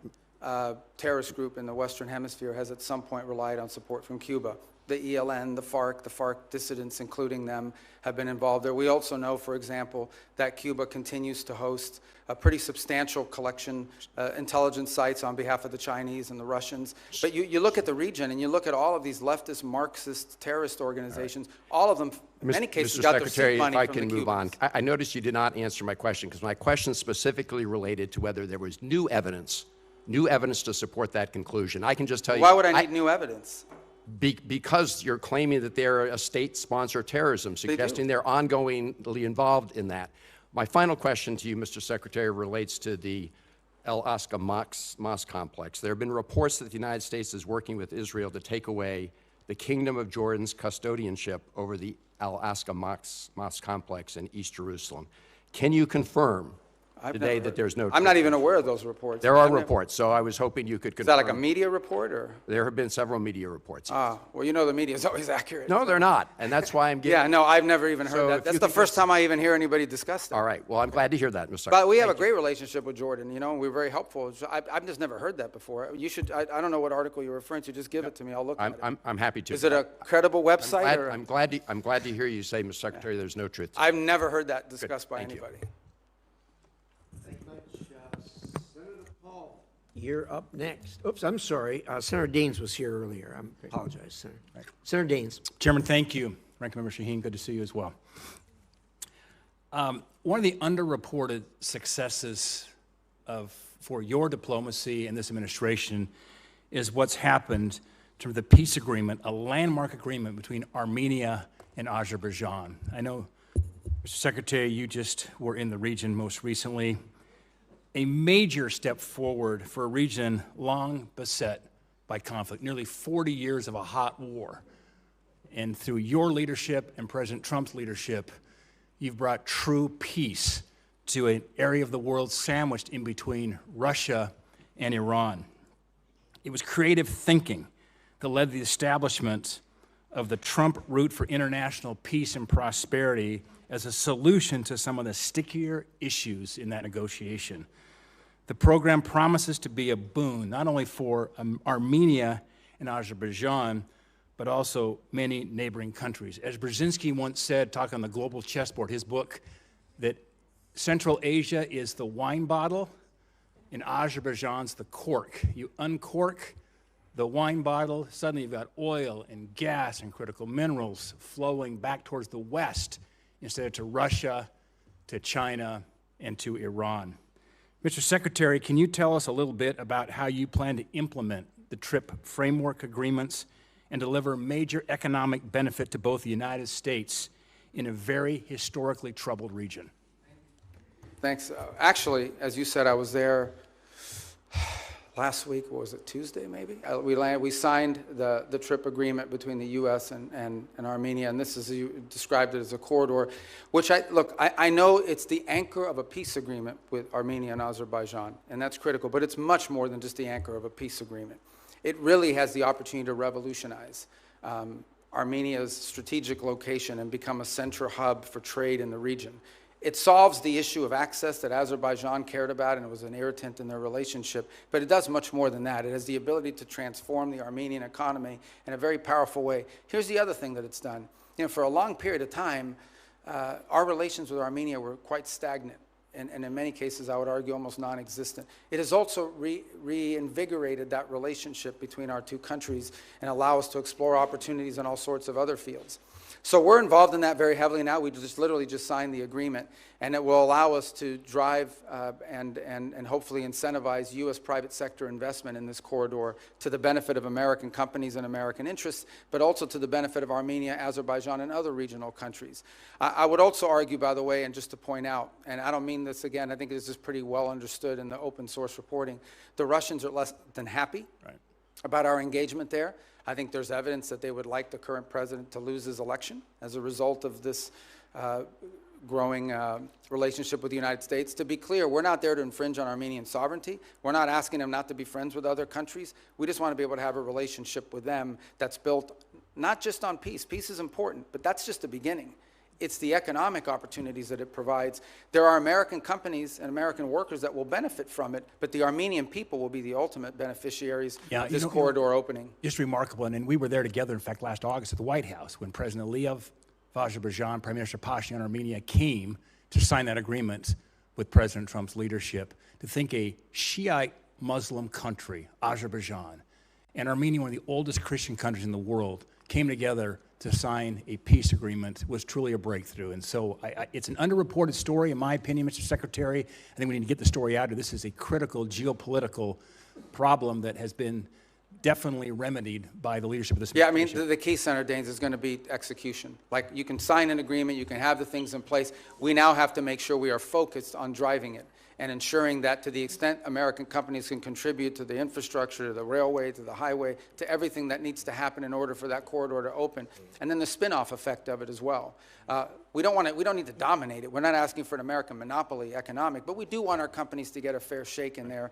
terrorist group in the Western Hemisphere has at some point relied on support from Cuba. The ELN, the FARC dissidents, including them, have been involved there. We also know, for example, that Cuba continues to host a pretty substantial collection intelligence sites on behalf of the Chinese and the Russians. But you look at the region and you look at all of these leftist Marxist terrorist organizations, all of them, in many cases, Mr. got their Secretary, seed money if I from can the move on. Cubans. I noticed you did not answer my question, because my question specifically related to whether there was new evidence to support that conclusion. I can just tell you— Why would I need new evidence? Because you're claiming that they're a state sponsor of terrorism, suggesting they're ongoingly involved in that. My final question to you, Mr. Secretary, relates to the Al-Aqsa Mosque complex. There have been reports that the United States is working with Israel to take away the Kingdom of Jordan's custodianship over the Al-Aqsa Mosque complex in East Jerusalem. Can you confirm today that there's no— I'm not even aware of those reports. There are reports, so I was hoping you could confirm. Is that like a media report, or? There have been several media reports. Well, you know the media is always accurate. No, they're not, and that's why I'm giving— Yeah, no, I've never even So heard if that. That's you the could first just— time I even hear anybody discuss that. All right, well, I'm glad to hear that, Mr. Secretary. But we have a great relationship with Jordan, and we're very helpful. I've just never heard that before. You should— I don't know what article you're referring to. Just give it to me. I'll look at it. I'm happy to. Is it a credible website? I'm glad to hear you say, Mr. Secretary, there's no truth. I've never heard that discussed by Thank you. anybody. You're up next. Oops, I'm sorry. Senator Daines was here earlier. I apologize, Senator. Senator Daines. Chairman, thank you. Ranking Member Shaheen, good to see you as well. One of the underreported successes for your diplomacy and this administration is what's happened in terms of the peace agreement, a landmark agreement between Armenia and Azerbaijan. I know, Mr. Secretary, you just were in the region most recently. A major step forward for a region long beset by conflict, nearly 40 years of a hot war. And through your leadership and President Trump's leadership, you've brought true peace to an area of the world sandwiched in between Russia and Iran. It was creative thinking that led to the establishment of the Trump route for international peace and prosperity as a solution to some of the stickier issues in that negotiation. The program promises to be a boon, not only for Armenia and Azerbaijan, but also many neighboring countries. As Brzezinski once said, talking on the global chessboard, his book, that Central Asia is the wine bottle and Azerbaijan's the cork. You uncork the wine bottle, suddenly you've got oil and gas and critical minerals flowing back towards the West instead of to Russia, to China, and to Iran. Mr. Secretary, can you tell us a little bit about how you plan to implement the TRIP framework agreements and deliver major economic benefit to both the United States in a very historically troubled region? Thanks. Actually, as you said, I was there last week. What was it, Tuesday maybe? We signed the trip agreement between the U.S. and Armenia, and this is, you described it as a corridor, which I know it's the anchor of a peace agreement with Armenia and Azerbaijan, and that's critical, but it's much more than just the anchor of a peace agreement. It really has the opportunity to revolutionize Armenia's strategic location and become a central hub for trade in the region. It solves the issue of access that Azerbaijan cared about, and it was an irritant in their relationship, but it does much more than that. It has the ability to transform the Armenian economy in a very powerful way. Here's the other thing that it's done. You know, for a long period of time, our relations with Armenia were quite stagnant, and in many cases, I would argue, almost non-existent. It has also reinvigorated that relationship between our two countries and allow us to explore opportunities in all sorts of other fields. So we're involved in that very heavily now. We literally just signed the agreement, and it will allow us to drive and hopefully incentivize U.S. private sector investment in this corridor to the benefit of American companies and American interests, but also to the benefit of Armenia, Azerbaijan, and other regional countries. I would also argue, by the way, and just to point out, and I don't mean this again, I think this is pretty well understood in the open source reporting, the Russians are less than happy about our engagement there. I think there's evidence that they would like the current president to lose his election as a result of this growing relationship with the United States. To be clear, we're not there to infringe on Armenian sovereignty. We're not asking them not to be friends with other countries. We just want to be able to have a relationship with them that's built not just on peace. Peace is important, but that's just the beginning. It's the economic opportunities that it provides. There are American companies and American workers that will benefit from it, but the Armenian people will be the ultimate beneficiaries of this corridor opening. Just remarkable, and we were there together, in fact, last August at the White House when President Aliyev of Azerbaijan, Prime Minister Pashinyan of Armenia came to sign that agreement with President Trump's leadership. To think a Shiite Muslim country, Azerbaijan, and Armenia, one of the oldest Christian countries in the world, came together to sign a peace agreement was truly a breakthrough. And so it's an underreported story, in my opinion, Mr. Secretary. I think we need to get the story out. This is a critical geopolitical problem that has been definitely remedied by the leadership of this administration. Yeah, I mean, the key, Senator Daines, is going to be execution. Like, you can sign an agreement, you can have the things in place. We now have to make sure we are focused on driving it and ensuring that to the extent American companies can contribute to the infrastructure, to the railway, to the highway, to everything that needs to happen in order for that corridor to open, and then the spin-off effect of it as well. We don't need to dominate it. We're not asking for an American monopoly economic, but we do want our companies to get a fair shake in there.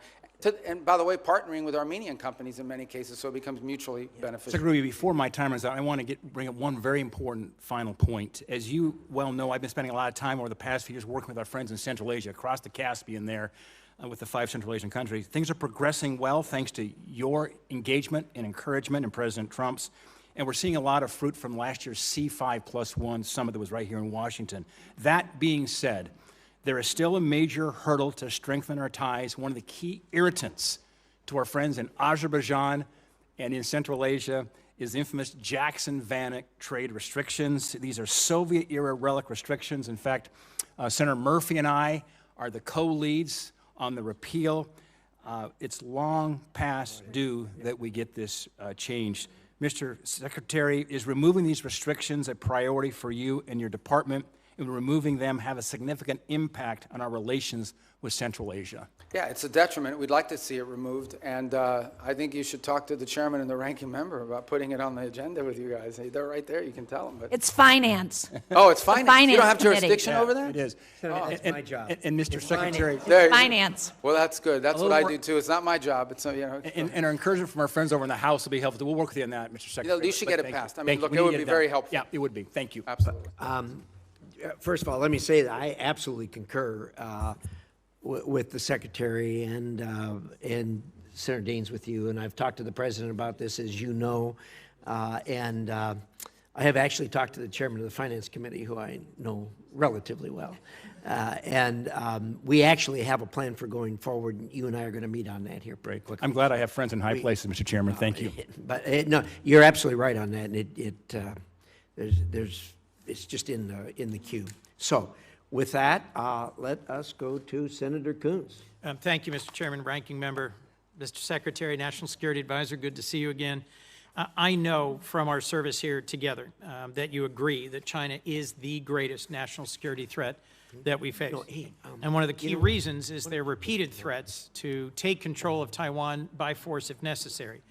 And by the way, partnering with Armenian companies in many cases, so it becomes mutually beneficial. Secretary Rubio, before my time runs out, I want to bring up one very important final point. As you well know, I've been spending a lot of time over the past few years working with our friends in Central Asia, across the Caspian there, with the 5 Central Asian countries. Things are progressing well thanks to your engagement and encouragement and President Trump's. And we're seeing a lot of fruit from last year's C5+1 summit that was right here in Washington. That being said, there is still a major hurdle to strengthen our ties. One of the key irritants to our friends in Azerbaijan and in Central Asia is the infamous Jackson-Vanik trade restrictions. These are Soviet-era relic restrictions. In fact, Senator Murphy and I are the co-leads on the repeal. It's long past due that we get this changed. Mr. Secretary, is removing these restrictions a priority for you and your department? And removing them have a significant impact on our relations with Central Asia? Yeah, it's a detriment. We'd like to see it removed, and I think you should talk to the chairman and the ranking member about putting it on the agenda with you guys. They're right there. You can tell them. But It's finance. oh, it's finance. Finance You don't have committee. jurisdiction over that? It is. That's my job. And Mr. Secretary, There you go. Finance. Well, that's good. That's what I do too. It's not my job. It's and our encouragement from our friends over in the House will be helpful. We'll work with you on that, Mr. Secretary. you should get it Thank you. passed. I mean, Thank you. look, We it need would to be get very done. helpful. Yeah, it would be. Thank you. Absolutely. First of all, let me say that I absolutely concur with the Secretary and Senator Daines with you, and I've talked to the President about this, as you know, and I have actually talked to the Chairman of the Finance Committee, who I know relatively well, and we actually have a plan for going forward, and you and I are going to meet on that here pretty quickly. I'm glad I have friends in high places, Mr. Chairman. Thank you. But no, you're absolutely right on that, and it's just in the queue. So, with that, let us go to Senator Coons. Thank you, Mr. Chairman, Ranking Member, Mr. Secretary, National Security Advisor. Good to see you again. I know from our service here together that you agree that China is the greatest national security threat that we face. And one of the key reasons is their repeated threats to take control of Taiwan by force if necessary.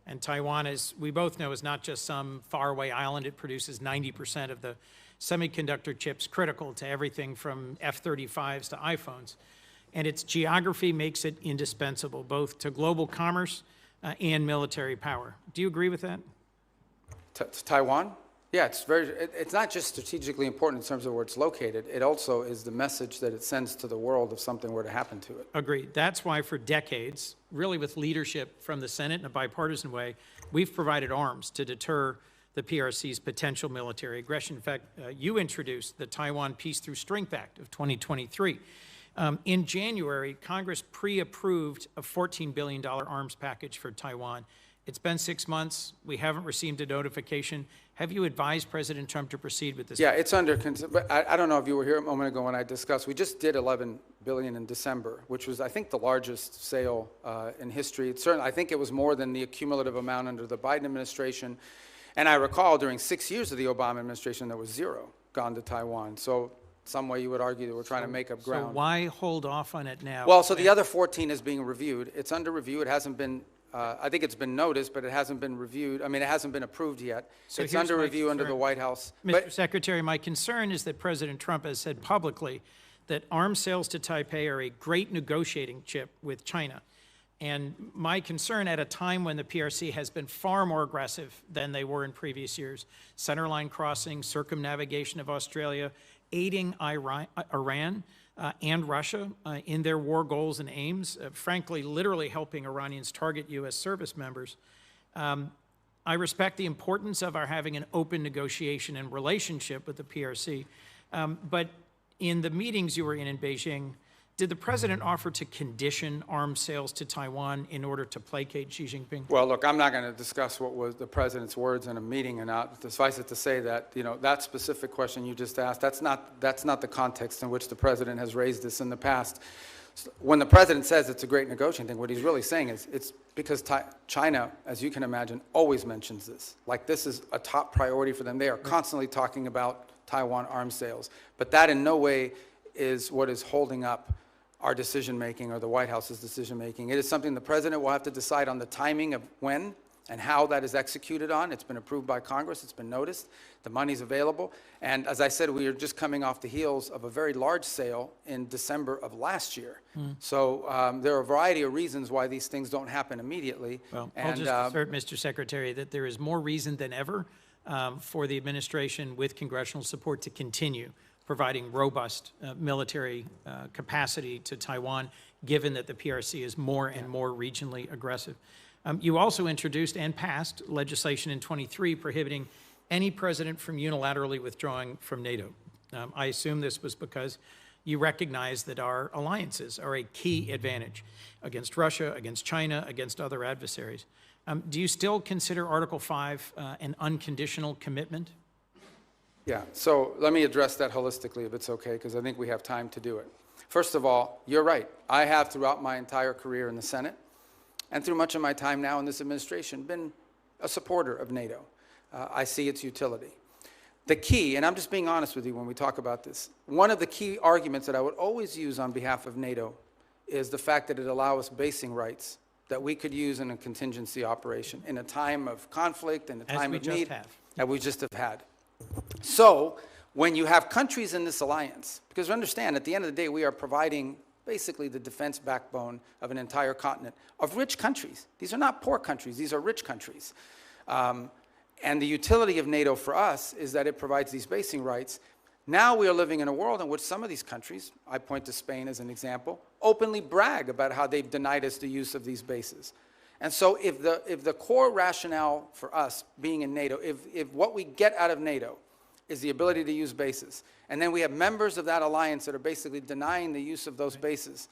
And Taiwan, as we both know, is not just some faraway island. It produces 90% of the semiconductor chips critical to everything from F-35s to iPhones. And its geography makes it indispensable, both to global commerce and military power. Do you agree with that? Taiwan? Yeah, it's not just strategically important in terms of where it's located. It also is the message that it sends to the world if something were to happen to it. Agreed. That's why for decades, really with leadership from the Senate in a bipartisan way, we've provided arms to deter the PRC's potential military aggression. In fact, you introduced the Taiwan Peace Through Strength Act of 2023. In January, Congress pre-approved a $14 billion arms package for Taiwan. It's been 6 months. We haven't received a notification. Have you advised President Trump to proceed with this? Yeah, it's under, but I don't know if you were here a moment ago when I discussed, we just did $11 billion in December, which was, I think, the largest sale in history. It's certainly, I think it was more than the cumulative amount under the Biden administration. And I recall during 6 years of the Obama administration, there was zero gone to Taiwan. So some way you would argue that we're trying to make up ground. So why hold off on it now? Well, so the other 14 is being reviewed. It's under review. It hasn't been, I think it's been noticed, but it hasn't been reviewed. I mean, it hasn't been approved yet. So it's here's under my review under concern. the White House. Mr. Secretary, my concern is that President Trump has said publicly that arms sales to Taipei are a great negotiating chip with China. And my concern at a time when the PRC has been far more aggressive than they were in previous years, centerline crossing, circumnavigation of Australia, aiding Iran and Russia in their war goals and aims, frankly, literally helping Iranians target U.S. service members. I respect the importance of our having an open negotiation and relationship with the PRC, but in the meetings you were in Beijing, did the president offer to condition arms sales to Taiwan in order to placate Xi Jinping? Well, look, I'm not going to discuss what was the president's words in a meeting and not. Suffice it to say that, you know, that specific question you just asked, that's not the context in which the president has raised this in the past. When the president says it's a great negotiating thing, what he's really saying is it's because China, as you can imagine, always mentions this. Like, this is a top priority for them. They are constantly talking about Taiwan arms sales. But that in no way is what is holding up our decision-making or the White House's decision-making. It is something the president will have to decide on the timing of when and how that is executed on. It's been approved by Congress. It's been noticed. The money's available. And as I said, we are just coming off the heels of a very large sale in December of last year. So there are a variety of reasons why these things don't happen immediately. Well, I'll just assert, Mr. Secretary, that there is more reason than ever for the administration with congressional support to continue providing robust military capacity to Taiwan, given that the PRC is more and more regionally aggressive. You also introduced and passed legislation in 23 prohibiting any president from unilaterally withdrawing from NATO. I assume this was because you recognize that our alliances are a key advantage against Russia, against China, against other adversaries. Do you still consider Article 5 an unconditional commitment? Yeah, so let me address that holistically, if it's okay, because I think we have time to do it. First of all, you're right. I have, throughout my entire career in the Senate, and through much of my time now in this administration, been a supporter of NATO. I see its utility. The key, and I'm just being honest with you when we talk about this, one of the key arguments that I would always use on behalf of NATO is the fact that it allows basing rights that we could use in a contingency operation in a time of conflict, in a time of need, that we just have had. So when you have countries in this alliance, because understand, at the end of the day, we are providing basically the defense backbone of an entire continent of rich countries. These are not poor countries. These are rich countries. And the utility of NATO for us is that it provides these basing rights. Now we are living in a world in which some of these countries, I point to Spain as an example, openly brag about how they've denied us the use of these bases. And so if the core rationale for us being in NATO, if what we get out of NATO is the ability to use bases, and then we have members of that alliance that are basically denying the use of those bases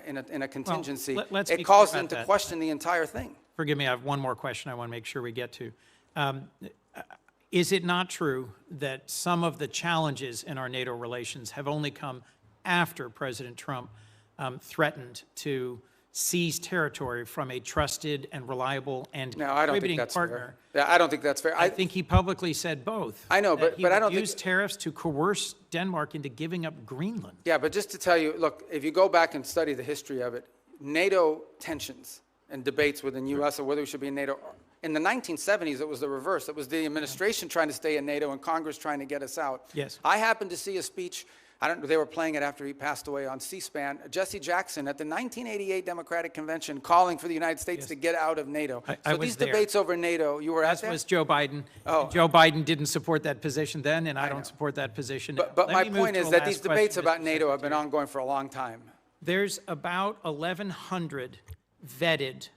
in a contingency, well, it calls them to question the entire thing. Forgive me, I have one more question I want to make sure we get to. Is it not true that some of the challenges in our NATO relations have only come after President Trump threatened to seize territory from a trusted and reliable and No, I don't think contributing that's partner. fair. Yeah, I don't think that's fair. I think he publicly said both. I know, that but I don't he would think- use tariffs to coerce Denmark into giving up Greenland. Yeah, but just to tell you, look, if you go back and study the history of it, NATO tensions and debates within U.S. or whether we should be in NATO, in the 1970s, it was the reverse. It was the administration trying to stay in NATO and Congress trying to get us out. Yes. I happened to see a speech, they were playing it after he passed away on C-SPAN, Jesse Jackson at the 1988 Democratic Convention calling for the United States to get out of NATO. I So was these there. debates over NATO, you were at As that? was Joe Biden. Oh. Joe Biden didn't support that position then, and I know. don't support that position. But Let my me move point to is a that last these debates question, about Mr. NATO have been Secretary. ongoing for a long time. There's about 1,100 vetted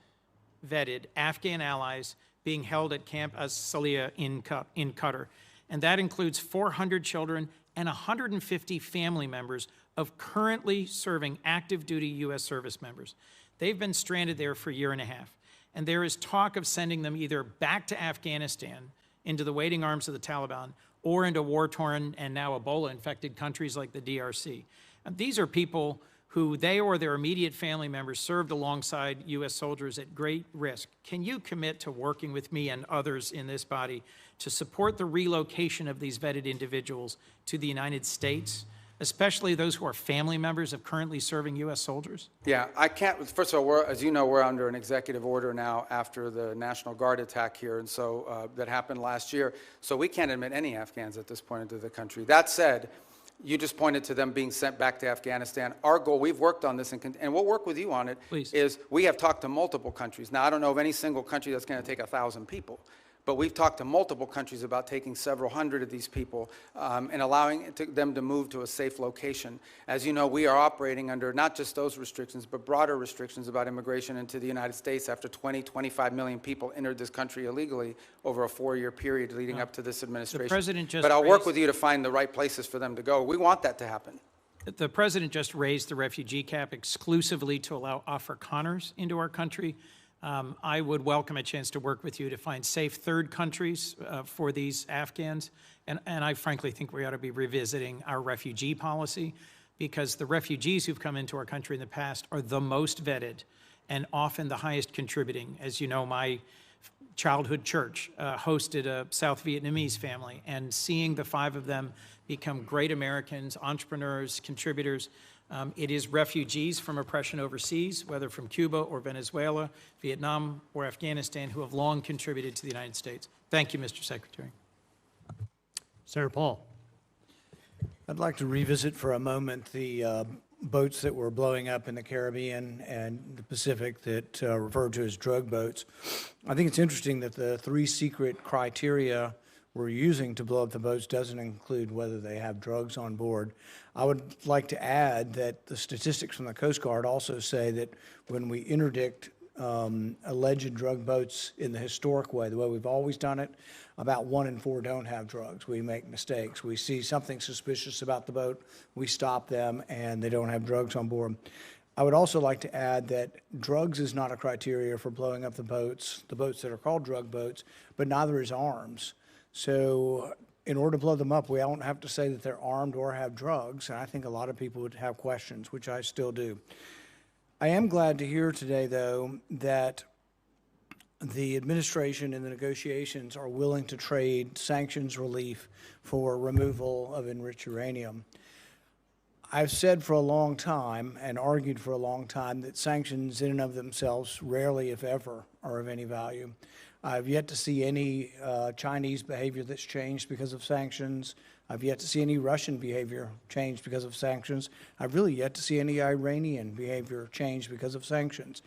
Afghan allies being held at Camp as-Salia in Qatar. And that includes 400 children and 150 family members of currently serving active duty U.S. service members. They've been stranded there for a year and a half. And there is talk of sending them either back to Afghanistan, into the waiting arms of the Taliban, or into war-torn and now Ebola-infected countries like the DRC. And these are people who they or their immediate family members served alongside U.S. soldiers at great risk. Can you commit to working with me and others in this body to support the relocation of these vetted individuals to the United States, especially those who are family members of currently serving U.S. soldiers? Yeah, I can't, first of all, as you know, we're under an executive order now after the National Guard attack here, and so that happened last year. So we can't admit any Afghans at this point into the country. That said, you just pointed to them being sent back to Afghanistan. Our goal, we've worked on this, and we'll work with you on it, Please. is we have talked to multiple countries. Now, I don't know of any single country that's going to take 1,000 people, but we've talked to multiple countries about taking several hundred of these people and allowing them to move to a safe location. As you know, we are operating under not just those restrictions, but broader restrictions about immigration into the United States after 25 million people entered this country illegally over a 4-year period leading up to this administration. president just but I'll work raised- with you to find the right places for them to go. We want that to happen. The president just raised the refugee cap exclusively to allow Afrikaners into our country. I would welcome a chance to work with you to find safe third countries for these Afghans. And I frankly think we ought to be revisiting our refugee policy, because the refugees who've come into our country in the past are the most vetted and often the highest contributing. As you know, my childhood church hosted a South Vietnamese family, and seeing the 5 of them become great Americans, entrepreneurs, contributors. It is refugees from oppression overseas, whether from Cuba or Venezuela, Vietnam or Afghanistan, who have long contributed to the United States. Thank you, Mr. Secretary. Senator Paul. I'd like to revisit for a moment the boats that were blowing up in the Caribbean and the Pacific that referred to as drug boats. I think it's interesting that the 3 secret criteria we're using to blow up the boats doesn't include whether they have drugs on board. I would like to add that the statistics from the Coast Guard also say that when we interdict alleged drug boats in the historic way, the way we've always done it, about 1 in 4 don't have drugs. We make mistakes. We see something suspicious about the boat, we stop them, and they don't have drugs on board. I would also like to add that drugs is not a criteria for blowing up the boats that are called drug boats, but neither is arms. So in order to blow them up, we don't have to say that they're armed or have drugs, and I think a lot of people would have questions, which I still do. I am glad to hear today, though, that the administration and the negotiations are willing to trade sanctions relief for removal of enriched uranium. I've said for a long time and argued for a long time that sanctions in and of themselves rarely, if ever, are of any value. I've yet to see any Chinese behavior that's changed because of sanctions. I've yet to see any Russian behavior change because of sanctions. I've really yet to see any Iranian behavior change because of sanctions.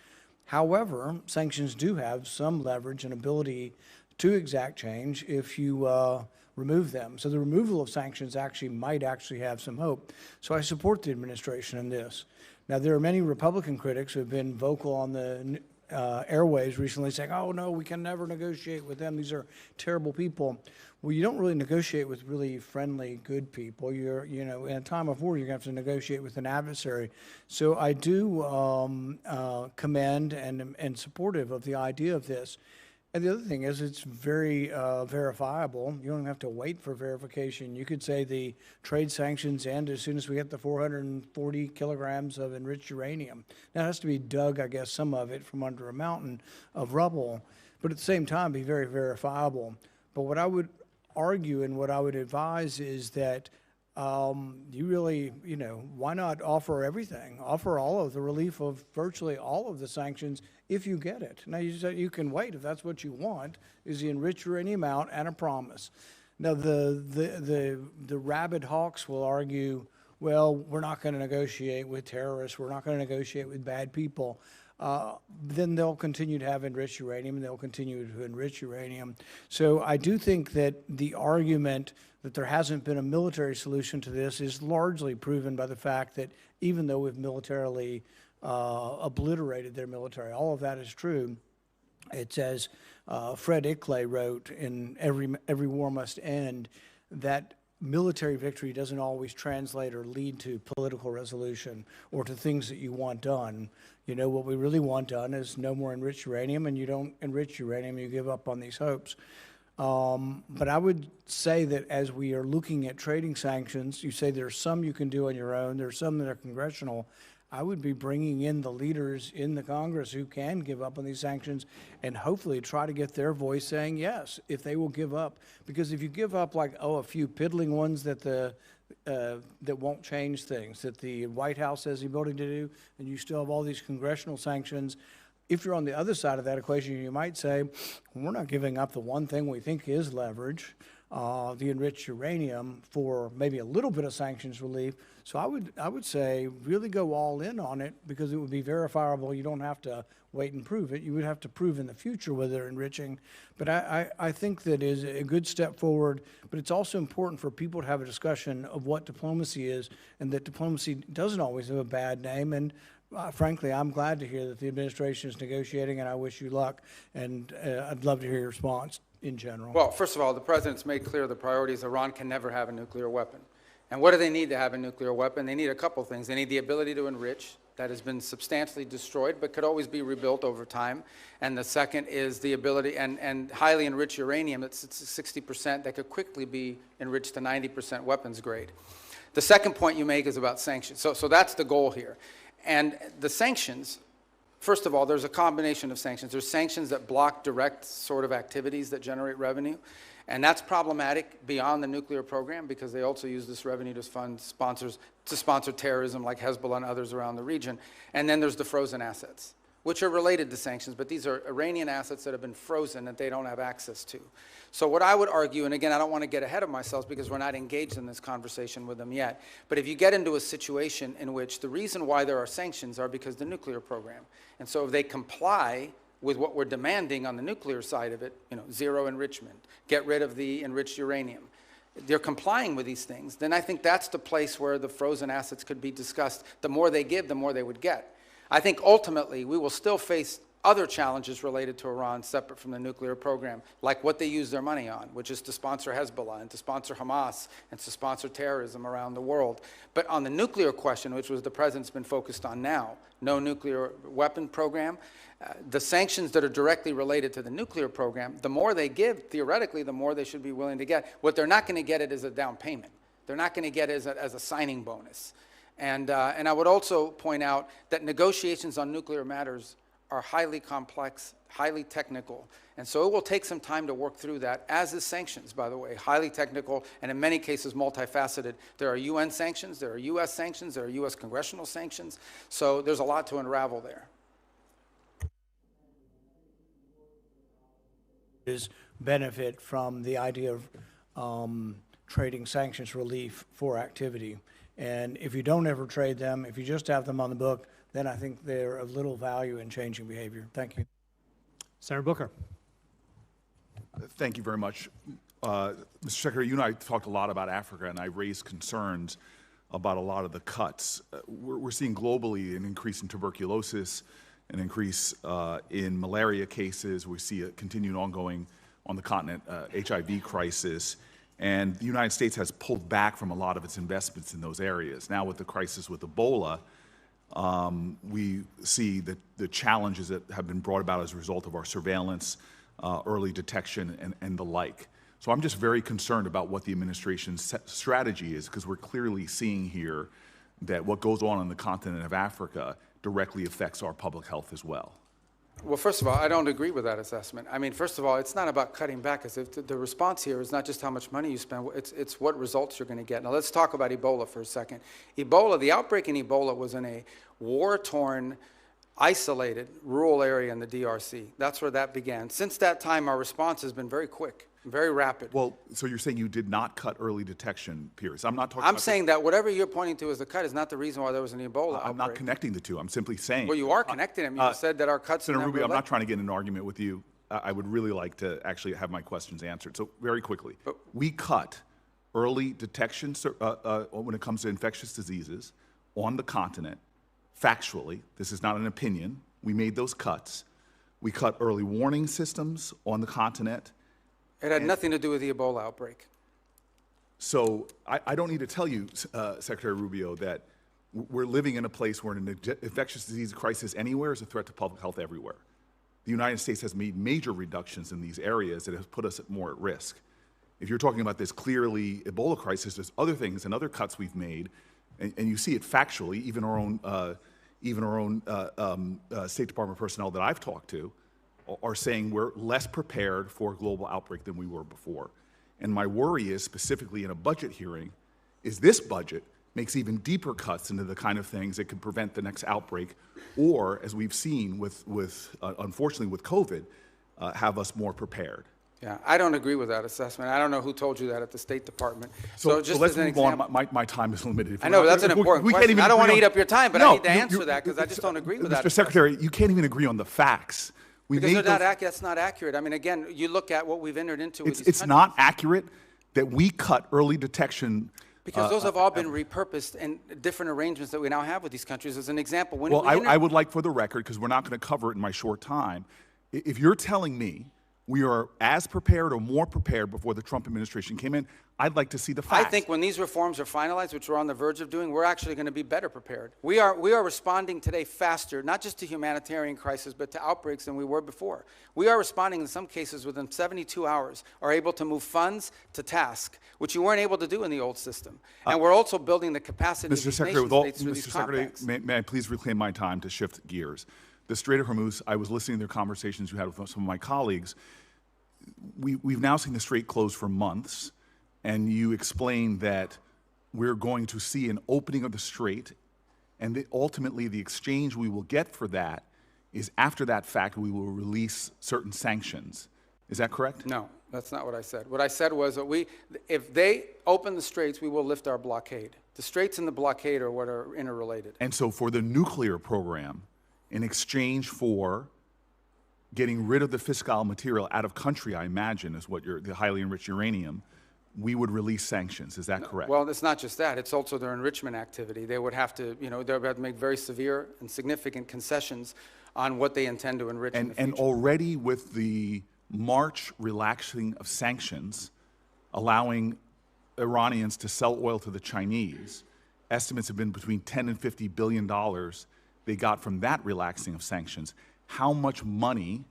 However, sanctions do have some leverage and ability to exact change if you remove them. So the removal of sanctions might actually have some hope. So I support the administration in this. Now, there are many Republican critics who have been vocal on the airwaves recently saying, oh, no, we can never negotiate with them. These are terrible people. Well, you don't really negotiate with really friendly, good people. In a time of war, you're going to have to negotiate with an adversary. So I do commend and supportive of the idea of this. And the other thing is it's very verifiable. You don't have to wait for verification. You could say the trade sanctions end as soon as we get the 440 kilograms of enriched uranium. Now, it has to be dug, I guess, some of it from under a mountain of rubble, but at the same time be very verifiable. But what I would argue and what I would advise is that you really, why not offer everything? Offer all of the relief of virtually all of the sanctions if you get it. Now, you can wait if that's what you want, is the enriched uranium out and a promise. Now, the rabid hawks will argue, well, we're not going to negotiate with terrorists. We're not going to negotiate with bad people. Then they'll continue to have enriched uranium, and they'll continue to enrich uranium. So I do think that the argument that there hasn't been a military solution to this is largely proven by the fact that even though we've militarily obliterated their military, all of that is true. It's as Fred Ickley wrote in Every War Must End, that military victory doesn't always translate or lead to political resolution or to things that you want done. What we really want done is no more enriched uranium, and you don't enrich uranium, you give up on these hopes. But I would say that as we are looking at trading sanctions, you say there's some you can do on your own, there's some that are congressional. I would be bringing in the leaders in the Congress who can give up on these sanctions and hopefully try to get their voice saying yes, if they will give up. Because if you give up a few piddling ones that that won't change things, that the White House has the ability to do, and you still have all these congressional sanctions, if you're on the other side of that equation, you might say, we're not giving up the one thing we think is leverage, the enriched uranium, for maybe a little bit of sanctions relief. So I would say really go all in on it, because it would be verifiable. You don't have to wait and prove it. You would have to prove in the future whether they're enriching. But I think that is a good step forward. But it's also important for people to have a discussion of what diplomacy is, and that diplomacy doesn't always have a bad name. And frankly, I'm glad to hear that the administration is negotiating, and I wish you luck. And I'd love to hear your response in general. Well, first of all, the president's made clear the priorities. Iran can never have a nuclear weapon. And what do they need to have a nuclear weapon? They need a couple things. They need the ability to enrich. That has been substantially destroyed, but could always be rebuilt over time. And the second is the ability, and highly enriched uranium, it's 60%, that could quickly be enriched to 90% weapons grade. The second point you make is about sanctions. So that's the goal here. And the sanctions, first of all, there's a combination of sanctions. There's sanctions that block direct sort of activities that generate revenue. And that's problematic beyond the nuclear program, because they also use this revenue to fund to sponsor terrorism like Hezbollah and others around the region. And then there's the frozen assets, which are related to sanctions, but these are Iranian assets that have been frozen that they don't have access to. So what I would argue, and again, I don't want to get ahead of myself because we're not engaged in this conversation with them yet, but if you get into a situation in which the reason why there are sanctions are because of the nuclear program, and so if they comply with what we're demanding on the nuclear side of it, zero enrichment, get rid of the enriched uranium, they're complying with these things, then I think that's the place where the frozen assets could be discussed. The more they give, the more they would get. I think ultimately we will still face other challenges related to Iran separate from the nuclear program, like what they use their money on, which is to sponsor Hezbollah and to sponsor Hamas and to sponsor terrorism around the world. But on the nuclear question, which was the president's been focused on now, no nuclear weapon program, the sanctions that are directly related to the nuclear program, the more they give, theoretically, the more they should be willing to get. What they're not going to get it as a down payment. They're not going to get it as a signing bonus. And I would also point out that negotiations on nuclear matters are highly complex, highly technical. And so it will take some time to work through that, as is sanctions, by the way, highly technical and in many cases multifaceted. There are UN sanctions, there are US sanctions, there are US congressional sanctions. So there's a lot to unravel there. Is benefit from the idea of trading sanctions relief for activity. And if you don't ever trade them, if you just have them on the book, then I think they're of little value in changing behavior. Thank you. Senator Booker. Thank you very much. Mr. Secretary, you and I talked a lot about Africa, and I raised concerns about a lot of the cuts. We're seeing globally an increase in tuberculosis, an increase in malaria cases. We see a continued ongoing, on the continent, HIV crisis. And the United States has pulled back from a lot of its investments in those areas. Now with the crisis with Ebola, we see the challenges that have been brought about as a result of our surveillance, early detection and the like. So I'm just very concerned about what the administration's strategy is, because we're clearly seeing here that what goes on the continent of Africa directly affects our public health as well. Well, first of all, I don't agree with that assessment. I mean, first of all, it's not about cutting back. As if the response here is not just how much money you spend, it's what results you're going to get. Now, let's talk about Ebola for a second. Ebola, the outbreak in Ebola was in a war-torn, isolated rural area in the DRC. That's where that began. Since that time, our response has been very quick, very rapid. Well, so you're saying you did not cut early detection periods. I'm not talking I'm about saying that whatever you're pointing to as a cut is not the reason why there was an Ebola outbreak. I'm not connecting the two. I'm simply saying. Well, you are connecting them. You said that our cuts... Senator Rubio, I'm not trying to get in an argument with you. I would really like to actually have my questions answered. So very quickly, we cut early detection when it comes to infectious diseases on the continent. Factually, this is not an opinion. We made those cuts. We cut early warning systems on the continent. It had nothing to do with the Ebola outbreak. So I don't need to tell you, Secretary Rubio, that we're living in a place where an infectious disease crisis anywhere is a threat to public health everywhere. The United States has made major reductions in these areas that have put us more at risk. If you're talking about this clearly Ebola crisis, there's other things and other cuts we've made, and you see it factually. Even our own State Department personnel that I've talked to are saying we're less prepared for a global outbreak than we were before. And my worry is, specifically in a budget hearing, is this budget makes even deeper cuts into the kind of things that could prevent the next outbreak, or, as we've seen unfortunately with COVID, have us more prepared. Yeah, I don't agree with that assessment. I don't know who told you that at the State Department. So just let's as an move example, on. My time is limited. I know, but that's an important question. I don't want to eat up your time, but I need to you- answer that because I just don't agree with that. Mr. Secretary, you can't even agree on the facts. Because that's not accurate. I mean, again, you look at what we've entered into with these It's countries. not accurate that we cut early detection. Because those have all been repurposed in different arrangements that we now have with these countries. As an example, when Well, we I would like, for the record, because we're not going to cover it in my short time, if you're telling me we are as prepared or more prepared before the Trump administration came in, I'd like to see the facts. I think when these reforms are finalized, which we're on the verge of doing, we're actually going to be better prepared. We are responding today faster, not just to humanitarian crisis, but to outbreaks than we were before. We are responding in some cases within 72 hours, are able to move funds to task, which you weren't able to do in the old system. And we're also building the capacity of Mr. these Secretary, nation states through these Mr. Secretary, compacts. may I please reclaim my time to shift gears? The Strait of Hormuz, I was listening to their conversations you had with some of my colleagues. We've now seen the strait closed for months, and you explained that we're going to see an opening of the strait, and that ultimately the exchange we will get for that is, after that fact, we will release certain sanctions. Is that correct? No, that's not what I said. What I said was that if they open the straits, we will lift our blockade. The straits and the blockade are what are interrelated. And so for the nuclear program, in exchange for getting rid of the fissile material out of country, I imagine, is what the highly enriched uranium, we would release sanctions. Is that correct? Well, it's not just that. It's also their enrichment activity. They would have to, they would have to make very severe and significant concessions on what they intend to enrich in the future. And already with the March relaxing of sanctions, allowing Iranians to sell oil to the Chinese, estimates have been between $10 and $50 billion they got from that relaxing of sanctions. How much money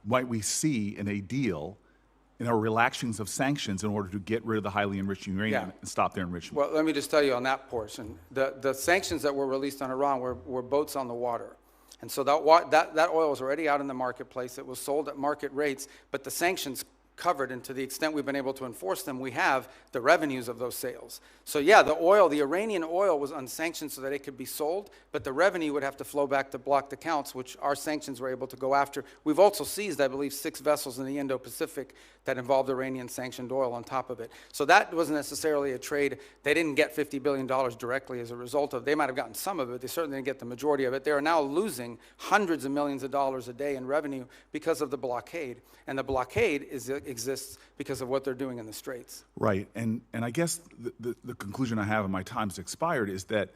might we see in a deal in our relaxings of sanctions in order to get rid of the highly enriched uranium and stop their enrichment? Well, let me just tell you on that portion. The sanctions that were released on Iran were boats on the water. And so that oil was already out in the marketplace. It was sold at market rates, but the sanctions covered, and to the extent we've been able to enforce them, we have the revenues of those sales. So yeah, the Iranian oil was unsanctioned so that it could be sold, but the revenue would have to flow back to blocked accounts, which our sanctions were able to go after. We've also seized, I believe, 6 vessels in the Indo-Pacific that involved Iranian sanctioned oil on top of it. So that wasn't necessarily a trade. They didn't get $50 billion directly as a result of. They might have gotten some of it. They certainly didn't get the majority of it. They are now losing hundreds of millions of dollars a day in revenue because of the blockade. And the blockade exists because of what they're doing in the straits. Right, and I guess the conclusion I have, and my time's expired, is that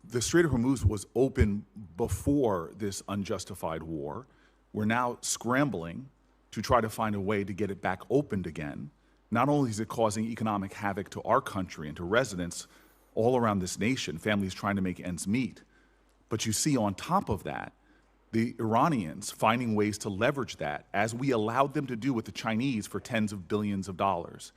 the Strait of Hormuz was open before this unjustified war. We're now scrambling to try to find a way to get it back opened again. Not only is it causing economic havoc to our country and to residents all around this nation, families trying to make ends meet, but you see on top of that, the Iranians finding ways to leverage that, as we allowed them to do with the Chinese for tens of billions of dollars.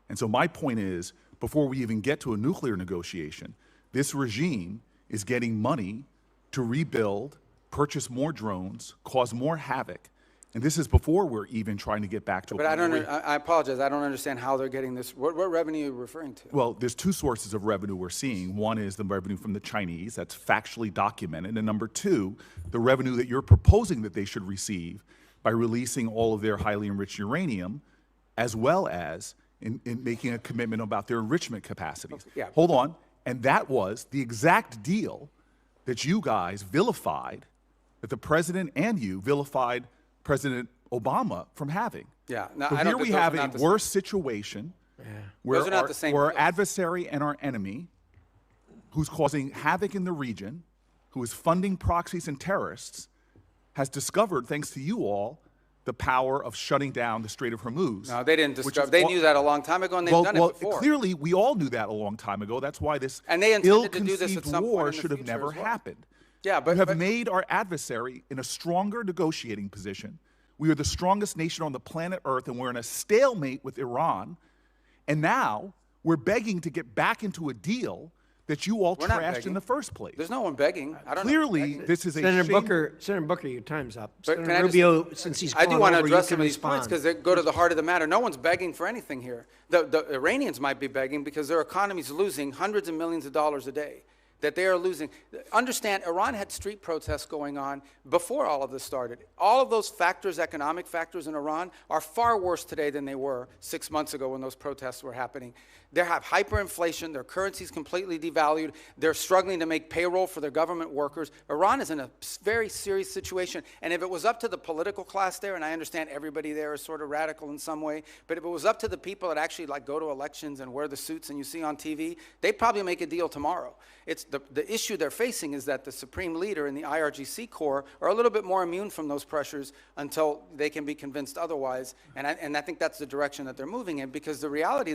And so my point is, before we even get to a nuclear negotiation, this regime is getting money to rebuild, purchase more drones, cause more havoc. And this is before we're even trying to get back to a But I point where I apologize, I don't understand how they're getting this. What revenue are you referring to? well, there's two sources of revenue we're seeing. One is the revenue from the Chinese, that's factually documented. And number two, the revenue that you're proposing that they should receive by releasing all of their highly enriched uranium, as well as in making a commitment about their enrichment capacities. Okay, yeah. Hold on. And that was the exact deal that you guys vilified, that the president and you vilified President Obama from having. Yeah, no, So I don't here think we those are have not a the same. worse situation where Those are not the same where our deals. adversary and our enemy, who's causing havoc in the region, who is funding proxies and terrorists, has discovered, thanks to you all, the power of shutting down the Strait of Hormuz. No, they didn't which discover. is They all- knew that a long time ago, and they've done it before. Clearly, we all knew that a long time ago. That's why this And they intended to do this at ill-conceived some point war in the should have future never as well. happened. Yeah, but You have made our adversary in a stronger negotiating position. We are the strongest nation on the planet Earth, and we're in a stalemate with Iran. And now we're begging to get back into a deal that you all We're not trashed begging. in the first place. There's no one begging. I don't know. Clearly, this is a Senator shame. Booker, your time's up. But can Senator I just- Rubio, since he's I do gone want to over, you address can some of these points respond. because they go to the heart of the matter. No one's begging for anything here. The Iranians might be begging because their economy's losing hundreds of millions of dollars a day. That they are losing. Understand, Iran had street protests going on before all of this started. All of those factors, economic factors in Iran, are far worse today than they were 6 months ago when those protests were happening. They have hyperinflation. Their currency's completely devalued. They're struggling to make payroll for their government workers. Iran is in a very serious situation. And if it was up to the political class there, and I understand everybody there is sort of radical in some way, but if it was up to the people that actually like go to elections and wear the suits and you see on TV, they'd probably make a deal tomorrow. It's the issue they're facing is that the supreme leader and the IRGC Corps are a little bit more immune from those pressures until they can be convinced otherwise. And I think that's the direction that they're moving in, because the reality,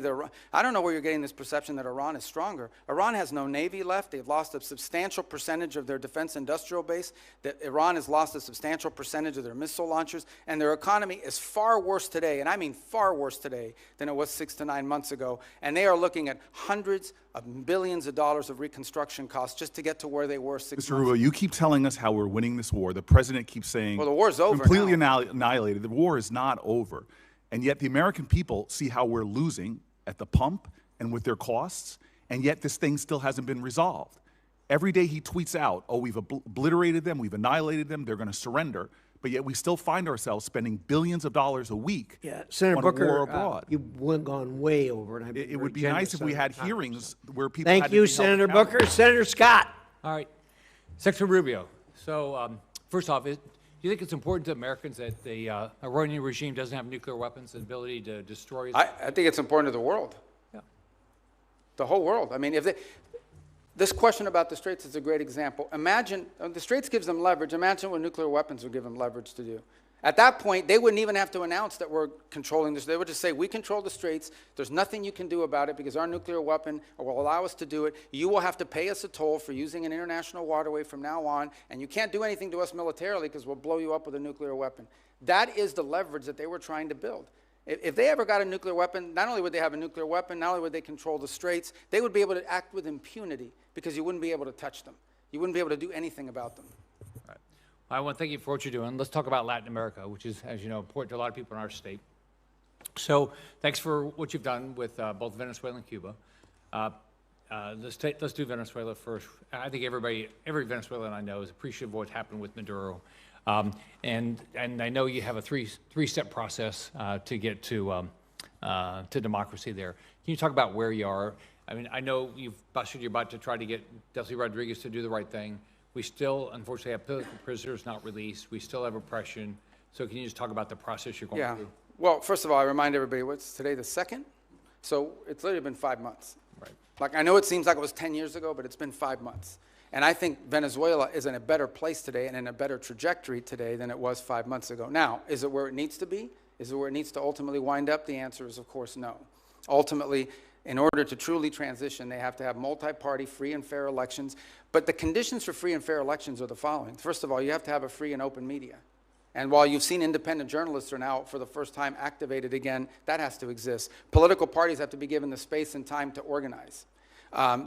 I don't know where you're getting this perception that Iran is stronger. Iran has no navy left. They've lost a substantial percentage of their defense industrial base. That Iran has lost a substantial percentage of their missile launchers. And their economy is far worse today, and I mean far worse today, than it was 6 to 9 months ago. And they are looking at hundreds of billions of dollars of reconstruction costs just to get to where they were 6 Mr. months Rubio, ago. you keep telling us how we're winning this war. The president keeps saying, Well, the war's over completely now. annihilated. The war is not over. And yet the American people see how we're losing at the pump and with their costs, and yet this thing still hasn't been resolved. Every day he tweets out, oh, we've obliterated them, we've annihilated them, they're going to surrender. But yet we still find ourselves spending billions of dollars a week Senator on Booker, a war abroad. you've gone way over, and I've been It would be very nice if we generous had on your time. hearings where people had Thank to you, be held Senator accountable. Booker. Senator Scott. All right. Secretary Rubio, so first off, do you think it's important to Americans that the Iranian regime doesn't have nuclear weapons and ability to destroy? I think it's important to the world. Yeah. The whole world. I mean, this question about the Straits is a great example. Imagine, the Straits gives them leverage. Imagine what nuclear weapons would give them leverage to do. At that point, they wouldn't even have to announce that we're controlling this. They would just say, we control the Straits. There's nothing you can do about it because our nuclear weapon will allow us to do it. You will have to pay us a toll for using an international waterway from now on, and you can't do anything to us militarily because we'll blow you up with a nuclear weapon. That is the leverage that they were trying to build. If they ever got a nuclear weapon, not only would they have a nuclear weapon, not only would they control the Straits, they would be able to act with impunity because you wouldn't be able to touch them. You wouldn't be able to do anything about them. I want to thank you for what you're doing. Let's talk about Latin America, which is, as you know, important to a lot of people in our state. So thanks for what you've done with both Venezuela and Cuba. Let's do Venezuela first. I think every Venezuelan I know is appreciative of what happened with Maduro. And I know you have a three-step process to get to democracy there. Can you talk about where you are? I mean, I know you've busted your butt to try to get Delcy Rodriguez to do the right thing. We still, unfortunately, have political prisoners not released. We still have oppression. So can you just talk about the process you're going through? Well, first of all, I remind everybody, what's today, the 2nd? So it's literally been 5 months. Right. Like, I know it seems like it was 10 years ago, but it's been 5 months. And I think Venezuela is in a better place today and in a better trajectory today than it was 5 months ago. Now, is it where it needs to be? Is it where it needs to ultimately wind up? The answer is, of course, no. Ultimately, In order to truly transition, they have to have multi-party, free and fair elections. But the conditions for free and fair elections are the following. First of all, you have to have a free and open media. And while you've seen independent journalists are now, for the first time, activated again, that has to exist. Political parties have to be given the space and time to organize. The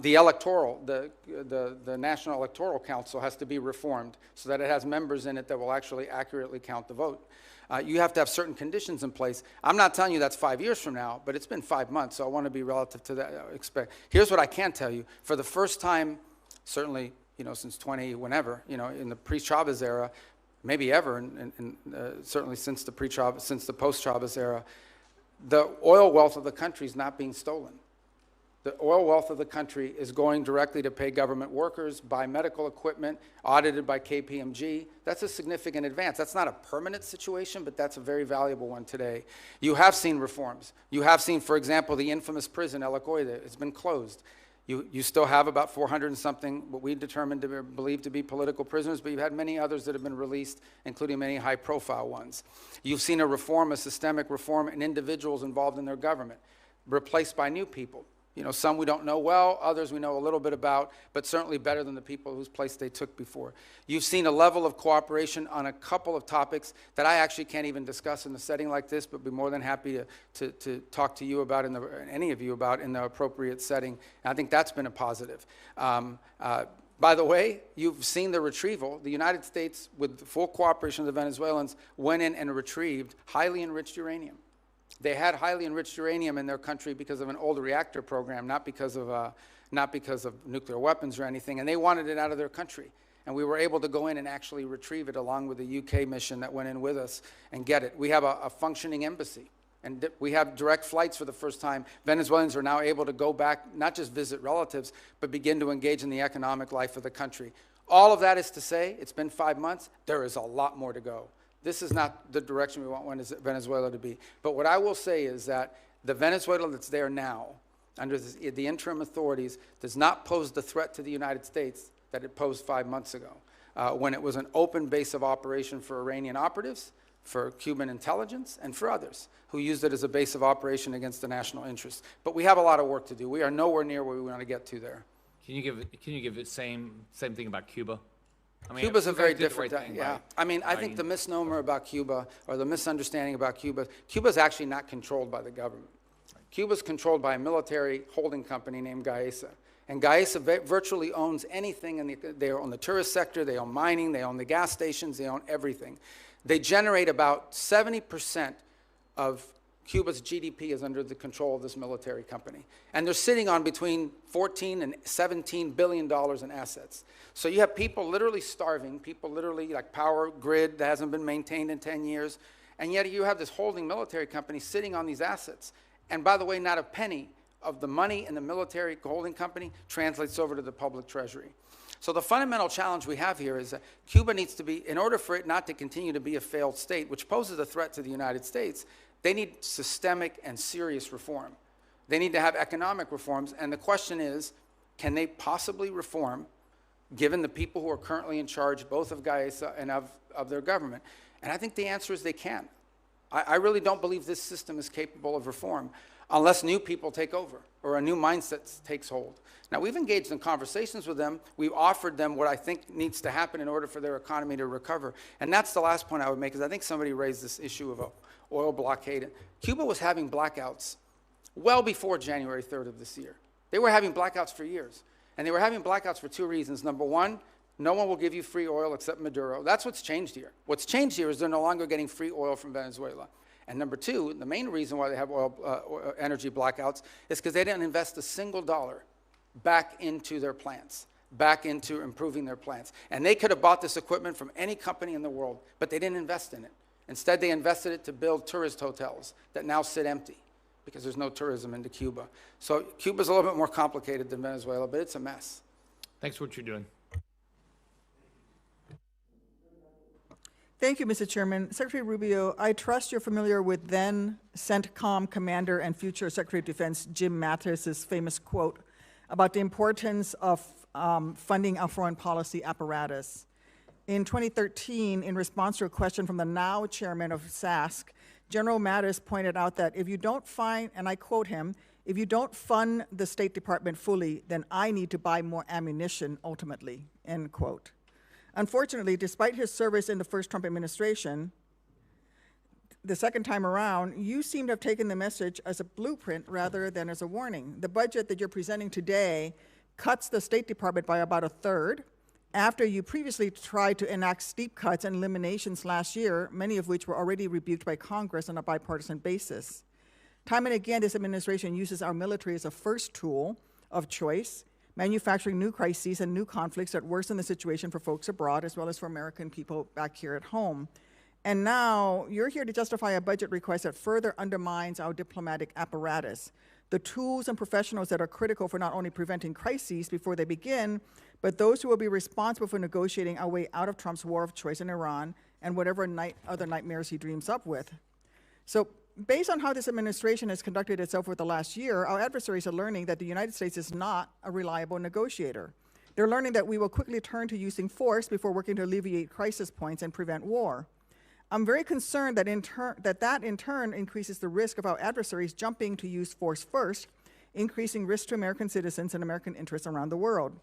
National Electoral Council has to be reformed so that it has members in it that will actually accurately count the vote. You have to have certain conditions in place. I'm not telling you that's 5 years from now, but it's been 5 months, so I want to be relative to that. Here's what I can tell you. For the first time, certainly, since 20, whenever, in the pre-Chavez era, maybe ever, and certainly since the post-Chavez era, the oil wealth of the country is not being stolen. The oil wealth of the country is going directly to pay government workers, buy medical equipment, audited by KPMG. That's a significant advance. That's not a permanent situation, but that's a very valuable one today. You have seen reforms. You have seen, for example, the infamous prison, El Acoide. It's been closed. You still have about 400 and something, what we determined to believe to be political prisoners, but you've had many others that have been released, including many high-profile ones. You've seen a systemic reform in individuals involved in their government, replaced by new people. Some we don't know well, others we know a little bit about, but certainly better than the people whose place they took before. You've seen a level of cooperation on a couple of topics that I actually can't even discuss in a setting like this, but be more than happy to talk to you about, any of you about, in the appropriate setting. And I think that's been a positive. By the way, you've seen the retrieval. The United States, with the full cooperation of the Venezuelans, went in and retrieved highly enriched uranium. They had highly enriched uranium in their country because of an old reactor program, not because of nuclear weapons or anything, and they wanted it out of their country. And we were able to go in and actually retrieve it along with the UK mission that went in with us and get it. We have a functioning embassy, and we have direct flights for the first time. Venezuelans are now able to go back, not just visit relatives, but begin to engage in the economic life of the country. All of that is to say, it's been 5 months, there is a lot more to go. This is not the direction we want Venezuela to be. But what I will say is that the Venezuela that's there now, under the interim authorities, does not pose the threat to the United States that it posed 5 months ago, when it was an open base of operation for Iranian operatives, for Cuban intelligence, and for others who used it as a base of operation against the national interest. But we have a lot of work to do. We are nowhere near where we want to get to there. Can you give the same thing about Cuba? I mean, Cuba's a very different thing, yeah. right? I think the misnomer about Cuba, or the misunderstanding about Cuba's actually not controlled by the government. Cuba's controlled by a military holding company named Gaesa. And Gaesa virtually owns anything, they own the tourist sector, they own mining, they own the gas stations, they own everything. They generate about 70% of Cuba's GDP is under the control of this military company. And they're sitting on between $14 and $17 billion in assets. So you have people literally starving, people literally like power grid that hasn't been maintained in 10 years, and yet you have this holding military company sitting on these assets. And by the way, not a penny of the money in the military holding company translates over to the public treasury. So the fundamental challenge we have here is that Cuba needs to be, in order for it not to continue to be a failed state, which poses a threat to the United States, they need systemic and serious reform. They need to have economic reforms, and the question is, can they possibly reform, given the people who are currently in charge, both of Gaesa and of their government? And I think the answer is they can. I really don't believe this system is capable of reform unless new people take over or a new mindset takes hold. Now, we've engaged in conversations with them. We've offered them what I think needs to happen in order for their economy to recover. And that's the last point I would make, is I think somebody raised this issue of oil blockade. Cuba was having blackouts well before January 3rd of this year. They were having blackouts for years. And they were having blackouts for two reasons. Number one, no one will give you free oil except Maduro. That's what's changed here. What's changed here is they're no longer getting free oil from Venezuela. And number two, the main reason why they have energy blackouts is because they didn't invest a single dollar back into their plants, back into improving their plants. And they could have bought this equipment from any company in the world, but they didn't invest in it. Instead, they invested it to build tourist hotels that now sit empty because there's no tourism into Cuba. So Cuba's a little bit more complicated than Venezuela, but it's a mess. Thanks for what you're doing. Thank you, Mr. Chairman. Secretary Rubio, I trust you're familiar with then CENTCOM commander and future Secretary of Defense Jim Mattis's famous quote about the importance of funding our foreign policy apparatus. In 2013, in response to a question from the now chairman of SASC, General Mattis pointed out that if you don't find, and I quote him, if you don't fund the State Department fully, then I need to buy more ammunition ultimately, end quote. Unfortunately, despite his service in the first Trump administration, the second time around, you seem to have taken the message as a blueprint rather than as a warning. The budget that you're presenting today cuts the State Department by about a third, after you previously tried to enact steep cuts and eliminations last year, many of which were already rebuked by Congress on a bipartisan basis. Time and again, this administration uses our military as a first tool of choice, manufacturing new crises and new conflicts that worsen the situation for folks abroad as well as for American people back here at home. And now you're here to justify a budget request that further undermines our diplomatic apparatus, the tools and professionals that are critical for not only preventing crises before they begin, but those who will be responsible for negotiating our way out of Trump's war of choice in Iran and whatever other nightmares he dreams up with. So based on how this administration has conducted itself over the last year, our adversaries are learning that the United States is not a reliable negotiator. They're learning that we will quickly turn to using force before working to alleviate crisis points and prevent war. I'm very concerned that that in turn increases the risk of our adversaries jumping to use force first, increasing risk to American citizens and American interests around the world.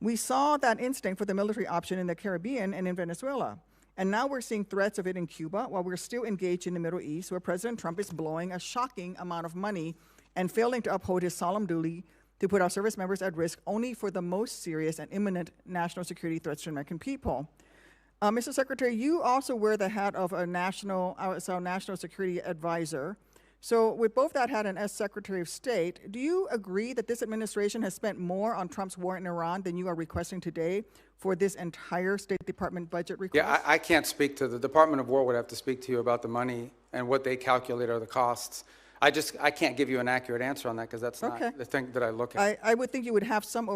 We saw that instinct for the military option in the Caribbean and in Venezuela. And now we're seeing threats of it in Cuba while we're still engaged in the Middle East, where President Trump is blowing a shocking amount of money and failing to uphold his solemn duty to put our service members at risk only for the most serious and imminent national security threats to American people. Mr. Secretary, you also wear the hat of a national security advisor. So with both that hat and as Secretary of State, do you agree that this administration has spent more on Trump's war in Iran than you are requesting today for this entire State Department budget request? Yeah, I can't speak to the Department of War would have to speak to you about the money and what they calculate are the costs. I can't give you an accurate answer on that because that's not the thing that I look at. I would think you would have some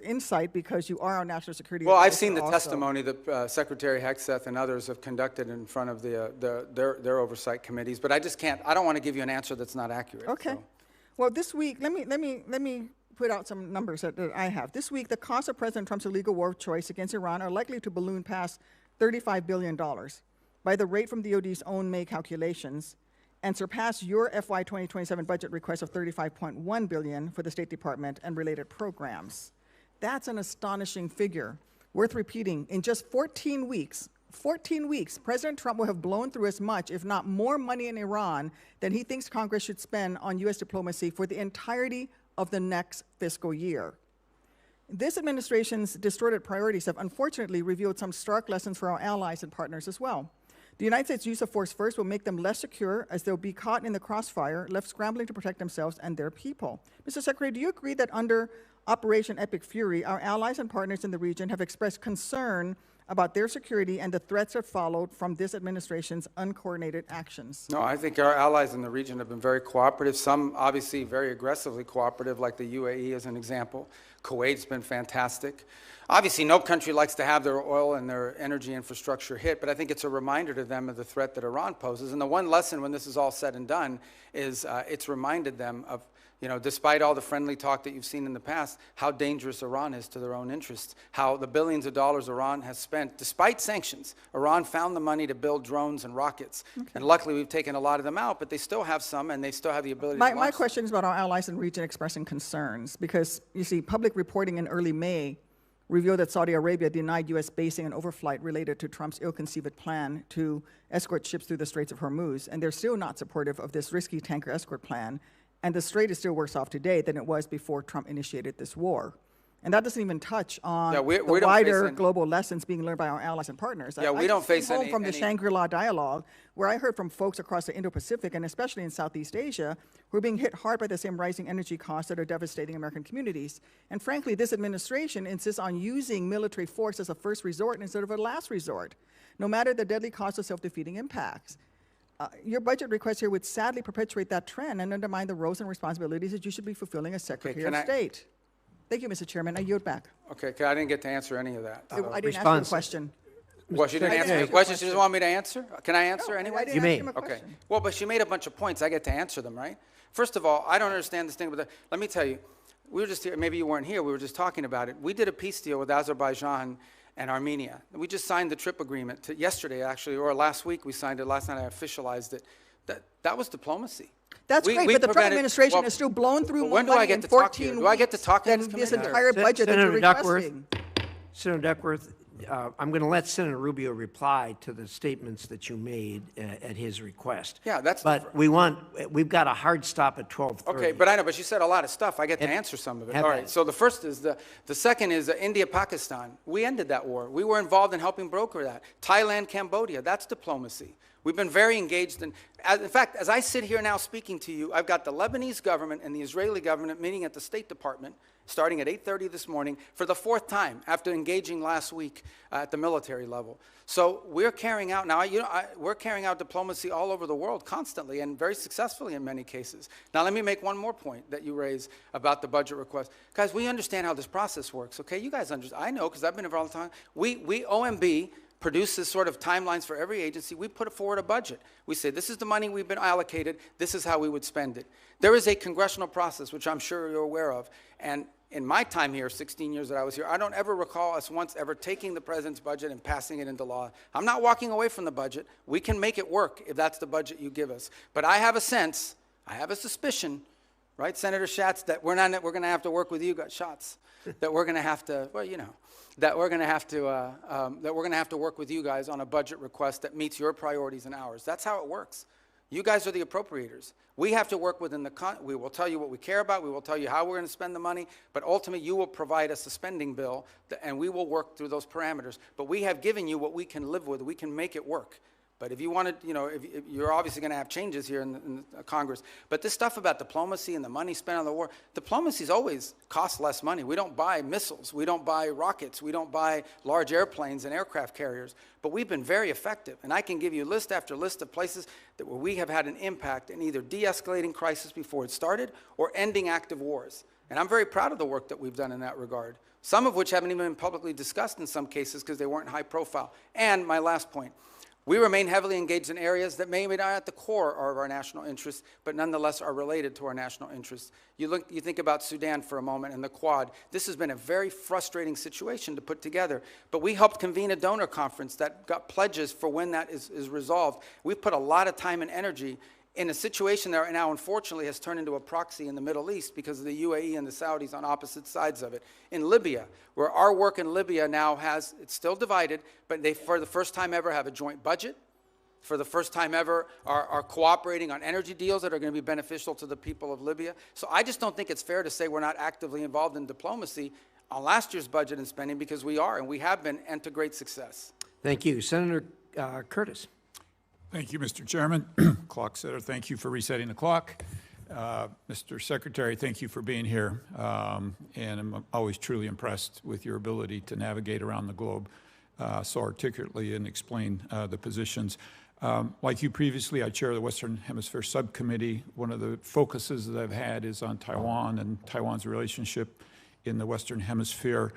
insight because you are our national security Well, advisor I've seen the also. testimony that Secretary Hegseth and others have conducted in front of their oversight committees, but I don't want to give you an answer that's not accurate. Okay. So. Well, this week, let me put out some numbers that I have. This week, the cost of President Trump's illegal war of choice against Iran are likely to balloon past $35 billion by the rate from DOD's own May calculations and surpass your FY 2027 budget request of $35.1 billion for the State Department and related programs. That's an astonishing figure. Worth repeating, in just 14 weeks, President Trump will have blown through as much, if not more money in Iran than he thinks Congress should spend on U.S. diplomacy for the entirety of the next fiscal year. This administration's distorted priorities have unfortunately revealed some stark lessons for our allies and partners as well. The United States' use of force first will make them less secure as they'll be caught in the crossfire, left scrambling to protect themselves and their people. Mr. Secretary, do you agree that under Operation Epic Fury, our allies and partners in the region have expressed concern about their security and the threats that followed from this administration's uncoordinated actions? No, I think our allies in the region have been very cooperative, some obviously very aggressively cooperative, like the UAE as an example. Kuwait's been fantastic. Obviously, no country likes to have their oil and their energy infrastructure hit, but I think it's a reminder to them of the threat that Iran poses. And the one lesson when this is all said and done is it's reminded them of, despite all the friendly talk that you've seen in the past, how dangerous Iran is to their own interests, how the billions of dollars Iran has spent, despite sanctions. Iran found the money to build drones and rockets. Okay. And luckily, we've taken a lot of them out, but they still have some, and they still have the ability to launch My question is about our allies in the region expressing concerns, because, you see, public reporting in early May revealed that Saudi Arabia denied U.S. basing and overflight related to Trump's ill-conceived plan to escort ships through the Straits of Hormuz, and they're still not supportive of this risky tanker escort plan. And the Strait is still worse off today than it was before Trump initiated this war. And that doesn't even touch on the wider global lessons being learned by our allies and partners. Yeah, we don't face any... from the Shangri-La dialogue, where I heard from folks across the Indo-Pacific and especially in Southeast Asia, who are being hit hard by the same rising energy costs that are devastating American communities. And frankly, this administration insists on using military force as a first resort instead of a last resort, no matter the deadly cost of self-defeating impacts. Your budget request here would sadly perpetuate that trend and undermine the roles and responsibilities that you should be fulfilling as Secretary of State. Thank you, Mr. Chairman. I yield back. Okay, I didn't get to answer any of that. I didn't ask you a question. Well, she didn't answer the question. She just wanted me to answer? Can I answer anyway? You may. Okay. Well, but she made a bunch of points. I get to answer them, right? First of all, I don't understand this thing with let me tell you, we were just here, maybe you weren't here, we were just talking about it. We did a peace deal with Azerbaijan, and Armenia. We just signed the TRIP agreement yesterday, actually, or last week we signed it. Last night I officialized it. That was diplomacy. That's great, but the Trump administration has still blown through more money in 14 weeks do I get to talk than this entire budget that you're requesting. Senator Duckworth, I'm going to let Senator Rubio reply to the statements that you made at his request. Yeah, that's. But we've got a hard stop at 12:30. Okay, but I know, but you said a lot of stuff. I get to answer some of it. All right. So the first is the second is India-Pakistan. We ended that war. We were involved in helping broker that. Thailand, Cambodia. That's diplomacy. We've been very engaged in fact, as I sit here now speaking to you, I've got the Lebanese government and the Israeli government meeting at the State Department starting at 8:30 this morning for the 4th time after engaging last week at the military level. So we're carrying out now, we're carrying out diplomacy all over the world constantly and very successfully in many cases. Now let me make one more point that you raised about the budget request. Guys, we understand how this process works, okay? You guys understand. I know because I've been involved all the time. We OMB, produces sort of timelines for every agency. We put forward a budget. We say, this is the money we've been allocated. This is how we would spend it. There is a congressional process, which I'm sure you're aware of. And in my time here, 16 years that I was here, I don't ever recall us once ever taking the president's budget and passing it into law. I'm not walking away from the budget. We can make it work if that's the budget you give us. But I have a sense, I have a suspicion, right, Senator Schatz, that we're going to have to work with you, that we're going to have to, well, you know, that we're going to have to work with you guys on a budget request that meets your priorities and ours. That's how it works. You guys are the appropriators. We have to work within we will tell you what we care about. We will tell you how we're going to spend the money. But ultimately, you will provide us a spending bill, and we will work through those parameters. But we have given you what we can live with. We can make it work. But if you wanted, you know, if you're obviously going to have changes here in Congress. But this stuff about diplomacy and the money spent on the war, diplomacy's always cost less money. We don't buy missiles. We don't buy rockets. We don't buy large airplanes and aircraft carriers. But we've been very effective. And I can give you list after list of places where we have had an impact in either de-escalating crisis before it started or ending active wars. And I'm very proud of the work that we've done in that regard, some of which haven't even been publicly discussed in some cases because they weren't high profile. And my last point. We remain heavily engaged in areas that may be not at the core of our national interests, but nonetheless are related to our national interests. You think about Sudan for a moment and the Quad. This has been a very frustrating situation to put together, but we helped convene a donor conference that got pledges for when that is resolved. We've put a lot of time and energy in a situation that now, unfortunately, has turned into a proxy in the Middle East because of the UAE and the Saudis on opposite sides of it. In Libya, where our work in Libya now it's still divided, but they, for the first time ever, have a joint budget. For the first time ever, are cooperating on energy deals that are going to be beneficial to the people of Libya. So I just don't think it's fair to say we're not actively involved in diplomacy on last year's budget and spending, because we are, and we have been, and to great success. Thank you. Senator Curtis. Thank you, Mr. Chairman. Clock setter, thank you for resetting the clock. Mr. Secretary, thank you for being here. And I'm always truly impressed with your ability to navigate around the globe so articulately and explain the positions. Like you previously, I chair the Western Hemisphere Subcommittee. One of the focuses that I've had is on Taiwan and Taiwan's relationship in the Western Hemisphere.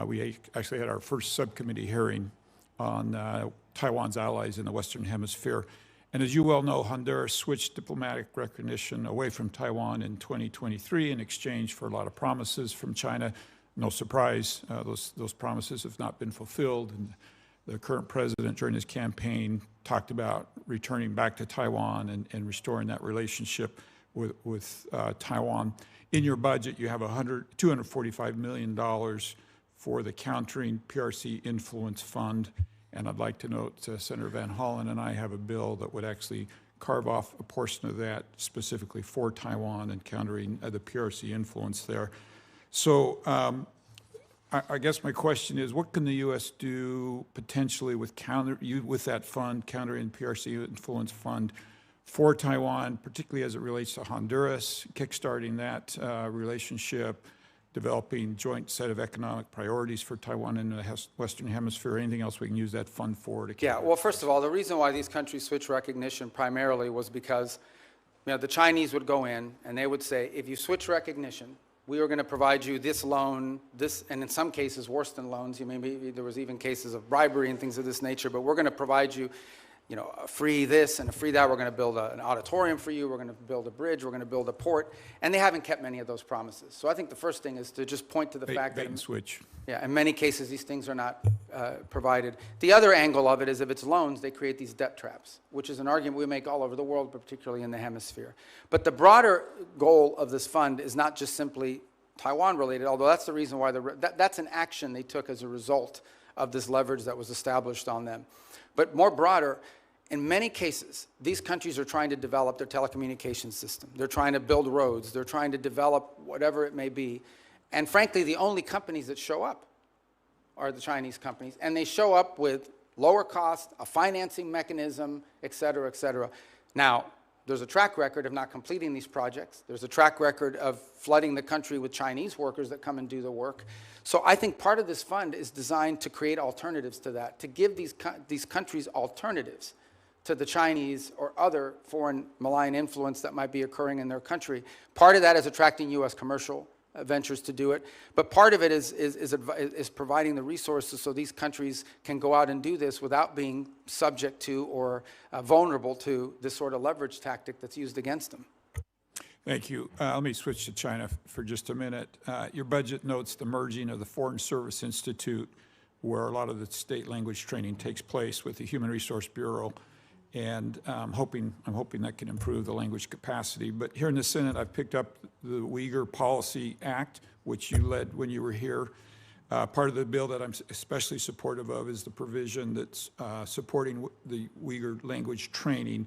We actually had our first subcommittee hearing on Taiwan's allies in the Western Hemisphere. And as you well know, Honduras switched diplomatic recognition away from Taiwan in 2023 in exchange for a lot of promises from China. No surprise, those promises have not been fulfilled. And the current president, during his campaign, talked about returning back to Taiwan and restoring that relationship with Taiwan. In your budget, you have $245 million for the Countering PRC Influence Fund. And I'd like to note Senator Van Hollen and I have a bill that would actually carve off a portion of that specifically for Taiwan and countering the PRC influence there. So I guess my question is, what can the U.S. do potentially with that fund, Countering PRC Influence Fund, for Taiwan, particularly as it relates to Honduras, kickstarting that relationship, developing joint set of economic priorities for Taiwan in the Western Hemisphere, anything else we can use that fund for? Yeah, well, first of all, the reason why these countries switched recognition primarily was because the Chinese would go in and they would say, if you switch recognition, we are going to provide you this loan, this, and in some cases worse than loans. There was even cases of bribery and things of this nature, but we're going to provide you you know, a free this and a free that. We're going to build an auditorium for you. We're going to build a bridge. We're going to build a port. And they haven't kept many of those promises. So I think the first thing is to just point to the fact bait that and switch. yeah, in many cases, these things are not provided. The other angle of it is if it's loans, they create these debt traps, which is an argument we make all over the world, but particularly in the hemisphere. But the broader goal of this fund is not just simply Taiwan related, although that's the reason why that's an action they took as a result of this leverage that was established on them. But more broader, in many cases, these countries are trying to develop their telecommunications system. They're trying to build roads. They're trying to develop whatever it may be. And frankly, the only companies that show up are the Chinese companies. And they show up with lower cost, a financing mechanism, et cetera, et cetera. Now, there's a track record of not completing these projects. There's a track record of flooding the country with Chinese workers that come and do the work. So I think part of this fund is designed to create alternatives to that, to give these countries alternatives to the Chinese or other foreign malign influence that might be occurring in their country. Part of that is attracting U.S. commercial ventures to do it, but part of it is providing the resources so these countries can go out and do this without being subject to or vulnerable to this sort of leverage tactic that's used against them. Thank you. Let me switch to China for just a minute. Your budget notes the merging of the Foreign Service Institute, where a lot of the state language training takes place, with the Human Resource Bureau. And I'm hoping that can improve the language capacity. But here in the Senate, I've picked up the Uyghur Policy Act, which you led when you were here. Part of the bill that I'm especially supportive of is the provision that's supporting the Uyghur language training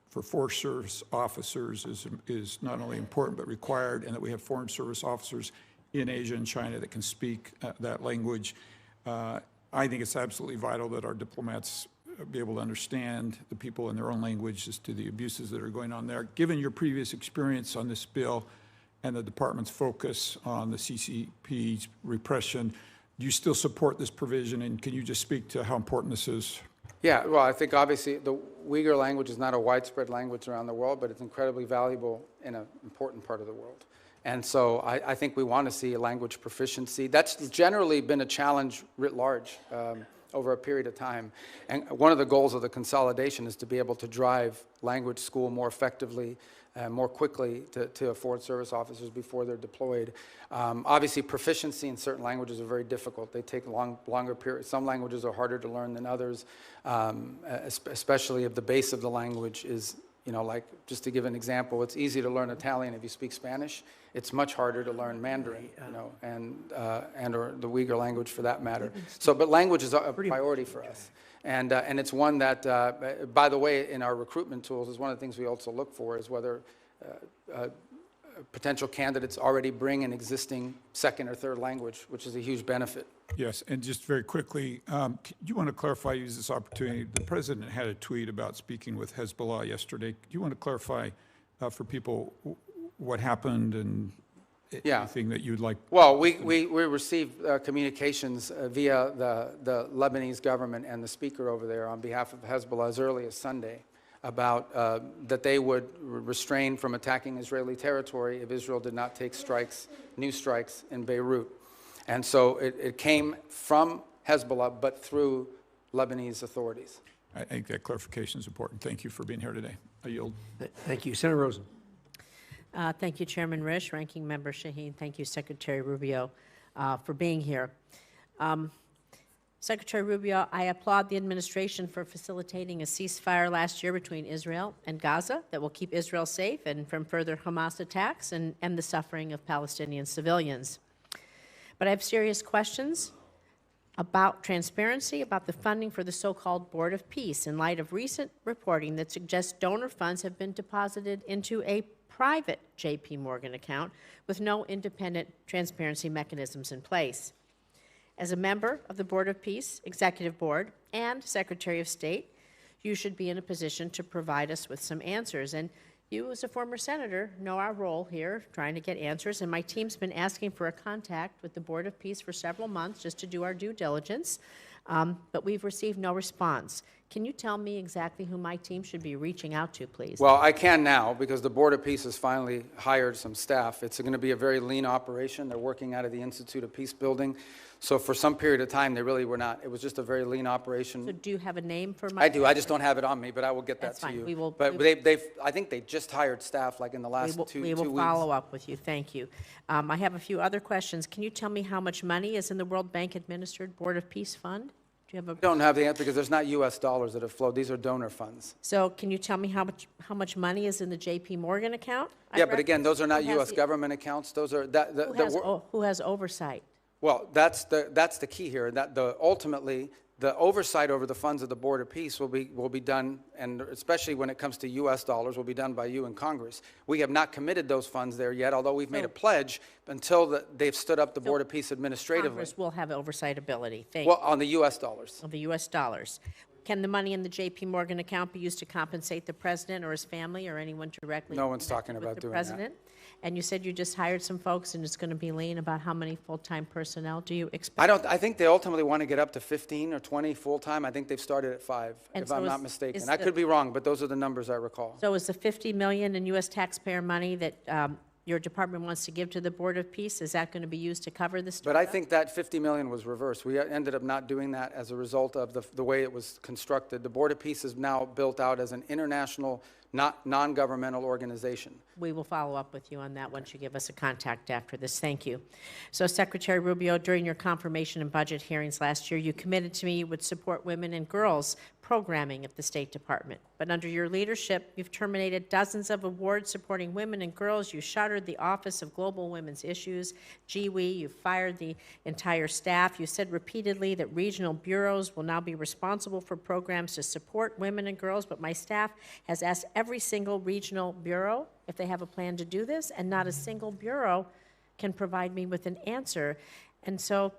for Forest Service officers is not only important but required, and that we have Foreign Service officers in Asia and China that can speak that language. I think it's absolutely vital that our diplomats be able to understand the people in their own language as to the abuses that are going on there. Given your previous experience on this bill and the department's focus on the CCP's repression, do you still support this provision, and can you just speak to how important this is? Yeah, well, I think obviously the Uyghur language is not a widespread language around the world, but it's incredibly valuable in an important part of the world. And so I think we want to see a language proficiency. That's generally been a challenge writ large over a period of time. And one of the goals of the consolidation is to be able to drive language school more effectively, more quickly to Foreign Service officers before they're deployed. Obviously, proficiency in certain languages are very difficult. They take longer periods. Some languages are harder to learn than others, especially if the base of the language is, you know, like, just to give an example, it's easy to learn Italian if you speak Spanish. It's much harder to learn Mandarin, you know, and or the Uyghur language for that matter. So, but language is a priority for us. And it's one that, by the way, in our recruitment tools, is one of the things we also look for is whether potential candidates already bring an existing second or third language, which is a huge benefit. Yes, and just very quickly, do you want to clarify, use this opportunity, the president had a tweet about speaking with Hezbollah yesterday. Do you want to clarify for people what happened and anything that you'd like? Well, we received communications via the Lebanese government and the speaker over there on behalf of Hezbollah as early as Sunday about that they would refrain from attacking Israeli territory if Israel did not take new strikes in Beirut. And so it came from Hezbollah, but through Lebanese authorities. I think that clarification is important. Thank you for being here today. I yield. Thank you. Senator Rosen. Thank you, Chairman Risch, Ranking Member Shaheen. Thank you, Secretary Rubio, for being here. Secretary Rubio, I applaud the administration for facilitating a ceasefire last year between Israel and Gaza that will keep Israel safe and from further Hamas attacks and the suffering of Palestinian civilians. But I have serious questions about transparency, about the funding for the so-called Board of Peace in light of recent reporting that suggests donor funds have been deposited into a private J.P. Morgan account with no independent transparency mechanisms in place. As a member of the Board of Peace, Executive Board, and Secretary of State, you should be in a position to provide us with some answers. And you, as a former senator, know our role here, trying to get answers. And my team's been asking for a contact with the Board of Peace for several months just to do our due diligence, but we've received no response. Can you tell me exactly who my team should be reaching out to, please? Well, I can now because the Board of Peace has finally hired some staff. It's going to be a very lean operation. They're working out of the Institute of Peace Building. So for some period of time, they really were not. It was just a very lean operation. So do you have a name for my? I do. I just don't have it on me, but I will get that That's to fine. you. We will- But we- I think they just hired staff like in the last two We will weeks. follow up with you. Thank you. I have a few other questions. Can you tell me how much money is in the World Bank administered Board of Peace Fund? Do you have a? Don't have the answer because there's not U.S. dollars that have flowed. These are donor funds. So can you tell me how much money is in the J.P. Morgan account? Yeah, but again, those are not Who has U.S. the- government accounts. Those are Who has oversight? Well, that's the key here. That ultimately the oversight over the funds of the Board of Peace will be done, and especially when it comes to U.S. dollars, will be done by you in Congress. We have not committed those funds there yet, although we've made a pledge until they've stood up the Board of Peace administratively. Congress will have oversight ability. Thank Well, you. on the U.S. dollars. Of the U.S. dollars. Can the money in the J.P. Morgan account be used to compensate the president or his family or anyone directly? No one's talking connected about with doing the president? And you said you just hired some folks and it's going to be lean. About how many full-time personnel do you expect? I think they ultimately want to get up to 15 or 20 full-time. I think they've started at 5, And if so I'm is- not mistaken. is I the- could be wrong, but those are the numbers I recall. So is the $50 million in U.S. taxpayer money that your department wants to give to the Board of Peace, is that going to be used to cover this? But I think that 50 million was reversed. We ended up not doing that as a result of the way it was constructed. The Board of Peace is now built out as an international, non-governmental organization. We will follow up with you on that once you give us a contact after this. Thank you. So Secretary Rubio, during your confirmation and budget hearings last year, you committed to me you would support women and girls programming at the State Department. But under your leadership, you've terminated dozens of awards supporting women and girls. You shuttered the Office of Global Women's Issues, GWE. You fired the entire staff. You said repeatedly that regional bureaus will now be responsible for programs to support women and girls, but my staff has asked every single regional bureau if they have a plan to do this, and not a single bureau can provide me with an answer. And so,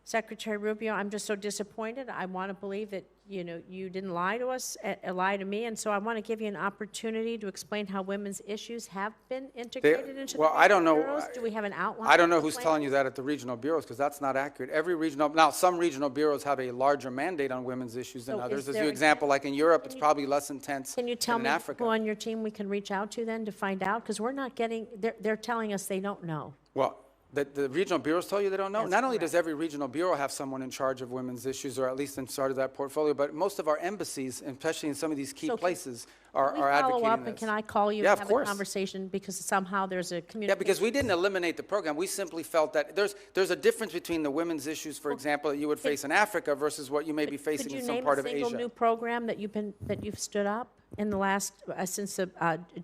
Secretary Rubio, I'm just so disappointed. I want to believe that, you know, you didn't lie to us, lie to me, and so I want to give you an opportunity to explain how women's issues have been integrated into well, the I don't know. bureaus. Do we have an outline? I don't know of the who's plan? telling you that at the regional bureaus, because that's not accurate. Every regional, now, some regional bureaus have a larger mandate on women's issues than So others. is As there you a- example, like in Europe, it's probably less intense Can you tell than me in Africa. who on your team we can reach out to then to find out? Because we're not getting, they're telling us they don't know. Well, the regional bureaus tell you they don't know? That's Not only correct. does every regional bureau have someone in charge of women's issues, or at least in charge of that portfolio, but most of our embassies, especially in some of these key So can- places, Can are we advocating follow up, this. and can I call you Yeah, and of have course. a conversation? Because somehow there's a Yeah, communication. because we didn't eliminate the program. We simply felt that there's a difference between the women's issues, for example, that you would face in Africa versus what you may be facing in some part of Could you name a single Asia. new program that you've stood up in the last, since the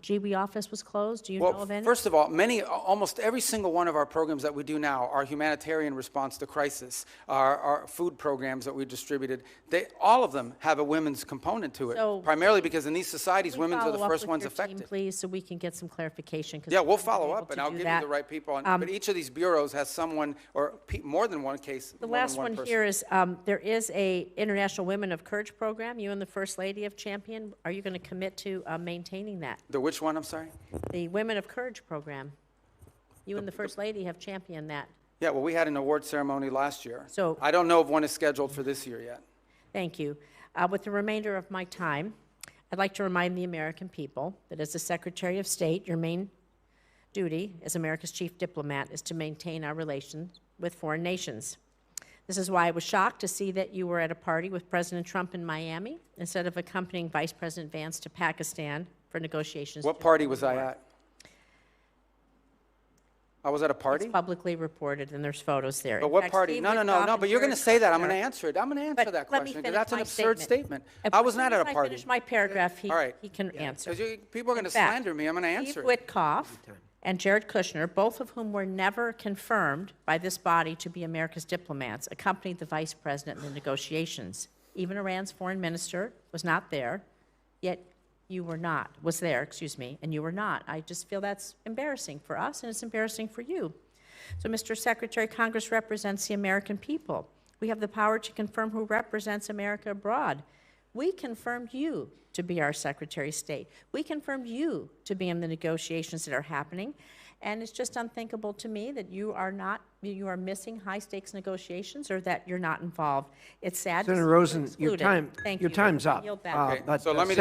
GWE office was closed? Do you know Well, of any? first of all, almost every single one of our programs that we do now, our humanitarian response to crisis, our food programs that we distributed, all of them have a women's component to it, So- primarily because in these societies, Can we women are the follow up first with ones your team, affected. please, so we can get some clarification? 'Cause Yeah, we we'll haven't been follow able up, to and I'll do give that. you the right people. But each of these bureaus has someone, or more than one case. The more than last one person. here is, there is a International Women of Courage program. You and the First Lady have championed. Are you going to commit to maintaining that? The which one, I'm sorry? The Women of Courage program. You and the First Lady have championed that. Yeah, well, we had an award ceremony last year. So- I don't know if one is scheduled for this year yet. Thank you. With the remainder of my time, I'd like to remind the American people that as the Secretary of State, your main duty as America's chief diplomat is to maintain our relations with foreign nations. This is why I was shocked to see that you were at a party with President Trump in Miami instead of accompanying Vice President Vance to Pakistan for negotiations. What to party end was the I war. at? I was at a party? It's publicly reported, and there's photos there. But In what fact, party? Steve No, Witkoff no, and but you're going to Jared say that. I'm going to Kushner- answer it. I'm going to But answer that let me question, because finish that's an my absurd statement. As I was soon not as at a I party. finish my paragraph, he All right. can answer. Because people are going to In fact, slander me. I'm going to answer Steve it. Witkoff and Jared Kushner, both of whom were never confirmed by this body to be America's diplomats, accompanied the vice president in the negotiations. Even Iran's foreign minister was not there, yet you were not, was there, excuse me, and you were not. I just feel that's embarrassing for us, and it's embarrassing for you. So, Mr. Secretary, Congress represents the American people. We have the power to confirm who represents America abroad. We confirmed you to be our Secretary of State. We confirmed you to be in the negotiations that are happening. And it's just unthinkable to me that you are missing high-stakes negotiations or that you're not involved. It's sad. Senator Rosen, your time's up. But So let me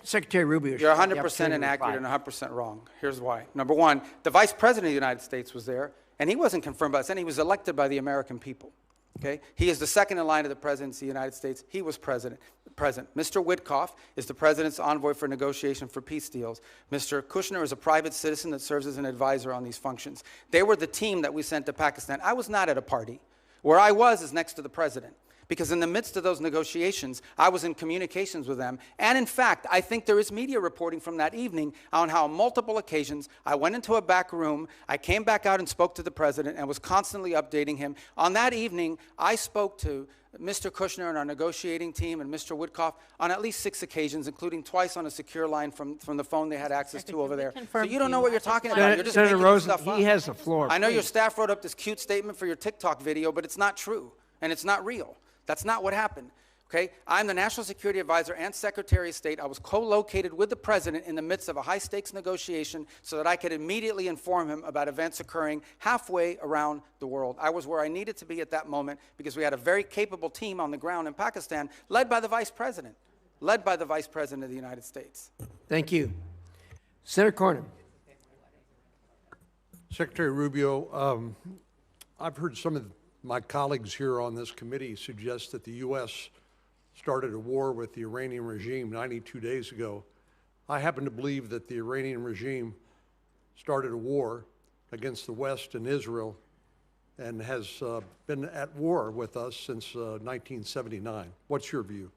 Secretary Rubio. You're should have the 100% opportunity to inaccurate reply. and 100% wrong. Here's why. Number one, the Vice President of the United States was there, and he wasn't confirmed by the Senate. He was elected by the American people. Okay? He is the second in line to the presidency of the United States. He was present. Mr. Witkoff is the president's envoy for negotiation for peace deals. Mr. Kushner is a private citizen that serves as an advisor on these functions. They were the team that we sent to Pakistan. I was not at a party. Where I was is next to the president. Because in the midst of those negotiations, I was in communications with them. And in fact, I think there is media reporting from that evening on how on multiple occasions I went into a back room, I came back out and spoke to the president and was constantly updating him. On that evening, I spoke to Mr. Kushner and our negotiating team and Mr. Witkoff on at least 6 occasions, including twice on a secure line from the phone they had access to over there. So you don't know what you're talking about. You're just Senator making Rosen, stuff up. he has the floor. I know your please. staff wrote up this cute statement for your TikTok video, but it's not true, and it's not real. That's not what happened, okay? I'm the National Security Advisor and Secretary of State. I was co-located with the President in the midst of a high-stakes negotiation so that I could immediately inform him about events occurring halfway around the world. I was where I needed to be at that moment because we had a very capable team on the ground in Pakistan led by the Vice President of the United States. Thank you. Senator Cornyn. Secretary Rubio, I've heard some of my colleagues here on this committee suggest that the U.S. started a war with the Iranian regime 92 days ago. I happen to believe that the Iranian regime started a war against the West and Israel and has been at war with us since 1979. What's your view?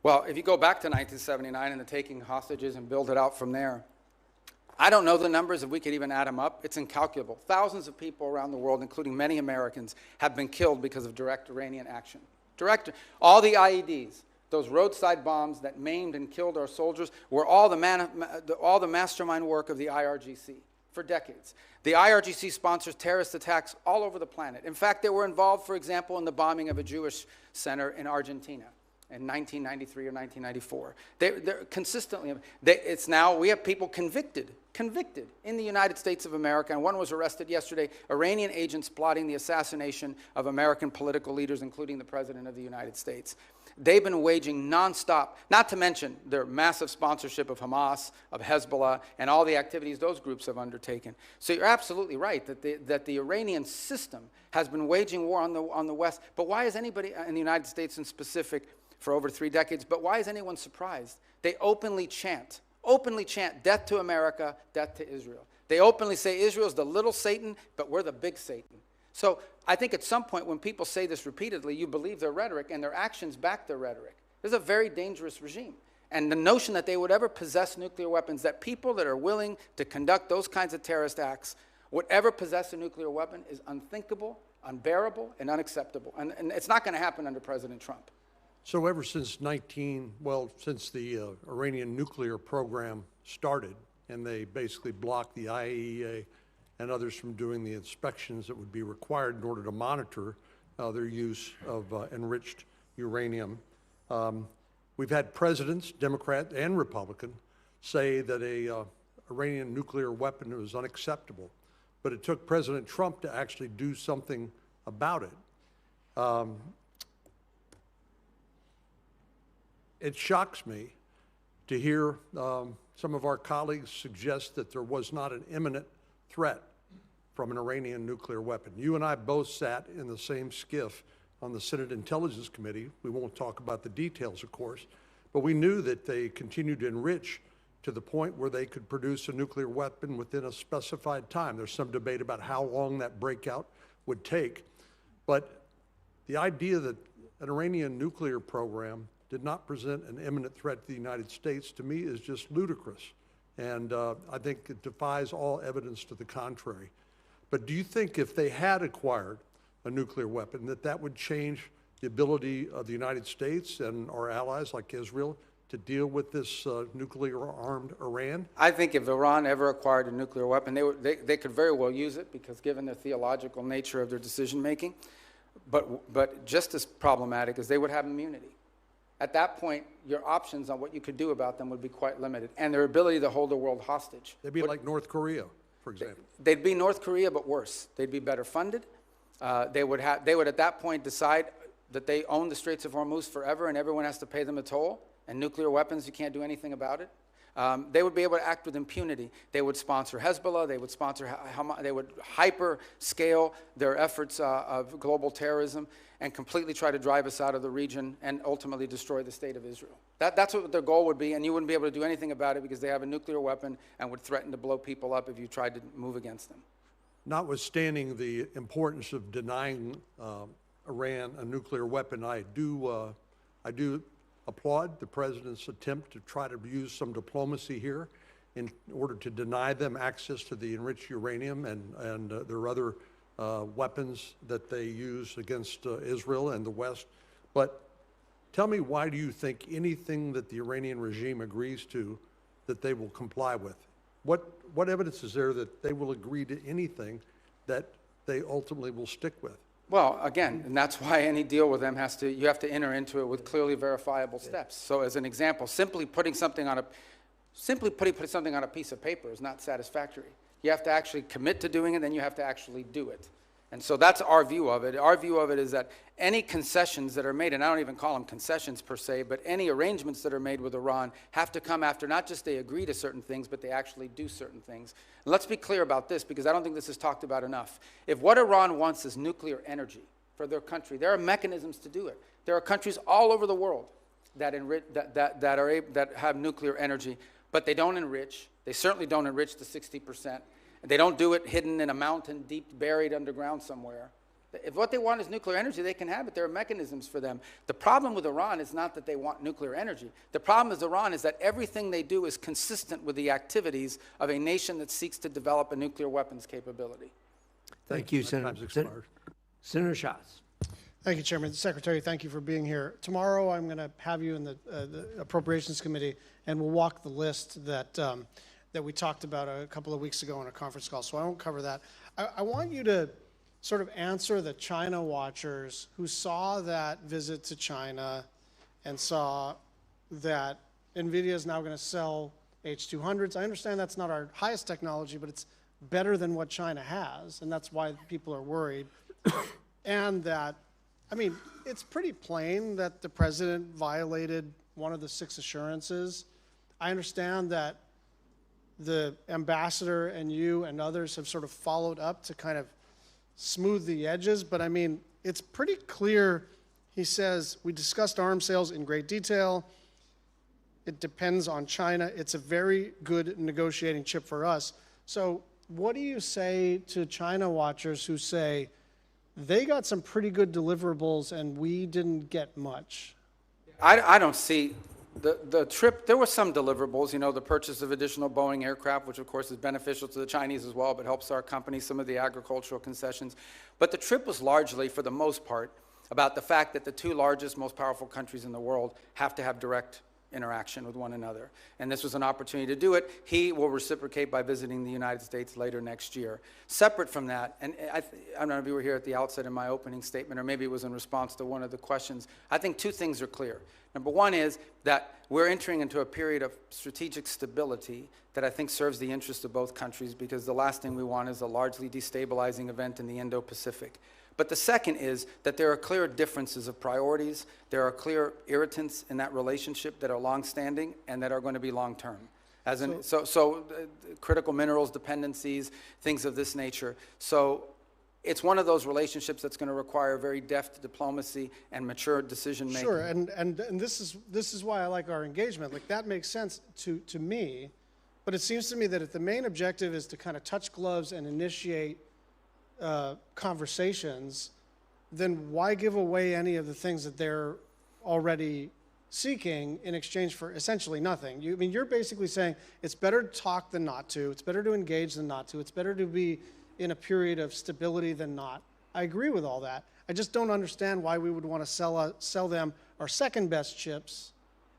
Well, if you go back to 1979 and the taking hostages and build it out from there, I don't know the numbers, if we could even add them up. It's incalculable. Thousands of people around the world, including many Americans, have been killed because of direct Iranian action. All the IEDs, those roadside bombs that maimed and killed our soldiers, were all the mastermind work of the IRGC for decades. The IRGC sponsors terrorist attacks all over the planet. In fact, they were involved, for example, in the bombing of a Jewish center in Argentina in 1993 or 1994. They're consistently, it's now, we have people convicted in the United States of America, and one was arrested yesterday, Iranian agents plotting the assassination of American political leaders, including the President of the United States. They've been waging nonstop, not to mention their massive sponsorship of Hamas, of Hezbollah, and all the activities those groups have undertaken. So you're absolutely right that the Iranian system has been waging war on the West. But why is anybody in the United States in specific for over 3 decades, but why is anyone surprised? They openly chant, death to America, death to Israel. They openly say Israel's the little Satan, but we're the big Satan. So I think at some point when people say this repeatedly, you believe their rhetoric and their actions back their rhetoric. This is a very dangerous regime. And the notion that they would ever possess nuclear weapons, that people that are willing to conduct those kinds of terrorist acts would ever possess a nuclear weapon is unthinkable, unbearable, and unacceptable. And it's not going to happen under President Trump. So ever since since the Iranian nuclear program started, and they basically blocked the IAEA and others from doing the inspections that would be required in order to monitor their use of enriched uranium. We've had presidents, Democrat and Republican, say that a Iranian nuclear weapon was unacceptable, but it took President Trump to actually do something about it. It shocks me to hear some of our colleagues suggest that there was not an imminent threat from an Iranian nuclear weapon. You and I both sat in the same skiff on the Senate Intelligence Committee. We won't talk about the details, of course, but we knew that they continued to enrich to the point where they could produce a nuclear weapon within a specified time. There's some debate about how long that breakout would take, but the idea that an Iranian nuclear program did not present an imminent threat to the United States, to me, is just ludicrous. And I think it defies all evidence to the contrary. But do you think if they had acquired a nuclear weapon, that would change the ability of the United States and our allies like Israel to deal with this nuclear-armed Iran? I think if Iran ever acquired a nuclear weapon, they could very well use it because given the theological nature of their decision-making. But just as problematic is they would have immunity. at that point, your options on what you could do about them would be quite limited, and their ability to hold the world hostage. They'd be like North Korea, for example. They'd be North Korea, but worse. They'd be better funded. They would at that point decide that they own the Straits of Hormuz forever, and everyone has to pay them a toll. And nuclear weapons, you can't do anything about it. They would be able to act with impunity. They would sponsor Hezbollah. They would sponsor they would hyper scale their efforts of global terrorism and completely try to drive us out of the region and ultimately destroy the state of Israel. That's what their goal would be, and you wouldn't be able to do anything about it because they have a nuclear weapon and would threaten to blow people up if you tried to move against them. Notwithstanding the importance of denying Iran a nuclear weapon, I do applaud the president's attempt to try to use some diplomacy here in order to deny them access to the enriched uranium and their other weapons that they use against Israel and the West. But tell me, why do you think anything that the Iranian regime agrees to that they will comply with? What evidence is there that they will agree to anything that they ultimately will stick with? Well, again, and that's why any deal with them you have to enter into it with clearly verifiable steps. So as an example, simply putting something on a piece of paper is not satisfactory. You have to actually commit to doing it, then you have to actually do it. And so that's our view of it. Our view of it is that any concessions that are made, and I don't even call them concessions per se, but any arrangements that are made with Iran have to come after not just they agree to certain things, but they actually do certain things. And let's be clear about this, because I don't think this is talked about enough. If what Iran wants is nuclear energy for their country, there are mechanisms to do it. There are countries all over the world that have nuclear energy, but they don't enrich. They certainly don't enrich to 60%. They don't do it hidden in a mountain, deep buried underground somewhere. If what they want is nuclear energy, they can have it. There are mechanisms for them. The problem with Iran is not that they want nuclear energy. The problem with Iran is that everything they do is consistent with the activities of a nation that seeks to develop a nuclear weapons capability. Thank you, Senator. Senator Schatz. Thank you, Chairman. Secretary, thank you for being here. Tomorrow, I'm going to have you in the Appropriations Committee, and we'll walk the list that we talked about a couple of weeks ago on a conference call, so I won't cover that. I want you to sort of answer the China watchers who saw that visit to China and saw that NVIDIA is now going to sell H200s. I understand that's not our highest technology, but it's better than what China has, and that's why people are worried. And that, I mean, it's pretty plain that the president violated one of the 6 assurances. I understand that the ambassador and you and others have sort of followed up to kind of smooth the edges, but I mean, it's pretty clear. He says, we discussed arms sales in great detail. It depends on China. It's a very good negotiating chip for us. So what do you say to China watchers who say they got some pretty good deliverables and we didn't get much? I don't see the trip. There were some deliverables, the purchase of additional Boeing aircraft, which of course is beneficial to the Chinese as well, but helps our company, some of the agricultural concessions. But the trip was largely, for the most part, about the fact that the 2 largest, most powerful countries in the world have to have direct interaction with one another. And this was an opportunity to do it. He will reciprocate by visiting the United States later next year. Separate from that, and I don't know if you were here at the outset in my opening statement, or maybe it was in response to one of the questions, I think 2 things are clear. Number one is that we're entering into a period of strategic stability that I think serves the interests of both countries, because the last thing we want is a largely destabilizing event in the Indo-Pacific. But the second is that there are clear differences of priorities. There are clear irritants in that relationship that are longstanding and that are going to be long-term. Critical minerals dependencies, things of this nature. So it's one of those relationships that's going to require very deft diplomacy and mature decision-making. Sure, and this is why I like our engagement. Like, that makes sense to me, but it seems to me that if the main objective is to kind of touch gloves and initiate conversations, then why give away any of the things that they're already seeking in exchange for essentially nothing? I mean, you're basically saying it's better to talk than not to. It's better to engage than not to. It's better to be in a period of stability than not. I agree with all that. I just don't understand why we would want to sell them our second best chips,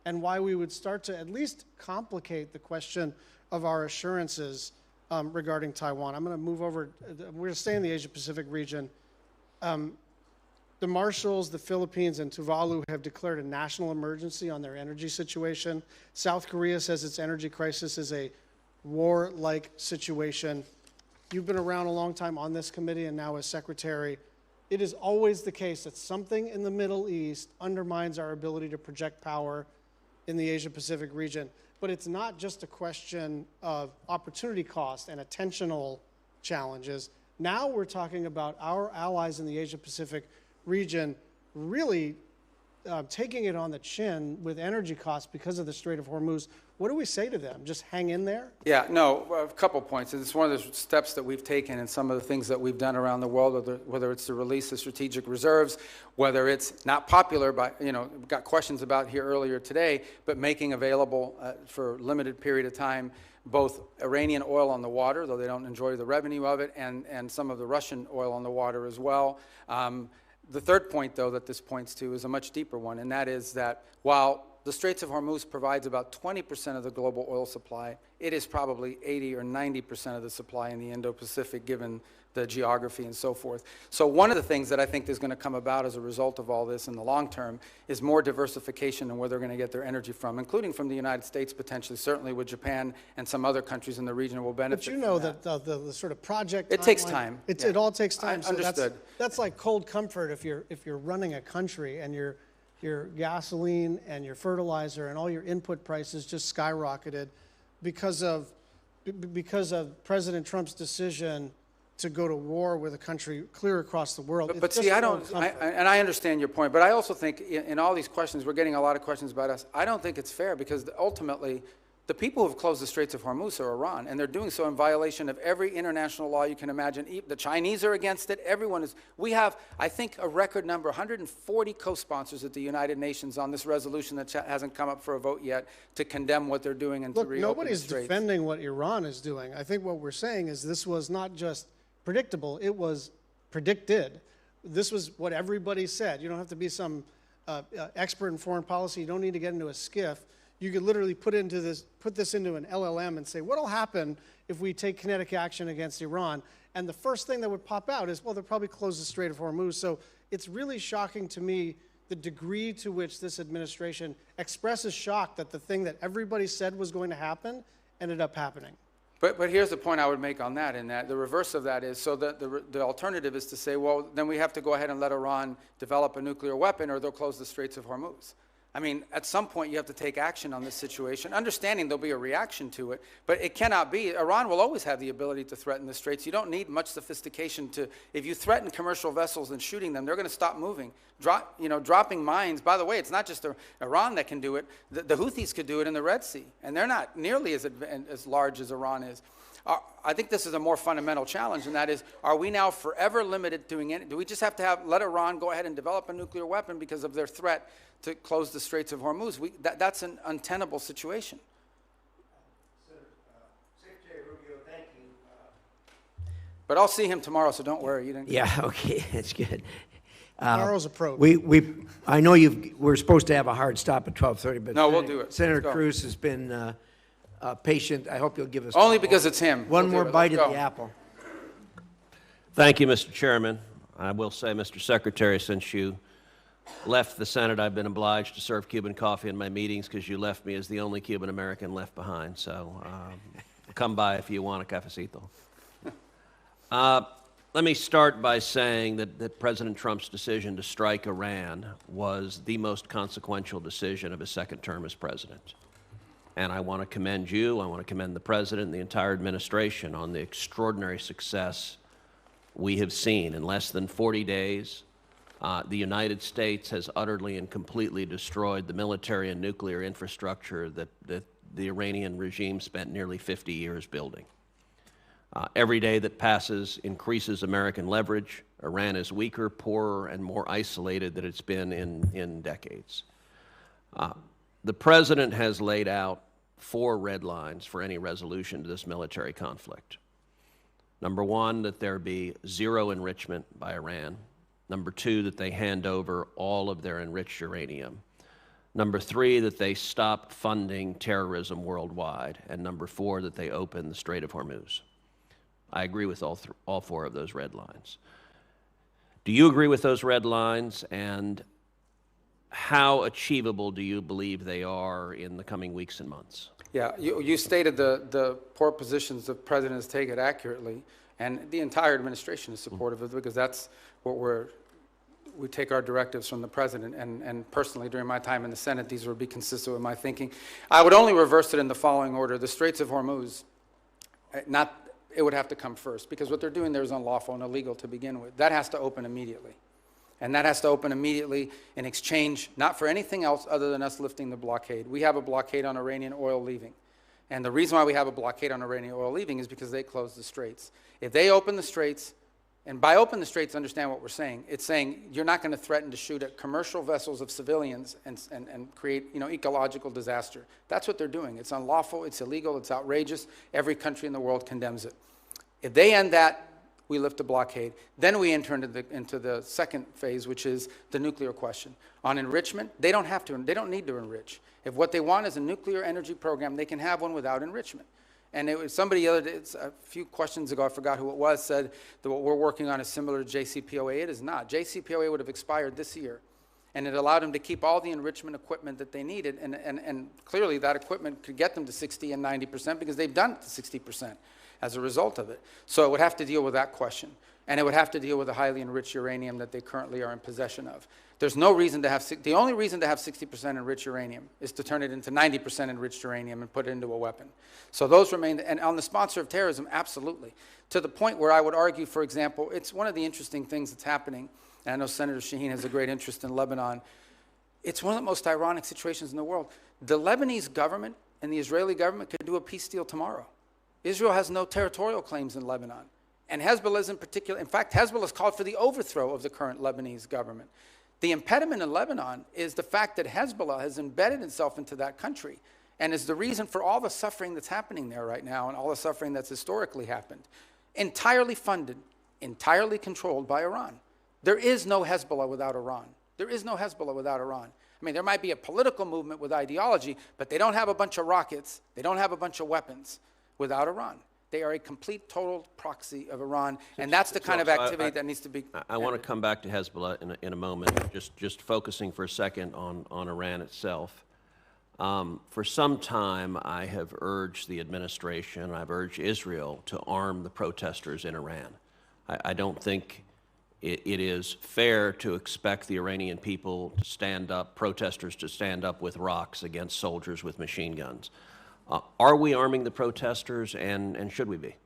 and why we would start to at least complicate the question of our assurances regarding Taiwan. I'm going to move over. We're going to stay in the Asia-Pacific region. The Marshalls, the Philippines, and Tuvalu have declared a national emergency on their energy situation. South Korea says its energy crisis is a war-like situation. You've been around a long time on this committee and now as secretary. It is always the case that something in the Middle East undermines our ability to project power in the Asia-Pacific region. But it's not just a question of opportunity cost and attentional challenges. Now we're talking about our allies in the Asia-Pacific region really taking it on the chin with energy costs because of the Strait of Hormuz. What do we say to them? Just hang in there? Yeah, no, a couple points. It's one of the steps that we've taken and some of the things that we've done around the world, whether it's the release of strategic reserves, whether it's not popular, but, got questions about here earlier today, but making available for a limited period of time both Iranian oil on the water, though they don't enjoy the revenue of it, and some of the Russian oil on the water as well. The third point, though, that this points to is a much deeper one, and that is that while the Straits of Hormuz provides about 20% of the global oil supply, it is probably 80 or 90% of the supply in the Indo-Pacific, given the geography and so forth. So one of the things that I think is going to come about as a result of all this in the long term is more diversification in where they're going to get their energy from, including from the United States potentially, certainly with Japan and some other countries in the region will benefit. But you know that the sort of project it takes time. It all takes time. So understood. That's like cold comfort if you're running a country and your gasoline and your fertilizer and all your input prices just skyrocketed because of President Trump's decision to go to war with a country clear across the world. But see, and I understand your point, but I also think in all these questions, we're getting a lot of questions about us. I don't think it's fair because ultimately, the people who have closed the Straits of Hormuz are Iran, and they're doing so in violation of every international law you can imagine. The Chinese are against it. Everyone is. We have, I think, a record number, 140 co-sponsors at the United Nations on this resolution that hasn't come up for a vote yet to condemn what they're doing and to reopen nobody's the Straits. defending what Iran is doing. I think what we're saying is this was not just predictable, it was predicted. This was what everybody said. You don't have to be some expert in foreign policy. You don't need to get into a skiff. You could literally put this into an LLM and say, what'll happen if we take kinetic action against Iran? And the first thing that would pop out is, well, they'll probably close the Strait of Hormuz. So it's really shocking to me the degree to which this administration expresses shock that the thing that everybody said was going to happen ended up happening. But here's the point I would make on that, in that the reverse of that is, so the alternative is to say, well, then we have to go ahead and let Iran develop a nuclear weapon or they'll close the Straits of Hormuz. I mean, at some point you have to take action on this situation, understanding there'll be a reaction to it, but it cannot be. Iran will always have the ability to threaten the Straits. You don't need much sophistication to, if you threaten commercial vessels and shooting them, they're going to stop moving. Dropping mines, by the way, it's not just Iran that can do it. The Houthis could do it in the Red Sea, and they're not nearly as large as Iran is. I think this is a more fundamental challenge, and that is, are we now forever limited doing it? Do we just have to let Iran go ahead and develop a nuclear weapon because of their threat to close the Straits of Hormuz? That's an untenable situation. Secretary Rubio, thank you. But I'll see him tomorrow, so don't worry. Yeah, okay, that's good. Tomorrow's a probe. I know we're supposed to have a hard stop at 12:30, but no, we'll do it. Senator Cruz has been patient. I hope you'll give us only because it's him. One more bite of the apple. Thank you, Mr. Chairman. I will say, Mr. Secretary, since you left the Senate, I've been obliged to serve Cuban coffee in my meetings because you left me as the only Cuban American left behind. So come by if you want a cafecito. Let me start by saying that President Trump's decision to strike Iran was the most consequential decision of his second term as president. And I want to commend you, I want to commend the President and the entire administration on the extraordinary success we have seen. In less than 40 days, the United States has utterly and completely destroyed the military and nuclear infrastructure that the Iranian regime spent nearly 50 years building. Every day that passes increases American leverage. Iran is weaker, poorer, and more isolated than it's been in decades. The President has laid out 4 red lines for any resolution to this military conflict. Number 1, that there be zero enrichment by Iran. Number 2, that they hand over all of their enriched uranium. Number 3, that they stop funding terrorism worldwide. And number 4, that they open the Strait of Hormuz. I agree with all 4 of those red lines. Do you agree with those red lines, and how achievable do you believe they are in the coming weeks and months? Yeah, you stated the poor positions the president has taken accurately, and the entire administration is supportive of it, because that's what we take our directives from the president, and personally during my time in the Senate, these would be consistent with my thinking. I would only reverse it in the following order. The Straits of Hormuz, it would have to come first, because what they're doing there is unlawful and illegal to begin with. That has to open immediately. And that has to open immediately in exchange, not for anything else other than us lifting the blockade. We have a blockade on Iranian oil leaving. And the reason why we have a blockade on Iranian oil leaving is because they closed the straits. If they open the straits, and by open the straits, understand what we're saying. It's saying you're not going to threaten to shoot at commercial vessels of civilians and create, ecological disaster. That's what they're doing. It's unlawful, it's illegal, it's outrageous. Every country in the world condemns it. If they end that, we lift the blockade. Then we enter into the second phase, which is the nuclear question. On enrichment, they don't need to enrich. If what they want is a nuclear energy program, they can have one without enrichment. And it was somebody the other day, a few questions ago, I forgot who it was, said that what we're working on is similar to JCPOA. It is not. JCPOA would have expired this year, and it allowed them to keep all the enrichment equipment that they needed, and clearly that equipment could get them to 60 and 90% because they've done it to 60% as a result of it. So it would have to deal with that question, and it would have to deal with the highly enriched uranium that they currently are in possession of. There's no reason to have, the only reason to have 60% enriched uranium is to turn it into 90% enriched uranium and put it into a weapon. So those remain, and on the sponsor of terrorism, absolutely. To the point where I would argue, for example, it's one of the interesting things that's happening, and I know Senator Shaheen has a great interest in Lebanon. It's one of the most ironic situations in the world. The Lebanese government and the Israeli government could do a peace deal tomorrow. Israel has no territorial claims in Lebanon. And Hezbollah is in particular, in fact, Hezbollah has called for the overthrow of the current Lebanese government. The impediment in Lebanon is the fact that Hezbollah has embedded itself into that country and is the reason for all the suffering that's happening there right now and all the suffering that's historically happened. Entirely funded, entirely controlled by Iran. There is no Hezbollah without Iran. There is no Hezbollah without Iran. I mean, there might be a political movement with ideology, but they don't have a bunch of rockets, they don't have a bunch of weapons without Iran. They are a complete, total proxy of Iran, and that's the kind of activity that needs to be... I want to come back to Hezbollah in a moment, just focusing for a second on Iran itself. For some time, I have urged the administration, I've urged Israel to arm the protesters in Iran. I don't think it is fair to expect the Iranian people to stand up, protesters to stand up with rocks against soldiers with machine guns. Are we arming the protesters, and should we be?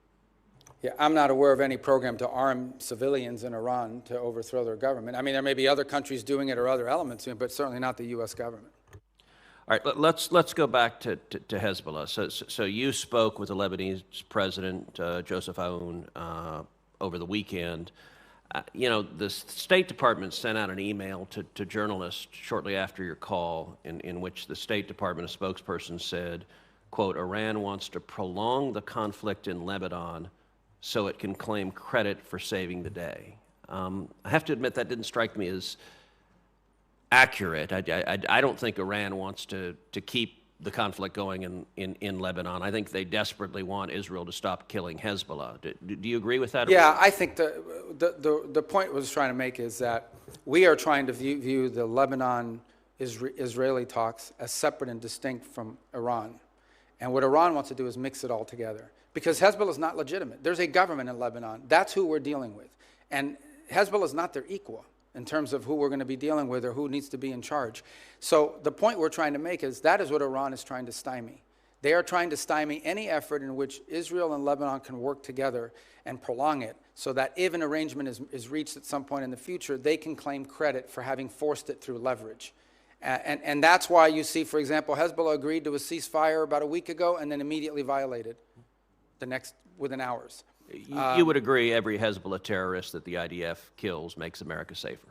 Yeah, I'm not aware of any program to arm civilians in Iran to overthrow their government. I mean, there may be other countries doing it or other elements doing it, but certainly not the U.S. government. All right, let's go back to Hezbollah. So you spoke with the Lebanese president, Joseph Aoun, over the weekend. The State Department sent out an email to journalists shortly after your call in which the State Department, a spokesperson, said, quote, Iran wants to prolong the conflict in Lebanon so it can claim credit for saving the day. I have to admit that didn't strike me as accurate. I don't think Iran wants to keep the conflict going in Lebanon. I think they desperately want Israel to stop killing Hezbollah. Do you agree with that? Yeah, I think the point I was trying to make is that we are trying to view the Lebanon-Israeli talks as separate and distinct from Iran. And what Iran wants to do is mix it all together. Because Hezbollah is not legitimate. There's a government in Lebanon. That's who we're dealing with. And Hezbollah is not their equal in terms of who we're going to be dealing with or who needs to be in charge. So the point we're trying to make is that is what Iran is trying to stymie. They are trying to stymie any effort in which Israel and Lebanon can work together and prolong it so that if an arrangement is reached at some point in the future, they can claim credit for having forced it through leverage. And that's why you see, for example, Hezbollah agreed to a ceasefire about a week ago and then immediately violated within hours. You would agree every Hezbollah terrorist that the IDF kills makes America safer?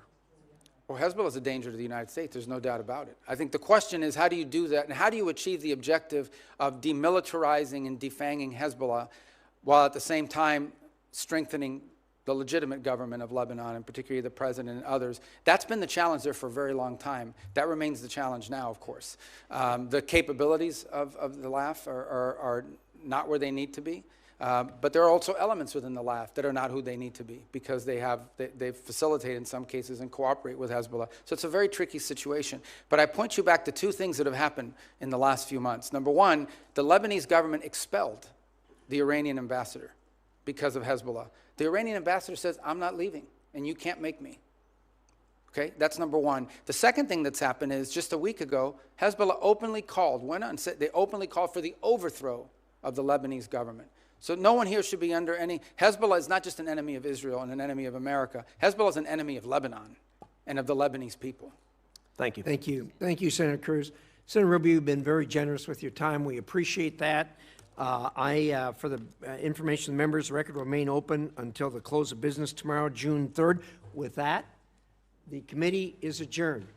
Well, Hezbollah is a danger to the United States. There's no doubt about it. I think the question is, how do you do that? And how do you achieve the objective of demilitarizing and defanging Hezbollah while at the same time strengthening the legitimate government of Lebanon, and particularly the president and others? That's been the challenge there for a very long time. That remains the challenge now, of course. The capabilities of the LAF are not where they need to be. But there are also elements within the left that are not who they need to be because they facilitate in some cases and cooperate with Hezbollah. So it's a very tricky situation. But I point you back to two things that have happened in the last few months. Number one, the Lebanese government expelled the Iranian ambassador because of Hezbollah. The Iranian ambassador says, I'm not leaving, and you can't make me. Okay, that's number one. The second thing that's happened is just a week ago, Hezbollah openly called, they openly called for the overthrow of the Lebanese government. So no one here should be under any, Hezbollah is not just an enemy of Israel and an enemy of America. Hezbollah is an enemy of Lebanon and of the Lebanese people. Thank you. Thank you. Thank you, Senator Cruz. Senator Rubio, you've been very generous with your time. We appreciate that. For the information of the members, the record will remain open until the close of business tomorrow, June 3rd. With that, the committee is adjourned.